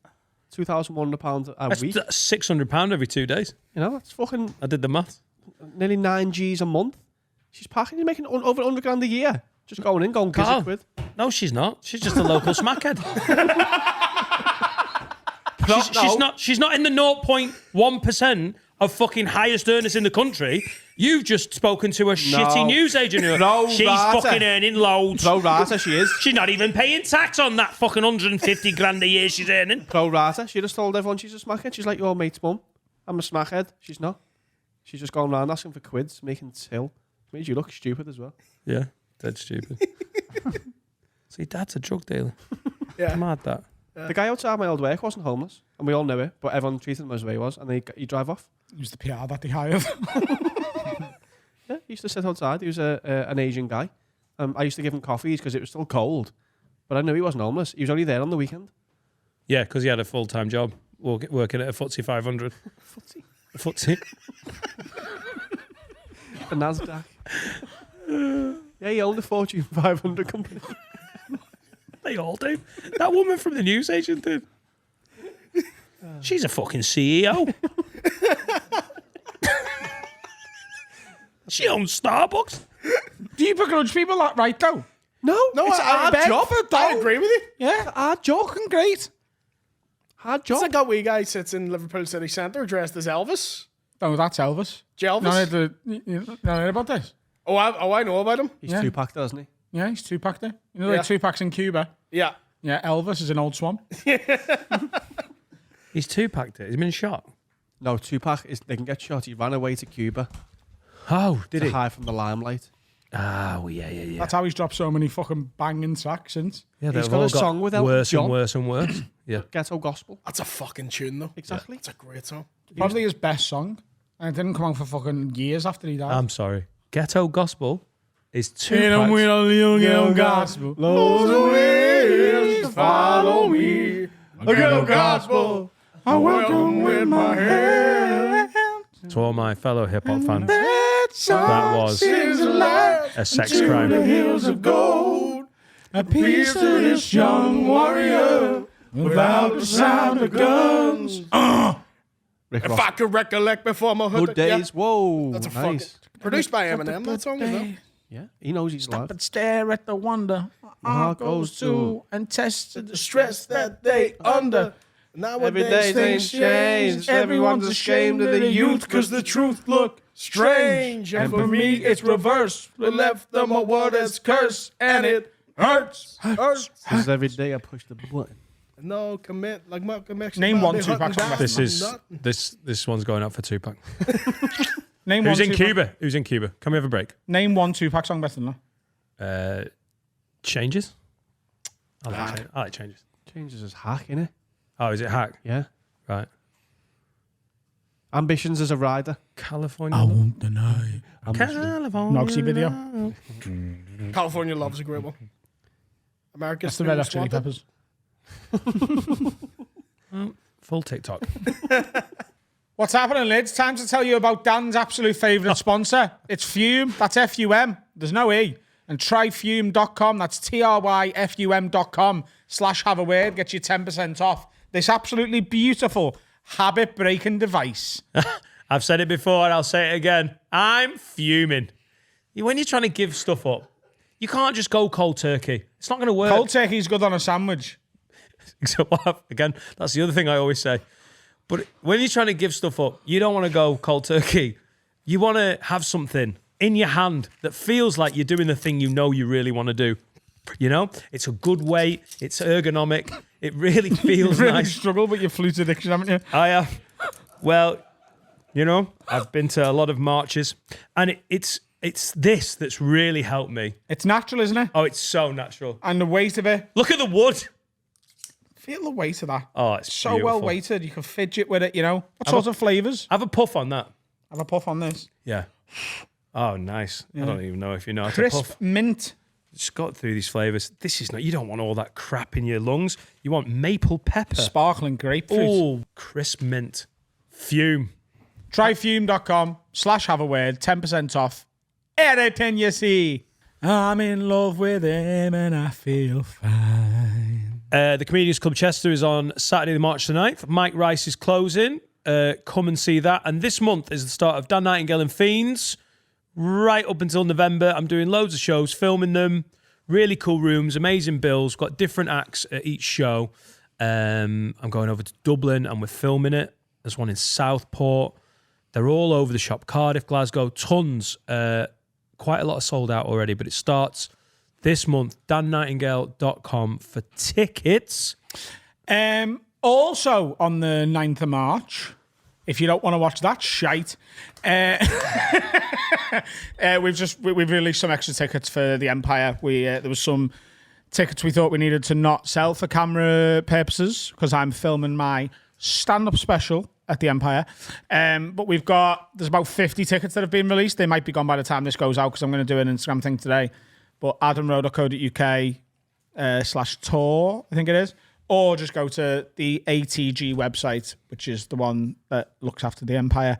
£2,100 a week. That's £600 every 2 days. You know, that's fucking I did the math. nearly 9 G's a month. She's packing, you're making over 100 grand a year. Just going in, going gives Carl. a quid. No, she's not. She's just a local smackhead. She's not in the 0.1% of fucking highest earners in the country. You've just spoken to a shitty newsagent. No, she's rata. fucking earning loads. Pro rata, she is. She's not even paying tax on that fucking 150 grand a year she's earning. Pro rata. She just told everyone she's a smackhead. She's like your mate's mum. I'm a smackhead. She's not. She's just going around asking for quids, making till. Made you look stupid as well. Yeah, dead stupid. See, Dad's a drug dealer. Yeah. Mad that. The guy outside my old work wasn't homeless, and we all knew it, but everyone treated him as he was, and he drive off. It was the PR that they hired. Yeah, he used to sit outside. He was an Asian guy. I used to give him coffees because it was still cold, but I knew he wasn't homeless. He was only there on the weekend. Yeah, because he had a full-time job working at a FTSE 500. Footsie. A FTSE. The NASDAQ. Yeah, he owned a Fortune 500 company. They all do. That woman from the newsagent did. She's a fucking CEO. She owns Starbucks. Do you begrudge people that right though? No, it's a hard job. I agree with you. Yeah, Hard job. fucking great. Hard It's job. like that wee guy sits in Liverpool City Centre dressed as Elvis. No, that's Elvis. Jelvis. You know about this? Oh, I know about him. He's Yeah. two-packed, doesn't he? Yeah, he's Tupac there. You know, Yeah. like Tupac's in Cuba. Yeah. Yeah, Elvis is an old swamp. He's two-packed it. He's been shot. No, Tupac they can get shot. He ran away to Cuba Oh, did to he? hide from the limelight. Oh, yeah. That's how he's dropped so many fucking banging tracks since. Yeah, He's they've got all a song with Elton worse John. and worse and worse. Yeah. Ghetto gospel. That's a fucking tune, though. Exactly. It's a great song. Probably his best song. And it didn't come out for fucking years after he died. I'm sorry. Ghetto Gospel is two Hit 'em packs. with a little ghetto gospel. Blows away, follow me. A ghetto gospel. I welcome with my hand. To all my fellow hip-hop fans. That was a sex crime. hills of gold. A piece to this young warrior Without the sound of guns. Rick If Ross. I could recollect before my hood. Good days. Whoa. That's a nice. fucking produced by Eminem. That song is it? Yeah, he knows he's Stop loud. and stare at the wonder. My heart goes to. And test the Stress that they under. Every Nowadays day things things change. Everyone's ashamed of the youth because the truth look strange. And for me, it's reverse. We left them a word as curse, and it hurts. Hurts. Because every day I push the button. No commit like Malcolm X. Name one Bobby Tupac Hutton song. down. This one's going up for Tupac. Name Who's one in Tupac- Cuba? Who's in Cuba? Can we have a break? Name one Tupac song better than that. Changes. I like changes. Changes his hack, innit? Oh, is it Hack? Yeah. Right. Ambitions as a rider. California. I won't deny. California. Noxy video. California Love's a great one. America's That's the Red Hot Chili Wanted. Peppers. Full TikTok. What's happening, lads? Time to tell you about Dan's absolute favourite sponsor. It's Fume. That's F-U-M. There's no E. And tryfume.com. That's tryfum.com/have a word. Get you 10% off this absolutely beautiful habit-breaking device. I've said it before and I'll say it again. I'm fuming. When you're trying to give stuff up, you can't just go cold turkey. It's not going to work. Cold turkey's good on a sandwich. So again, that's the other thing I always say. But when you're trying to give stuff up, you don't want to go cold turkey. You want to have something in your hand that feels like you're doing the thing you know you really want to do. You know, it's a good weight. It's ergonomic. It really feels Really nice. struggle with your flute addiction, haven't you? I have. Well, you know, I've been to a lot of marches, and it's this that's really helped me. It's natural, isn't it? Oh, it's so natural. And the weight of it. Look at the wood. Feel the weight of that. Oh, it's So beautiful. well weighted. You can fidget with it, you know. What sort of flavours? Have a puff on that. Have a puff on this. Yeah. Oh, nice. I don't even know if you know how to Crisp puff. mint. Just got through these flavours. This is not. You don't want all that crap in your lungs. You want maple pepper. Sparkling grapefruit. Oh, crisp mint. Fume. Tryfume.com/have a word. 10% off. Everything you see. I'm in love with him and I feel fine. The Comedians Club Chester is on Saturday, March the 9th. Mike Rice is closing. Come and see that. And this month is the start of Dan Nightingale and Fiends. Right up until November, I'm doing loads of shows, filming them. Really cool rooms, amazing bills. Got different acts at each show. I'm going over to Dublin and we're filming it. There's one in Southport. They're all over the shop. Cardiff, Glasgow, tons. Quite a lot of sold out already, but it starts this month. DanNightingale.com for tickets. Also on the 9th of March, if you don't want to watch that shite, we've released some extra tickets for the Empire. There was some tickets we thought we needed to not sell for camera purposes because I'm filming my stand-up special at the Empire. But there's about 50 tickets that have been released. They might be gone by the time this goes out because I'm going to do an Instagram thing today. But adamrowe.co.uk/tour, I think it is. Or just go to the ATG website, which is the one that looks after the Empire.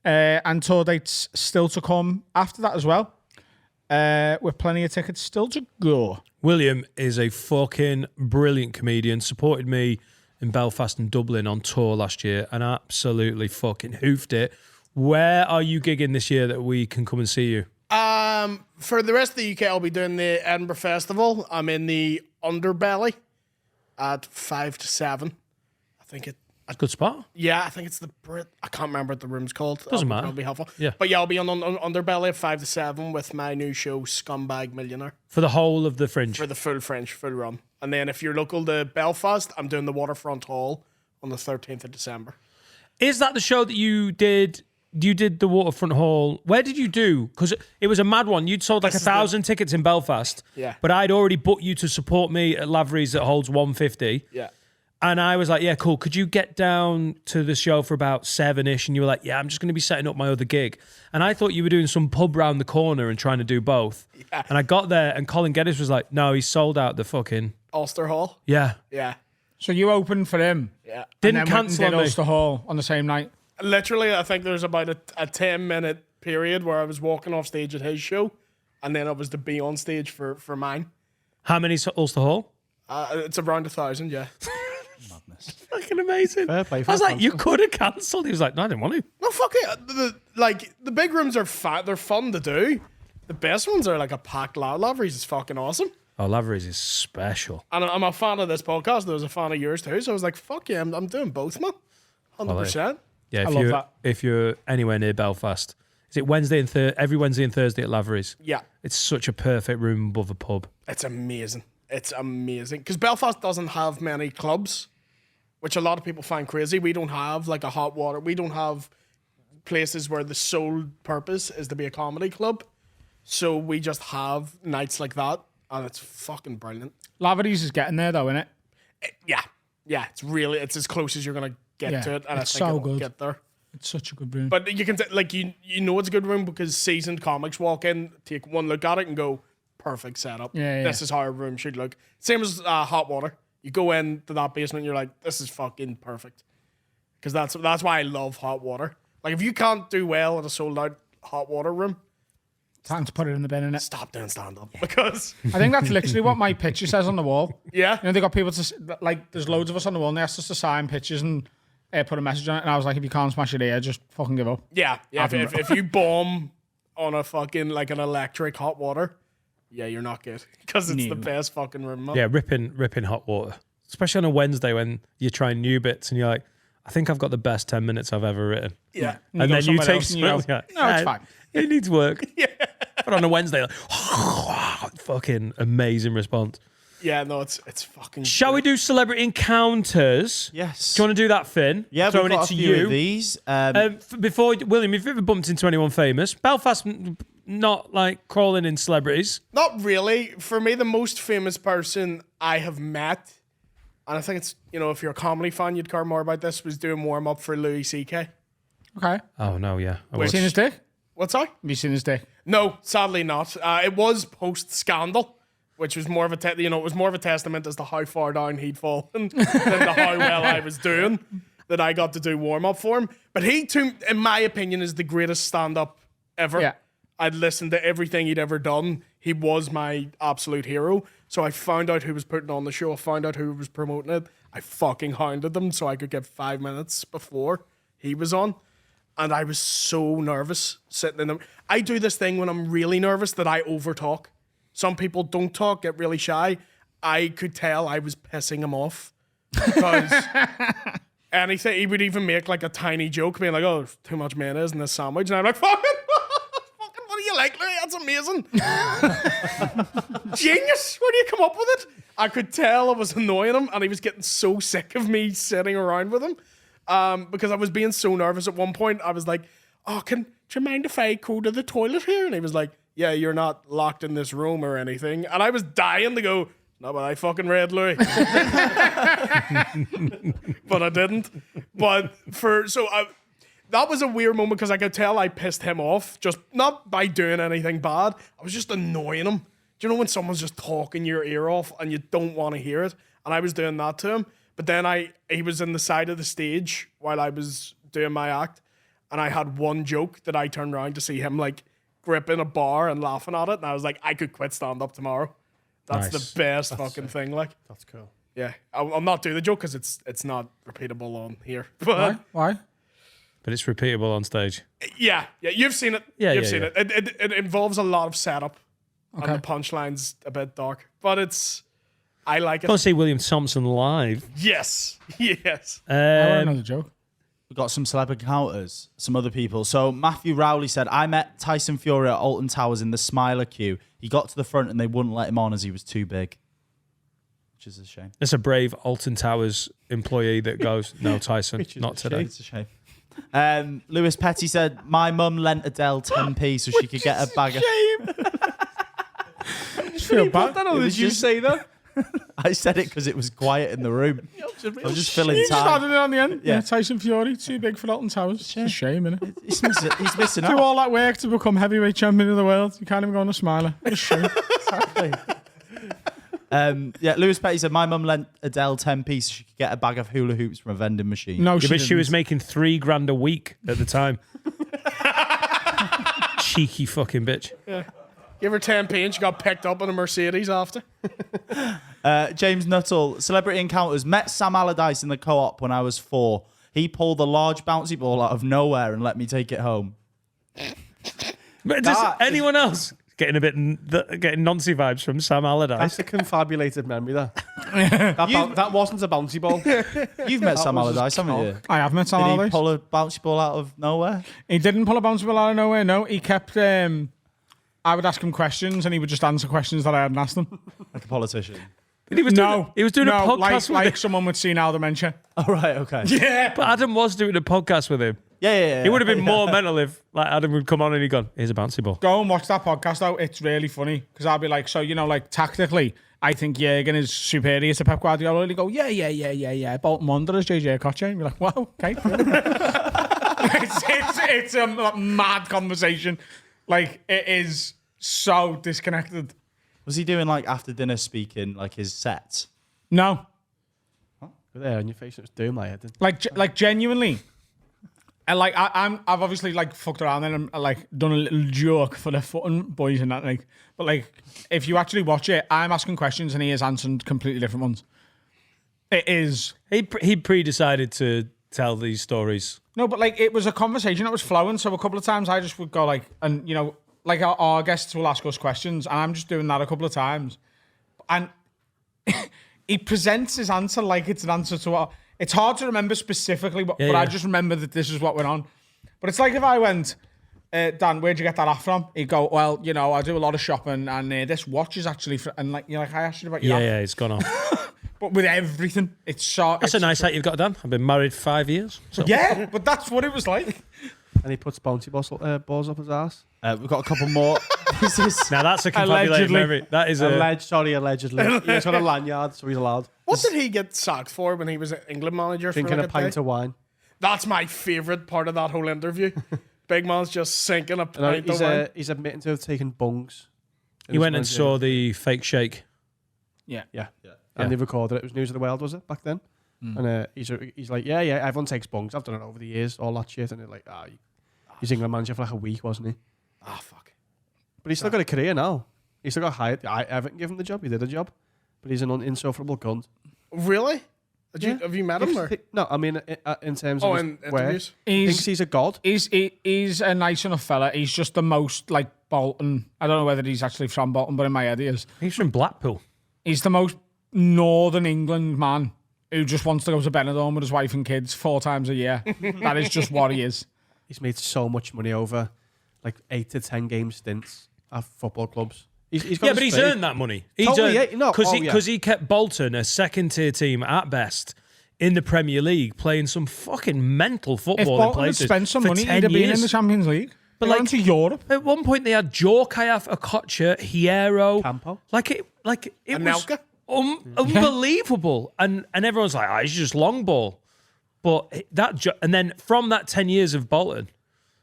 And tour dates still to come after that as well. With plenty of tickets still to go. William is a fucking brilliant comedian. Supported me in Belfast and Dublin on tour last year and absolutely fucking hoofed it. Where are you gigging this year that we can come and see you? For the rest of the UK, I'll be doing the Edinburgh Festival. I'm in the Underbelly at 5 to 7. I think Good spot. Yeah, I think it's the Brit. I can't remember what the room's called. Doesn't matter. That'll be helpful. Yeah. But yeah, I'll be on Underbelly at 5 to 7 with my new show, Scumbag Millionaire, For the whole of the Fringe. for the full run. And then if you're local to Belfast, I'm doing the Waterfront Hall on the 13th of December. Is that the show that you did? You did the Waterfront Hall. Where did you do? Because it was a mad one. You'd sold like 1,000 tickets in Belfast. Yeah. But I'd already booked you to support me at Lavery's that holds 150. Yeah. And I was like, yeah, cool. Could you get down to the show for about 7-ish? And you were like, yeah, I'm just going to be setting up my other gig. And I thought you were doing some pub round the corner and trying to do both. Yeah. And I got there and Colin Geddes was like, no, he's sold out the fucking... Ulster Hall. Yeah. Yeah. So you opened for him. Yeah. Didn't and then went and cancel on did me. Ulster Hall on the same night. Literally, I think there's about a 10-minute period where I was walking off stage at his show, and then I was to be on stage for mine. How many's Ulster Hall? It's around 1,000, yeah. fucking amazing. Fair play, I was fair like, you Thompson. could have cancelled. He was like, no, I didn't want to. No, fuck it. The big rooms are fat. They're fun to do. The best ones are like a packed Lavery's is fucking awesome. Oh, Lavery's is special. And I'm a fan of this podcast. I was a fan of yours too. So I was like, fuck yeah, I'm doing both, man. 100%. Yeah, I love that. if you're anywhere near Belfast, is it Wednesday and every Wednesday and Thursday at Lavery's? Yeah. It's such a perfect room above a pub. It's amazing. It's amazing. Because Belfast doesn't have many clubs, which a lot of people find crazy. We don't have like a hot water. We don't have places where the sole purpose is to be a comedy club. So we just have nights like that, and it's fucking brilliant. Lavery's is getting there though, isn't it? Yeah. It's as close as you're gonna get Yeah, to it, and it's I think so it'll good. get there. It's such a good room. But you can you know it's a good room because seasoned comics walk in, take one look at it, and go, perfect setup. Yeah. This is how a room should look. Same as hot water. You go into that basement, you're like, this is fucking perfect. Because that's why I love hot water. Like if you can't do well at a sold out hot water room, Time to put it in the bin, innit? stop doing stand up because I think that's literally what my picture says on the wall. yeah. You know, they got people to, like, there's loads of us on the wall and they asked us to sign pictures and put a message on it. And I was like, if you can't smash it here, just fucking give up. Yeah. If you bomb on a fucking like an electric hot water, yeah, you're not good because it's the best fucking room. Man. Yeah, ripping hot water. Especially on a Wednesday when you're trying new bits and you're like, I think I've got the best 10 minutes I've ever written. Yeah. And go then you somewhere take else and you go, some. "No, it's fine." It needs work. Yeah. But on a Wednesday, like, fucking amazing response. Yeah, no, it's fucking. Shall we do celebrity encounters? Yes. Do you want to do that, Finn? Yeah, Throwing we've got it to a few you. of these. Before, William, have you ever bumped into anyone famous? Belfast, not like crawling in celebrities. Not really. For me, the most famous person I have met, and I think it's, if you're a comedy fan, you'd care more about this, was doing warm up for Louis C.K. Okay. Oh, no, yeah. Have you seen his dick? What's that? Have you seen his dick? No, sadly not. It was post scandal, which was more of a it was more of a testament as to how far down he'd fallen than to how well I was doing that I got to do warm up for him. But he, too, in my opinion, is the greatest stand up ever. Yeah. I'd listened to everything he'd ever done. He was my absolute hero. So I found out who was putting on the show. I found out who was promoting it. I fucking hounded them so I could get 5 minutes before he was on. And I was so nervous sitting in them. I do this thing when I'm really nervous that I overtalk. Some people don't talk, get really shy. I could tell I was pissing him off. Because anything, he would even make like a tiny joke, being like, oh, there's too much mayonnaise in this sandwich. And I'm like, fucking, what do you like, Louis? That's amazing. Genius. Where do you come up with it? I could tell I was annoying him and he was getting so sick of me sitting around with him. Because I was being so nervous at one point. I was like, oh, do you mind if I go to the toilet here? And he was like, yeah, you're not locked in this room or anything. And I was dying to go, no, but I fucking read Louis. But I didn't. But that was a weird moment because I could tell I pissed him off, just not by doing anything bad. I was just annoying him. Do you know when someone's just talking your ear off and you don't want to hear it? And I was doing that to him. But then he was in the side of the stage while I was doing my act, and I had one joke that I turned around to see him like gripping a bar and laughing at it, and I was like, I could quit stand up tomorrow. That's Nice. the best fucking thing. Like, That's cool. yeah, I'll not do the joke because it's not repeatable on here. But Why? But it's repeatable on stage. yeah, you've seen it. Yeah, you've yeah, seen yeah. it. It involves a lot of setup, Okay. and the punchline's a bit dark, but I like it. Go and see William Thompson live. Yes. I want another joke. We've got some celeb encounters, some other people. So Matthew Rowley said, I met Tyson Fury at Alton Towers in the Smiler queue. He got to the front and they wouldn't let him on as he was too big. Which is a shame. It's a brave Alton Towers employee that goes, no, Tyson, not today. It's a shame. Lewis Petty said, my mum lent Adele 10p so she could get a bag of... I feel bad. Or did you say that? I said it because it was quiet in the room. I was just filling You just time. added it on the end. Yeah. Yeah, Tyson Fury, too big for Alton Towers. It's a shame, innit? He's missing Do out. all that work to become heavyweight champion of the world. You can't even go on a smiler. What a shame. Lewis Petty said, my mum lent Adele 10p so she could get a bag of hula hoops from a vending machine. No, Yeah, but she was didn't. making $3,000 a week at the time. Cheeky fucking bitch. Give her 10p and she got picked up in a Mercedes after. James Nuttall, celebrity encounters. Met Sam Allardyce in the co-op when I was 4. He pulled a large bouncy ball out of nowhere and let me take it home. But does anyone else getting Nancy vibes from Sam Allardyce? That's a confabulated memory, that. That wasn't a bouncy ball. You've met Sam Allardyce, haven't you? I have met Sam Did he Allardyce. pull a bouncy ball out of nowhere? He didn't pull a bouncy ball out of nowhere, no. He kept... I would ask him questions and he would just answer questions that I hadn't asked him. Like a politician? He was doing a podcast like with someone with senile dementia. Oh, right, okay. Yeah. But Adam was doing a podcast with him. Yeah. It would have been more mental if like Adam would come on and he'd gone, here's a bouncy ball. Go and watch that podcast though. It's really funny because I'll be like, so, like tactically, I think Jurgen is superior to Pep Guardiola. And he go, yeah. Bolton Wanderers, JJ Okocha. And you're like, wow, okay. it's a mad conversation. Like, it is so disconnected. Was he doing like after dinner speaking, like his sets? No. There on your face, it was doing my head. Like genuinely. And like I've obviously like fucked around and like done a little joke for the footing boys and that, like, but like if you actually watch it, I'm asking questions and he is answering completely different ones. It is. He pre-decided to tell these stories. No, but like it was a conversation that was flowing. So a couple of times I just would go like, and like our guests will ask us questions, and I'm just doing that a couple of times, and he presents his answer like it's an answer to what. It's hard to remember specifically, but I just remember that this is what went on. But it's like if I went, Dan, where'd you get that off from? He'd go, well, I do a lot of shopping, and this watch is actually, and like, I asked you about your Yeah, it's gone off. But with everything, it's so. That's a nice hat you've got, Dan. I've been married 5 years. So. Yeah, but that's what it was like. And he puts bouncy balls up his ass. We've got a couple more. Now that's a confabulated memory. That is allegedly. He's got a lanyard, so he's allowed. What did he get sacked for when he was an England manager? Drinking for a pint of wine. That's my favourite part of that whole interview. Big man's just sinking a pint of wine. He's admitting to have taken bungs. He went and saw the fake shake. Yeah. And they recorded it. It was News of the World, was it, back then? And he's like, yeah, everyone takes bungs. I've done it over the years, all that shit. And they're like, he's England manager for like a week, wasn't he? Fuck. But he's still got a career now. He's still got hired. Everton gave him the job. He did a job. But he's an insufferable cunt. Really? Have you met him? Or? No, I mean, in terms of in interviews? He thinks he's a god. He's a nice enough fella. He's just the most like Bolton. I don't know whether he's actually from Bolton, but in my head he is. He's from Blackpool. He's the most Northern England man who just wants to go to Benidorm with his wife and kids 4 times a year. That is just what he is. He's made so much money over like 8 to 10 game stints at football clubs. He's got but he's earned that money. Because he kept Bolton, a second-tier team at best, in the Premier League, playing some fucking mental football. If Bolton in places had spent some for money, 10 he'd have been years. in the Champions League. But They like went to Europe. At one point, they had Djorkaeff, Okocha, Hierro, Campo. it was Anelka? Unbelievable. And everyone's like, he's just long ball. But and then from that 10 years of Bolton,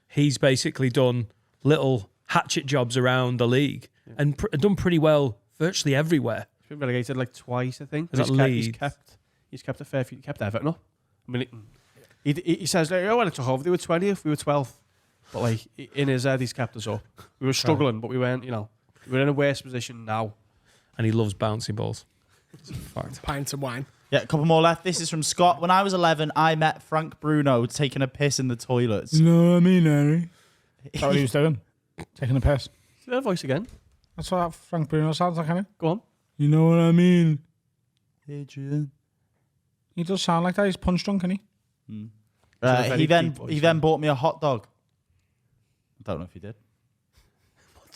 he's basically done little hatchet jobs around the league and done pretty well virtually everywhere. He's been relegated like twice, I think. Is that Leeds? He's kept a fair few. He kept Everton up. I mean, he says, like, when I took over, they were 20th, we were 12th. But like in his head, he's kept us up. We were struggling, but we weren't. We were in a worse position now. And he loves bouncy balls. Pints of wine. Yeah, a couple more left. This is from Scott. When I was 11, I met Frank Bruno taking a piss in the toilets. You know what I mean, Harry? That's what he was doing. Taking a piss. See that voice again? That's what Frank Bruno sounds like, innit? Go on. You know what I mean? Adrian. He does sound like that. He's punch drunk, isn't he? He then bought me a hot dog. I don't know if he did.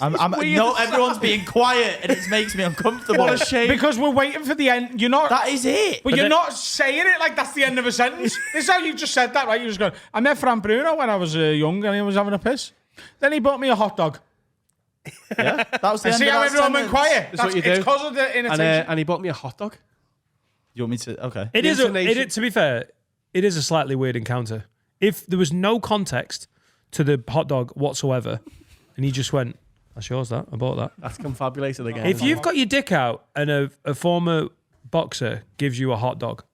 No, everyone's being quiet and it makes me uncomfortable. What a shame. Because we're waiting for the end. You're not. That is it. But you're not saying it like that's the end of a sentence. This is how you just said that, right? You're just going, I met Frank Bruno when I was young and he was having a piss. Then he bought me a hot dog. Yeah, that was the end See of how that everyone went sentence. quiet? That's what you do. It's because of the inattention. And he bought me a hot dog. You want me to? Okay. It is to be fair, it is a slightly weird encounter. If there was no context to the hot dog whatsoever, and he just went, that's yours, that. I bought that. That's confabulated again. If you've got your dick out and a former boxer gives you a hot dog,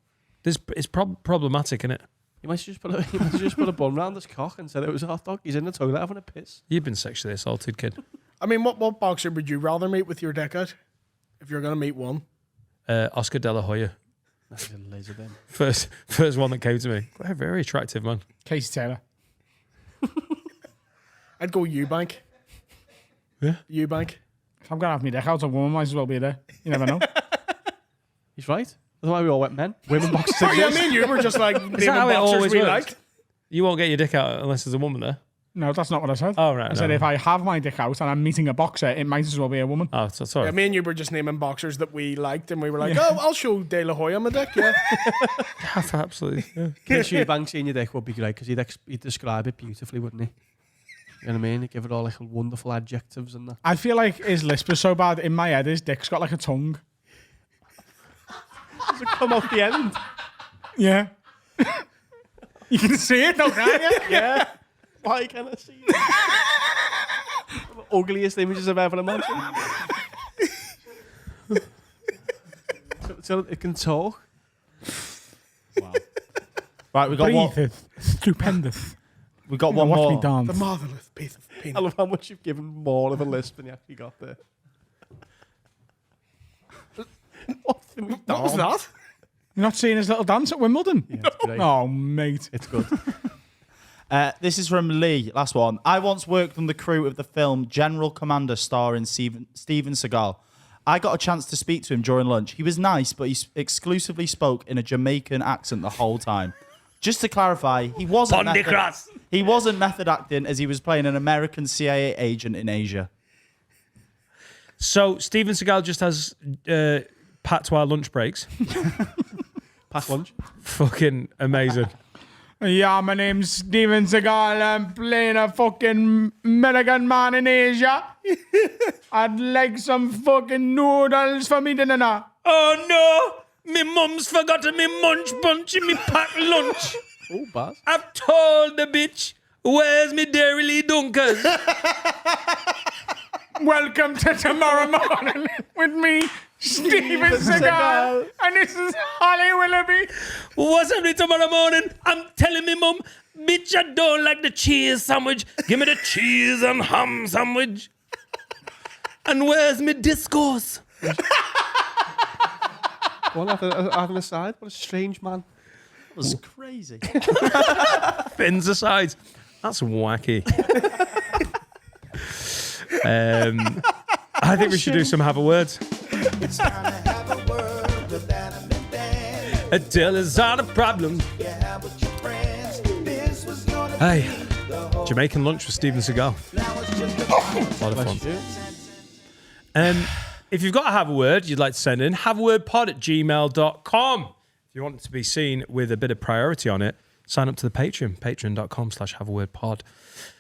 it's problematic, isn't it? He must have just put a bun round his cock and said it was a hot dog. He's in the toilet having a piss. You've been sexually assaulted, kid. I mean, what boxer would you rather meet with your dick out? If you're going to meet one. Oscar De La Hoya. That's a laser beam. First one that came to me. Very, very attractive, man. Casey Taylor. I'd go Eubank. Yeah? Eubank. If I'm going to have my dick out, a woman might as well be there. You never know. He's right. That's why we all went men. Women boxers Oh, yeah, exist. me and you were just like naming how it boxers always we works? like. You won't get your dick out unless there's a woman there. No, that's not what I said. Oh, right, I said no. if I have my dick out and I'm meeting a boxer, it might as well be a woman. Oh, sorry. Yeah, me and you were just naming boxers that we liked, and we were like, oh, I'll show De La Hoya my dick, yeah. Absolutely. Yeah. Casey Eubank seeing your dick would be great because he'd describe it beautifully, wouldn't he? You know what I mean? He'd give it all like wonderful adjectives and that. I feel like his lisp is so bad. In my head, his dick's got like a tongue. Does it come off the end? Yeah. You can see it, though, can't you? Yeah. Why can't I see it? The ugliest images I've ever imagined. So it can talk. Right, we got one. Breatheth. Stupendous. We got one Watch more. me dance. The marvelous piece of I peanut. love how much you've given more of a list than you actually got there. What was that? You're not seeing his little dance at Wimbledon? Yeah, it's great. Oh, mate. It's good. This is from Lee. Last one. I once worked on the crew of the film General Commander starring Steven Seagal. I got a chance to speak to him during lunch. He was nice, but he exclusively spoke in a Jamaican accent the whole time. Just to clarify, he wasn't method acting as he was playing an American CIA agent in Asia. So Steven Seagal just has patois lunch breaks. Pass lunch. Fucking amazing. Yeah, my name's Steven Seagal. I'm playing a fucking American man in Asia. I'd like some fucking noodles for me dinner now. Oh no! Me mum's forgotten me munch bunch in me packed lunch. Oh, Baz. I've told the bitch, where's me Dairy Lee Dunkers? Welcome to tomorrow morning with me, Steven Seagal. And this is Holly Willoughby. What's happening tomorrow morning? I'm telling me mum, bitch, I don't like the cheese sandwich. Give me the cheese and ham sandwich. And where's me discourse? Well, having a side. What a strange man. That was crazy. Fins aside. That's wacky. I think we should do some have a word. It's time to have a word with Adam and Dan. Adele is on a problem. You have with your friends. This was gonna Hey, be the whole. Jamaican lunch with Steven Seagal. Now it's just a A lot of fun. If you've got a have a word you'd like to send in, haveawordpod@gmail.com. If you want it to be seen with a bit of priority on it, sign up to the Patreon, patreon.com/haveawordpod.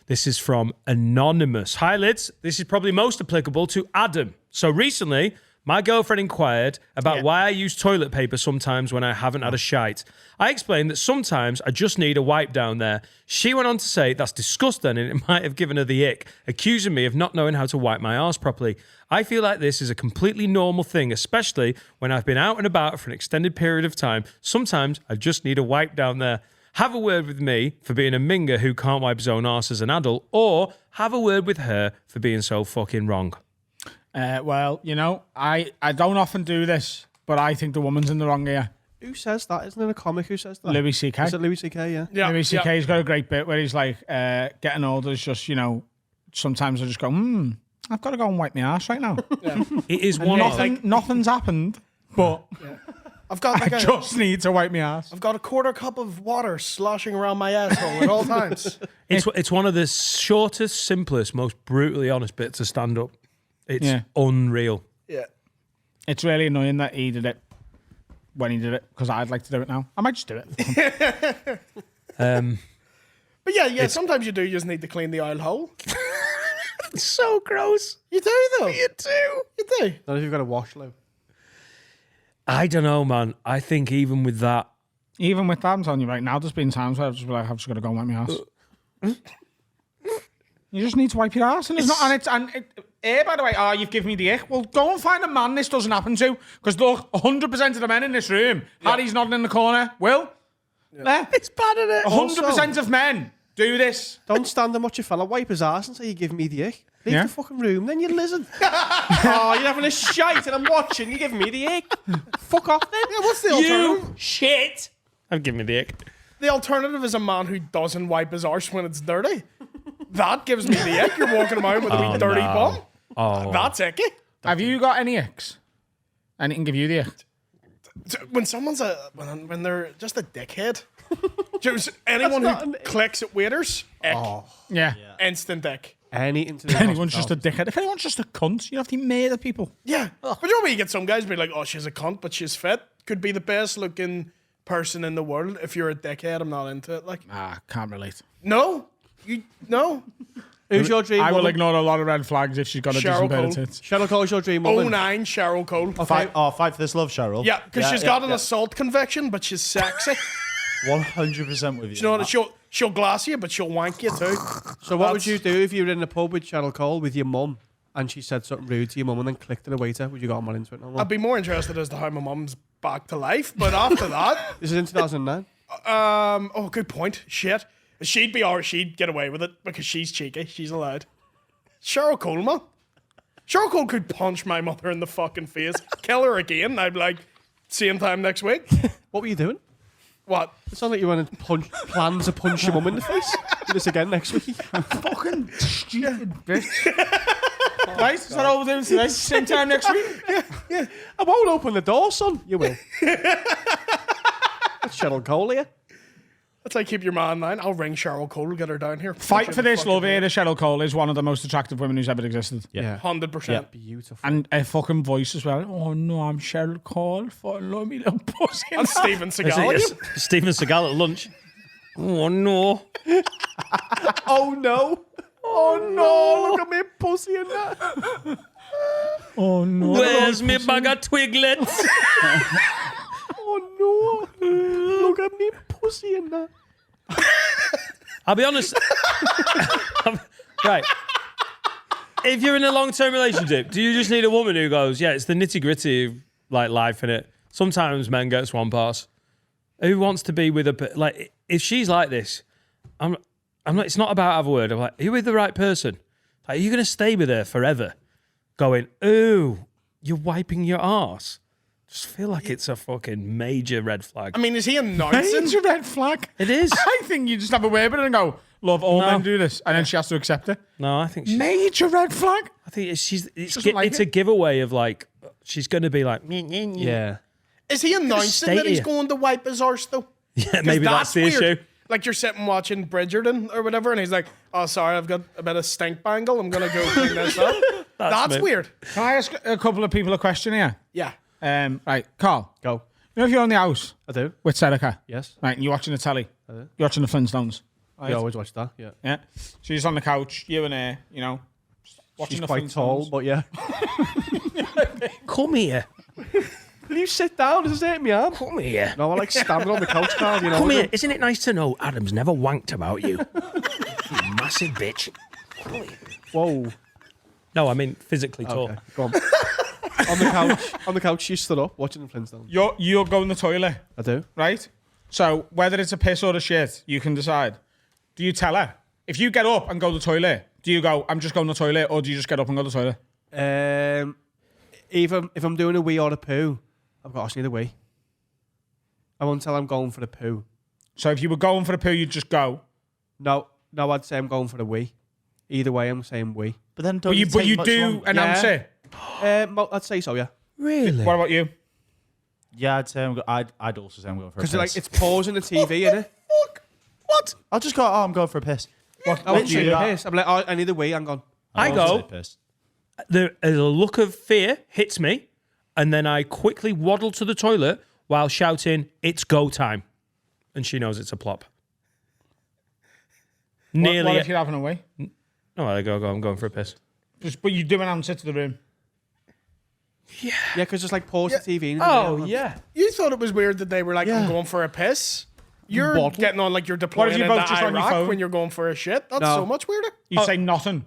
This is from Anonymous. Hi, Lids. This is probably most applicable to Adam. So recently, my girlfriend inquired about why I use toilet paper sometimes when I haven't had a shite. I explained that sometimes I just need a wipe down there. She went on to say that's disgusting and it might have given her the ick, accusing me of not knowing how to wipe my arse properly. I feel like this is a completely normal thing, especially when I've been out and about for an extended period of time. Sometimes I just need a wipe down there. Have a word with me for being a minger who can't wipe his own arse as an adult, or have a word with her for being so fucking wrong. Well, you know, I don't often do this, but I think the woman's in the wrong here. Who says that? Isn't it a comic who says that? Louis C.K. Is it Louis C.K., yeah? Yeah, Louis C.K.'s got a great bit where he's like, getting older is just, you know, sometimes I just go, I've got to go and wipe my ass right now. It is one of Nothing's happened, but I've got I like just need to wipe my ass. I've got a quarter cup of water sloshing around my asshole at all times. It's one of the shortest, simplest, most brutally honest bits to stand up. It's Yeah. unreal. Yeah. It's really annoying that he did it when he did it, because I'd like to do it now. I might just do it. But yeah, sometimes you just need to clean the oil hole. It's so gross. You do though. You do. You do. Not if you've got a wash, Lou. I don't know, man. I think even with that, Even with that, I'm telling you right now, there's been times where I've just been like, I've just got to go and wipe my ass. You just need to wipe your ass, and it's not. By the way, you've given me the ick. Well, go and find a man this doesn't happen to, because look, 100% of the men in this room, Harry's nodding in the corner. Will, it's bad, isn't it? 100% of men do this. Don't stand and watch your fella wipe his ass and say you give me the ick. Leave Yeah. the fucking room, then you lizard. Oh, you're having a shite and I'm watching. You're giving me the ick. Fuck off then. Yeah, what's the alternative? Shit. I'm giving me the ick. The alternative is a man who doesn't wipe his arse when it's dirty. That gives me the ick. You're walking around with a wee dirty bum. Oh. That's icky. Have you got any icks? Anything give you the ick? When someone's when they're just a dickhead. Just anyone who clicks at waiters, ick. Yeah. Instant ick. Anything to do Anyone's just a dickhead. If anyone's just a cunt, you have to be made of people. Yeah. But you know when you get some guys be like, oh, she's a cunt, but she's fit. Could be the best looking person in the world. If you're a dickhead, I'm not into it. Like, Ah, can't relate. no. Who's your dream I will woman? ignore a lot of red flags if she's got a Cheryl decent pair of Cole. tits. Cheryl Cole's your dream woman. 09 Cheryl Cole. Okay. Fight for this love, Cheryl. Yeah, because she's got an assault conviction, but she's sexy. 100% with you. You know what? She'll glass you, but she'll wank you too. So what would you do if you were in a pub with Cheryl Cole with your mum and she said something rude to your mum and then clicked at a waiter? Would you go on more into it no more? I'd be more interested as to how my mum's back to life, but after that, This is in 2009. oh, good point. Shit, she'd be alright. She'd get away with it because she's cheeky. She's allowed. Cheryl Cole, man. Cheryl Cole could punch my mother in the fucking face, kill her again. I'd be like, same time next week. What were you doing? What? It sounded like you went and plan to punch your mum in the face. Do this again next week. Fucking stupid bitch. Right? Is that all we're doing today? Same time next week? I won't open the door, son. You will. That's Cheryl Cole here. That's like keep your man in line. I'll ring Cheryl Cole, get her down here. Fight for this love here. Cheryl Cole is one of the most attractive women who's ever existed. Yeah. 100%. Beautiful. And a fucking voice as well. Oh no, I'm Cheryl Cole. Follow me, little pussy. And Steven Is Seagal. it Steven Seagal at lunch? Oh no. Oh no. Oh no. Look at me pussy in that. Oh no. Where's me bag of twiglets? Oh no. Look at me pussy in that. I'll be honest. Right. If you're in a long-term relationship, do you just need a woman who goes, yeah, it's the nitty-gritty of like life in it. Sometimes men get swan pass. Who wants to be with a like? If she's like this, I'm not. It's not about have a word. I'm like, are you with the right person? Like, are you going to stay with her forever? Going, ooh, you're wiping your arse. Just feel like it's a fucking major red flag. I mean, is he announcing? Major red flag. It is. I think you just have a word with her and go, love, all men do this. And then she has to accept it. No, I think she's. Major red flag. I think it's doesn't like it's it. a giveaway of like she's going to be like Yeah. Is he announcing stay that he's here. going to wipe his arse though? yeah, maybe that's the weird. issue. Like you're sitting watching Bridgerton or whatever, and he's like, "Oh, sorry, I've got a bit of stink bangle. I'm gonna go clean this up." That's me. weird. Can I ask a couple of people a question here? Yeah. Right, Carl. Go. You know if you're on the house I do. with Serica, Yes. right, and you're watching the telly, you're watching the Flintstones. Right? You always watch that. Yeah. Yeah. So you're just on the couch, you and her, you know, just watching She's the quite Flintstones. tall, but yeah. Come here. Will you sit down? Does it hit me arm? Come here. No, I like standing on the couch, Carl. You know. Come here. Isn't it nice to know Adam's never wanked about you? You massive bitch. Whoa. No, I mean physically tall. Okay, go on. On the couch, you stood up watching the Flintstones. You're going to the toilet, I do. right? So whether it's a piss or a shit, you can decide. Do you tell her? If you get up and go to the toilet, do you go, I'm just going to the toilet, or do you just get up and go to the toilet? Either if I'm doing a wee or a poo, I've got to ask you the wee. I won't tell I'm going for the poo. So if you were going for a poo, you'd just go. No, I'd say I'm going for the wee. Either way, I'm saying wee. But then don't But you, take but you much do long- announce Yeah. it. I'd say so, yeah. Really? What about you? Yeah, I'd say I'd also say I'm going for a piss. Because like it's pausing the TV, innit? What? I'll just go, I'm going for a piss. I wouldn't say Literally, piss. I'm like, oh, I need a wee. I'm gone. I I'll also go. say piss. There is a look of fear hits me, and then I quickly waddle to the toilet while shouting, "It's go time," and she knows it's a plop. Nearly. What if you're having a wee? No, I go. I'm going for a piss. But you do announce it to the room. Yeah, because just like pause the TV. And Oh yeah. You thought it was weird that they were like, "I'm going for a piss." You're Waddle. getting on like you're What deploying if you into both just on your Iraq phone? when you're going for a shit. That's No. so much weirder. You say nothing.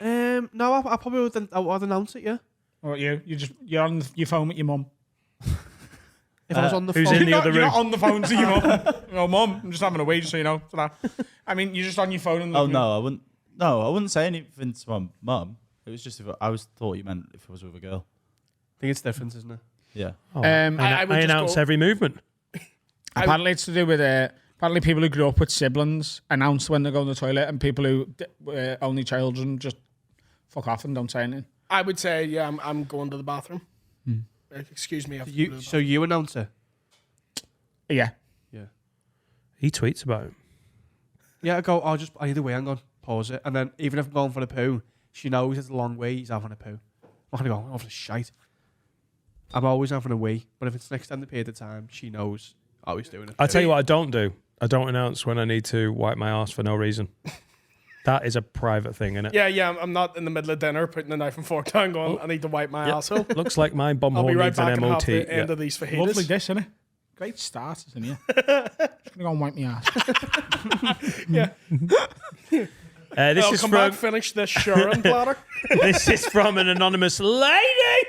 No, I probably would announce it, yeah. What about you? You're on your phone with your mum. If I was on the who's phone. in the other You're room? not on the phone to your mum. Oh, mum, I'm just having a wee, just so you know. So that. I mean, you're just on your phone. In the Oh room. no, I wouldn't. No, I wouldn't say anything to my mum. It was just if I thought you meant if I was with a girl. I think it's different, isn't it? Yeah. I would I just announce go- every movement. Apparently, it's to do with apparently people who grew up with siblings announce when they go to the toilet, and people who only children just fuck off and don't say anything. I would say, yeah, I'm going to the bathroom. Excuse me. I have to go to the So you announce it? Yeah. He tweets about it. Yeah, I go, I need a wee, hang on, pause it. And then even if I'm going for a poo, she knows it's a long way, he's having a poo. I'm not going to go, I'm having a shite. I'm always having a wee, but if it's an extended period of time, she knows I was doing it. I'll tell you what I don't do. I don't announce when I need to wipe my ass for no reason. That is a private thing, innit? Yeah, I'm not in the middle of dinner putting a knife and fork down going, I need to wipe my asshole. Looks like my bum I'll hole be right needs back an and have MOT. the end Yeah. of these fajitas. Lovely dish, isn't it? Great start, isn't it? Just gonna go and wipe my ass. This I'll is come from back, finish this Sharon platter. this is from an anonymous lady.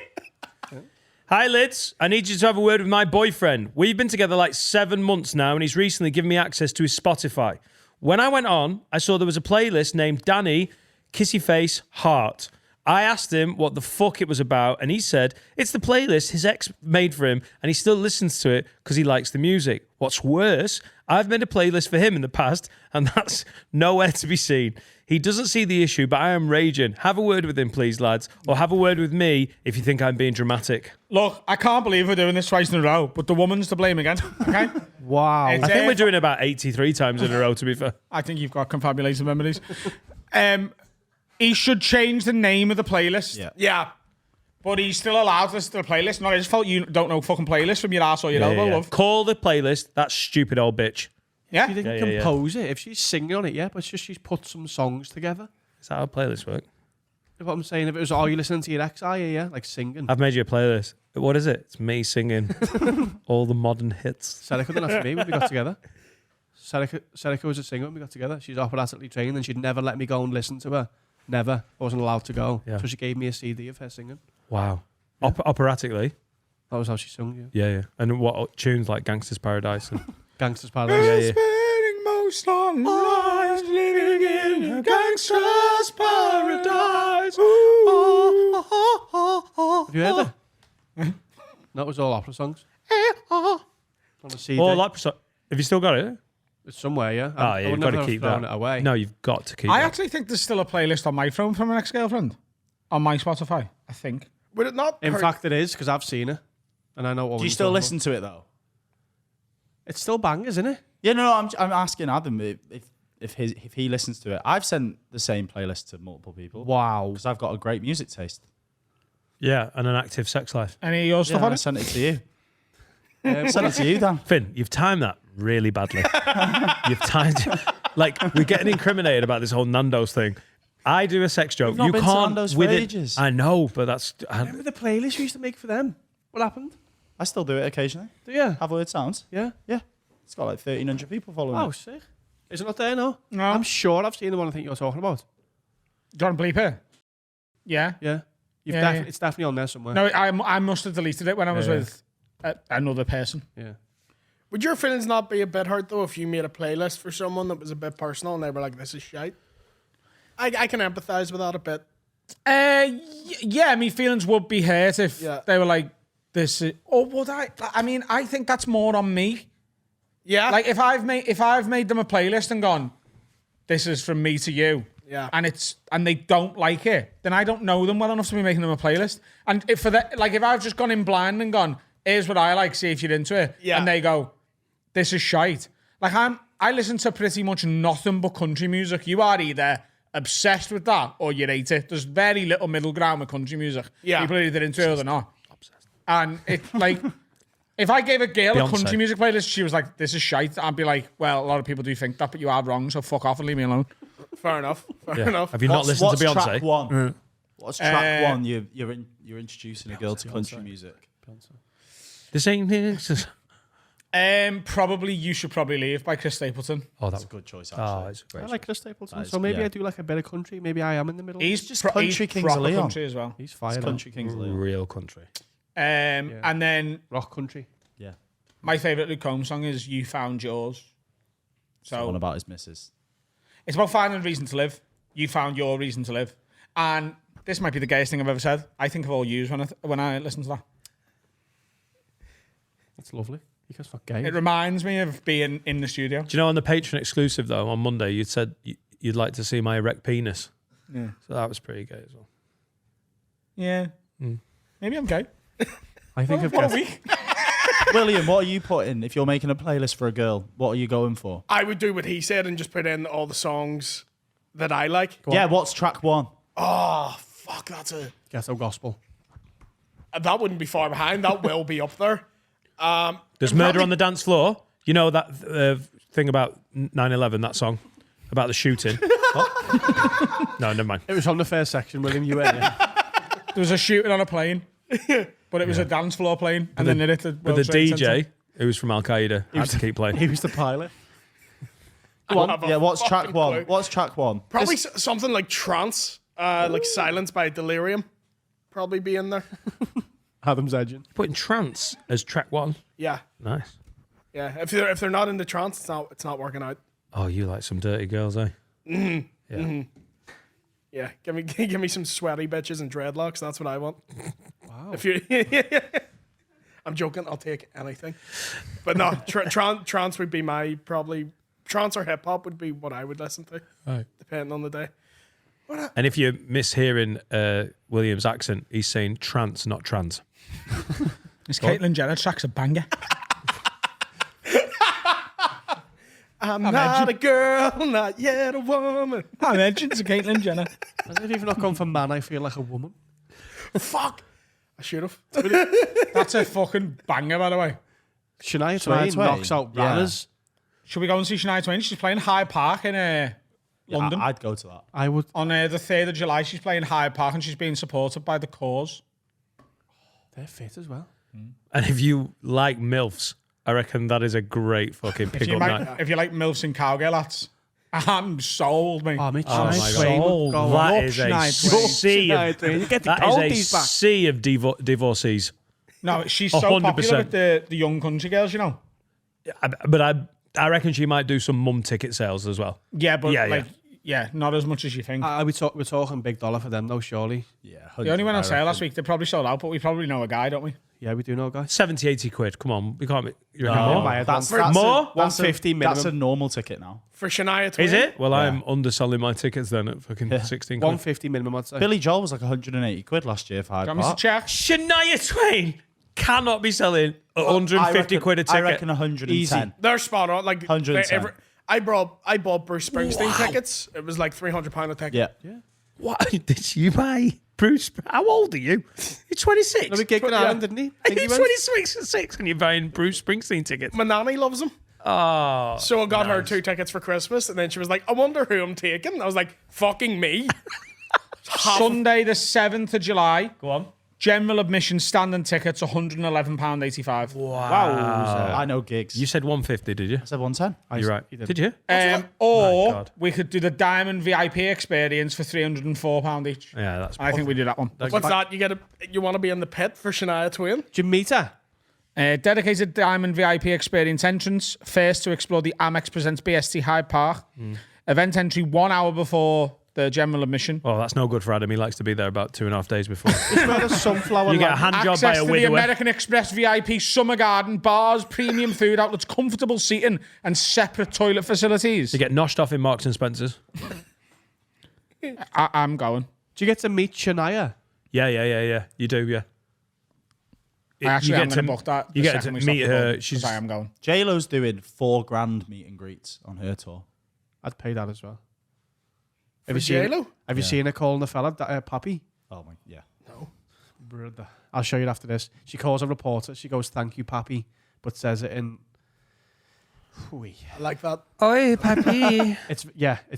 Hi, Lids. I need you to have a word with my boyfriend. We've been together like 7 months now, and he's recently given me access to his Spotify. When I went on, I saw there was a playlist named Danny, Kissy Face, Heart. I asked him what the fuck it was about, and he said it's the playlist his ex made for him, and he still listens to it because he likes the music. What's worse, I've made a playlist for him in the past, and that's nowhere to be seen. He doesn't see the issue, but I am raging. Have a word with him, please, lads, or have a word with me if you think I'm being dramatic. Look, I can't believe we're doing this twice in a row, but the woman's to blame again. Okay? Wow. It's, I think we're doing it about 83 times in a row, to be fair. I think you've got confabulated memories. He should change the name of the playlist. Yeah. Yeah. But he's still allowed to listen to the playlist. Not his fault you don't know fucking playlist from your ass or your elbow, love. Call the playlist that stupid old bitch. Yeah? She didn't compose it. If she's singing on it, yeah, but it's just she's put some songs together. Is that how playlists work? If I'm saying, if it was, oh, you listening to your ex, are you, yeah? Like singing. I've made you a playlist. What is it? It's me singing all the modern hits. Serica done that for me when we got together. Serica was a singer when we got together. She's operatically trained and she'd never let me go and listen to her. Never. I wasn't allowed to go. Yeah. So she gave me a CD of her singing. Wow. Operatically? That was how she sung, yeah. Yeah. And what tunes like Gangster's Paradise? And Gangster's Paradise. Spending most long lives living in a gangster's paradise. Have you heard it? That was all opera songs. On a CD. All opera. Have you still got it? It's somewhere, yeah. Oh, yeah, you've got to keep that. It away. No, you've got to keep I that. actually think there's still a playlist on my phone from an ex-girlfriend. On my Spotify, I think. Would it not In hurt- fact, it is, because I've seen it. And I know what Do you still listen to it though? It's still bangers, isn't it? Yeah, no. I'm asking Adam if he listens to it. I've sent the same playlist to multiple people. Wow. Because I've got a great music taste. Yeah, and an active sex life. Any of your stuff Yeah, on I it? sent it to you. Sent it to you, Dan. Finn, you've timed that really badly. You've timed it. Like, we're getting incriminated about this whole Nando's thing. I do a sex joke. We've not You been to can't Nando's for with Oh, ages. it. I know, but that's. Remember the playlist we used to make for them? What happened? I still do it occasionally. Do you? Have Word Sounds. Yeah. Yeah. It's got like 1,300 people following Oh, it. sick. Is it not there, no? No. I'm sure I've seen the one I think you're talking about. Do you want to bleep it? Yeah. Yeah. Yeah, yeah. It's definitely on there somewhere. No, I must have deleted it when I was Yeah. with another person. Yeah. Would your feelings not be a bit hurt though if you made a playlist for someone that was a bit personal and they were like, "This is shite"? I can empathise with that a bit. Yeah, my feelings would be hurt if Yeah. they were like, "This." Or would I? I mean, I think that's more on me. Yeah, Like if I've made them a playlist and gone, "This is from me to you," Yeah. and they don't like it, then I don't know them well enough to be making them a playlist. And if if I've just gone in blind and gone, "Here's what I like, see if you're into it," Yeah. and they go, "This is shite." Like I listen to pretty much nothing but country music. You are either obsessed with that or you hate it. There's very little middle ground with country music. Yeah. People are either into it or they're not. And it like, if I gave a girl Beyonce. a country music playlist, she was like, "This is shite," I'd be like, "Well, a lot of people do think that, but you are wrong, so fuck off and leave me alone." fair enough. Fair Yeah. enough. Have you not listened to Beyonce? Track one? What's track Uh, one? You're introducing a girl to country music. This ain't. Probably You Should Probably Leave by Chris Stapleton. Oh, That's that a good choice, Oh, actually. it's great. I like Chris Stapleton, That is- so maybe yeah. I do like a bit of country. Maybe I am in the middle. He's just country Kings of proper Leon. country as well. He's fire. Country Kings of Leon. Real country. And then Rock country. Yeah. my favourite Luke Combs song is You Found Yours. One So about his missus. it's about finding a reason to live. you found your reason to live. And this might be the gayest thing I've ever said. I think of all yous when I listen to that. That's lovely. You guys fuck gay. It reminds me of being in the studio. Do you know on the Patreon exclusive though on Monday you said you'd like to see my erect penis? Yeah. So that was pretty gay as well. Yeah. Maybe I'm gay. I think What a week. William, what are you putting if you're making a playlist for a girl? What are you going for? I would do what he said and just put in all the songs that I like. Yeah, what's track 1? Oh, fuck, that's a... Ghetto gospel. That wouldn't be far behind. That will be up there. There's Murder on the Dance Floor. You know that thing about 9/11, that song about the shooting? No, never mind. It was on the first section, William. You were. Yeah. There was a shooting on a plane, but it was a dance floor plane, and then it hit the But World the Trade DJ, Center. who was from Al Qaeda, had to keep playing. He was the pilot. Go on. have a Yeah, what's track fucking 1? clue. What's track 1? Probably something like Trance, like Silence by Delirium. Probably be in there. Adam's edging. Putting Trance as track 1. Yeah, Nice. yeah. If they're not in the trance, it's not working out. Oh, you like some dirty girls, eh? Yeah, give me some sweaty bitches and dreadlocks. That's what I want. Wow. If you, I'm joking. I'll take anything. But no, trance would be my probably trance or hip hop would be what I would listen to, Right. depending on the day. And if you're mishearing William's accent, he's saying trance, not trans. It's Caitlyn Jenner track's a banger. I'm not a girl, not yet a woman. I mentioned to Caitlyn Jenner. As if you've not gone for man, I feel like a woman. Fuck. I should have. That's a fucking banger, by the way. Shania Twain Twain knocks out Yeah. Ranners. Should we go and see Shania Twain? She's playing Hyde Park in London. I'd go to that. I would. On the 3rd of July, she's playing Hyde Park, and she's being supported by the cause. They're fit as well. And if you like MILFs, I reckon that is a great fucking If you, pick-up night. if you like MILFs and cowgirl, lads, I'm sold, mate. Oh, mate, Oh Shania my Twain would God. go That up. That is a Shania Twain. sea Shania of, Twain. You get the that gold is teeth a back. sea of divorcees. No, she's so 100%. popular with the young country girls, you know. But I reckon she might do some mum ticket sales as well. Yeah, but Yeah, yeah, not as much as you think. We're talking big dollar for them, though, surely. Yeah. They only went on I sale last reckon. week. They probably sold out, but we probably know a guy, don't we? Yeah, we do know, guys. 70, 80 quid. Come on. We can't. You reckon No, more? buy it. that's More? that's 150 That's a minimum. normal ticket now. For Shania Twain. Is it? Well, I'm underselling my tickets then at fucking 16 quid. 150 minimum, I'd say. Billy Joel was like 180 quid last year for Hyde Got me to Park. check. Shania Twain cannot be selling 150 quid a ticket. I reckon 110. Easy. They're spot on. Like 110. I bought Bruce Springsteen tickets. It was like £300 a ticket. Yeah. What did you buy, Bruce? How old are you? You're 26. No, we gigged in Ireland, didn't he? Think You're he went? 26 and you're buying Bruce Springsteen tickets. My nanny loves him. Oh, So I got her 2 tickets for Christmas, and then she was like, I wonder who I'm taking. I was like, fucking me. Sunday, the 7th of July. go on. General admission standing tickets, £111.85. Wow. I know gigs. You said 150, did you? I said 110. You're right. you did. Did you? Or God. we could do the Diamond VIP experience for £304 each. Yeah, that's. I think we do that one. What's that? You want to be in the pit for Shania Twain? Did you meet her? Dedicated Diamond VIP experience entrance. First to explore the Amex Presents BST Hyde Park. Event entry 1 hour before the general admission. Oh, that's no good for Adam. He likes to be there about 2.5 days before. It's where the sunflower You get a lamp- hand job by Access a to the widower. American Express VIP Summer Garden, bars, premium food outlets, comfortable seating, and separate toilet facilities. You get noshed off in Marks and Spencer's. I'm going. Do you get to meet Shania? Yeah. You do, yeah. I actually You am get going to to- book that. you the get second to we stop meet the her. call, 'cause She's- I am going. J-Lo's doing $4,000 meet and greets on her tour. I'd pay that as well. For J-Lo? Have you seen her calling the fella Pappy? Oh my, yeah. Brother. I'll show you after this. She calls a reporter. She goes, "Thank you, Pappy," but says it in. Ooh-wee. I like that. Oi, Pappy. It's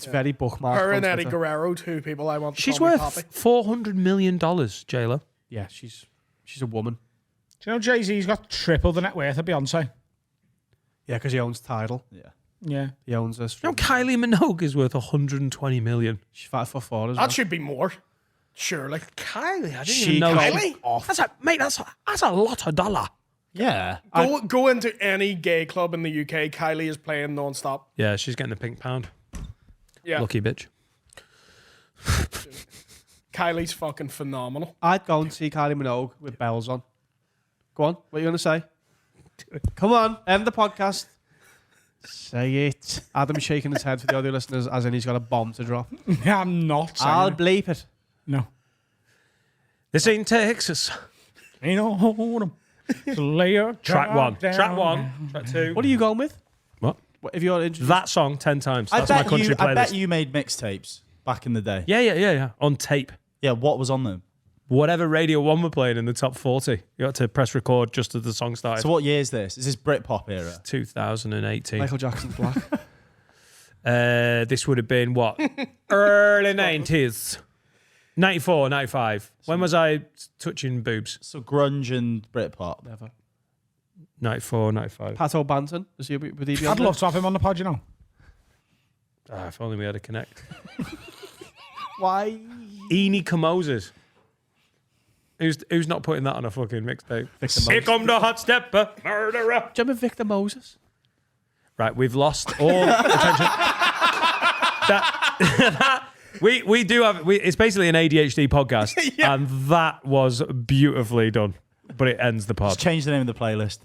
very bookmarked. Her on and Eddie Twitter. Guerrero, 2 people I want to She's call me worth Pappy. $400 million, J-Lo. Yeah, she's a woman. Do you know Jay-Z's got triple the net worth of Beyonce? Yeah, because he owns Tidal. Yeah. Yeah. He owns us. You know, Kylie Minogue is worth $120 million. She's 5'4" as well. That should be more. Surely. Kylie, I didn't She even know. comes Kylie? off. That's a lot of dollar. Yeah. Go into any gay club in the UK. Kylie is playing non-stop. Yeah, she's getting a pink pound. Yeah. Lucky bitch. Kylie's fucking phenomenal. I'd go and see Kylie Minogue with bells on. Go on, what are you going to say? Come on, end the podcast. Say it. Adam's shaking his head for the audio listeners as in he's got a bomb to drop. Yeah, I'm not saying I'll it. bleep it. No. This ain't Texas. Ain't no hold 'em. So lay your Track guard one. down. Track one. Track two. What are you going with? What? If you're interested. That song 10 times. That's my country I bet playlist. you made mixtapes back in the day. Yeah. On tape. Yeah, what was on them? Whatever Radio 1 were playing in the top 40. You had to press record just as the song started. So what year is this? Is this Britpop era? 2018. Michael Jackson's Black. This would have been what? Early 90s. 94, 95. When was I touching boobs? So grunge and Britpop. Never. 94, 95. Pat O'Banton. Would he be on I'd there? love to have him on the pod, you know. If only we had a connect. Why? Eni Moses. Who's not putting that on a fucking mixtape? Victor Here come the hot stepper, murderer. Do you remember Victor Moses? Right, we've lost all attention. We do have. It's basically an ADHD podcast, and that was beautifully done. But it ends the pod. Just change the name of the playlist.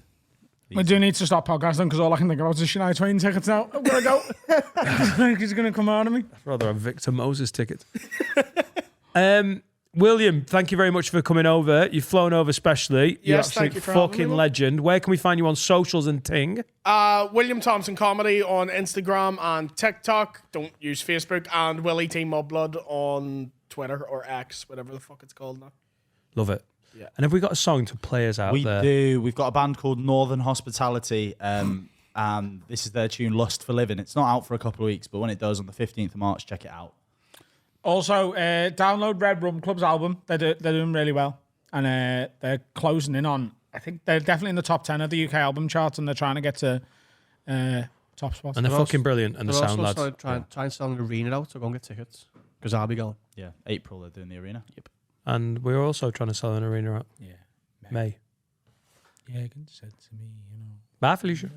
We do need to stop podcasting because all I can think about is Shania Twain tickets now. I'm going to go. I think he's going to come out of me. I'd rather have Victor Moses tickets. William, thank you very much for coming over. You've flown over specially. You're Yes, absolute thank you for having fucking me, man. legend. Where can we find you on socials and ting? William Thompson Comedy on Instagram and TikTok. Don't use Facebook. And Willie T Mudblood on Twitter or X, whatever the fuck it's called now. Love it. Yeah. And have we got a song to play us out We there? do. We've got a band called Northern Hospitality, and this is their tune "Lust for Living." It's not out for a couple of weeks, but when it does on the 15th of March, check it out. Also, download Red Rum Club's album. They're doing really well. And they're closing in on, I think they're definitely in the top 10 of the UK album charts, and they're trying to get to top spots. And they're fucking brilliant, and the They're sound also lads. trying to sell an arena out, so go and get tickets. Because I'll be going. Yeah, April they're doing the arena. Yep. And we're also trying to sell an arena out. Yeah. May. Yeah, you can say it to me, you know. Bye, Felicia.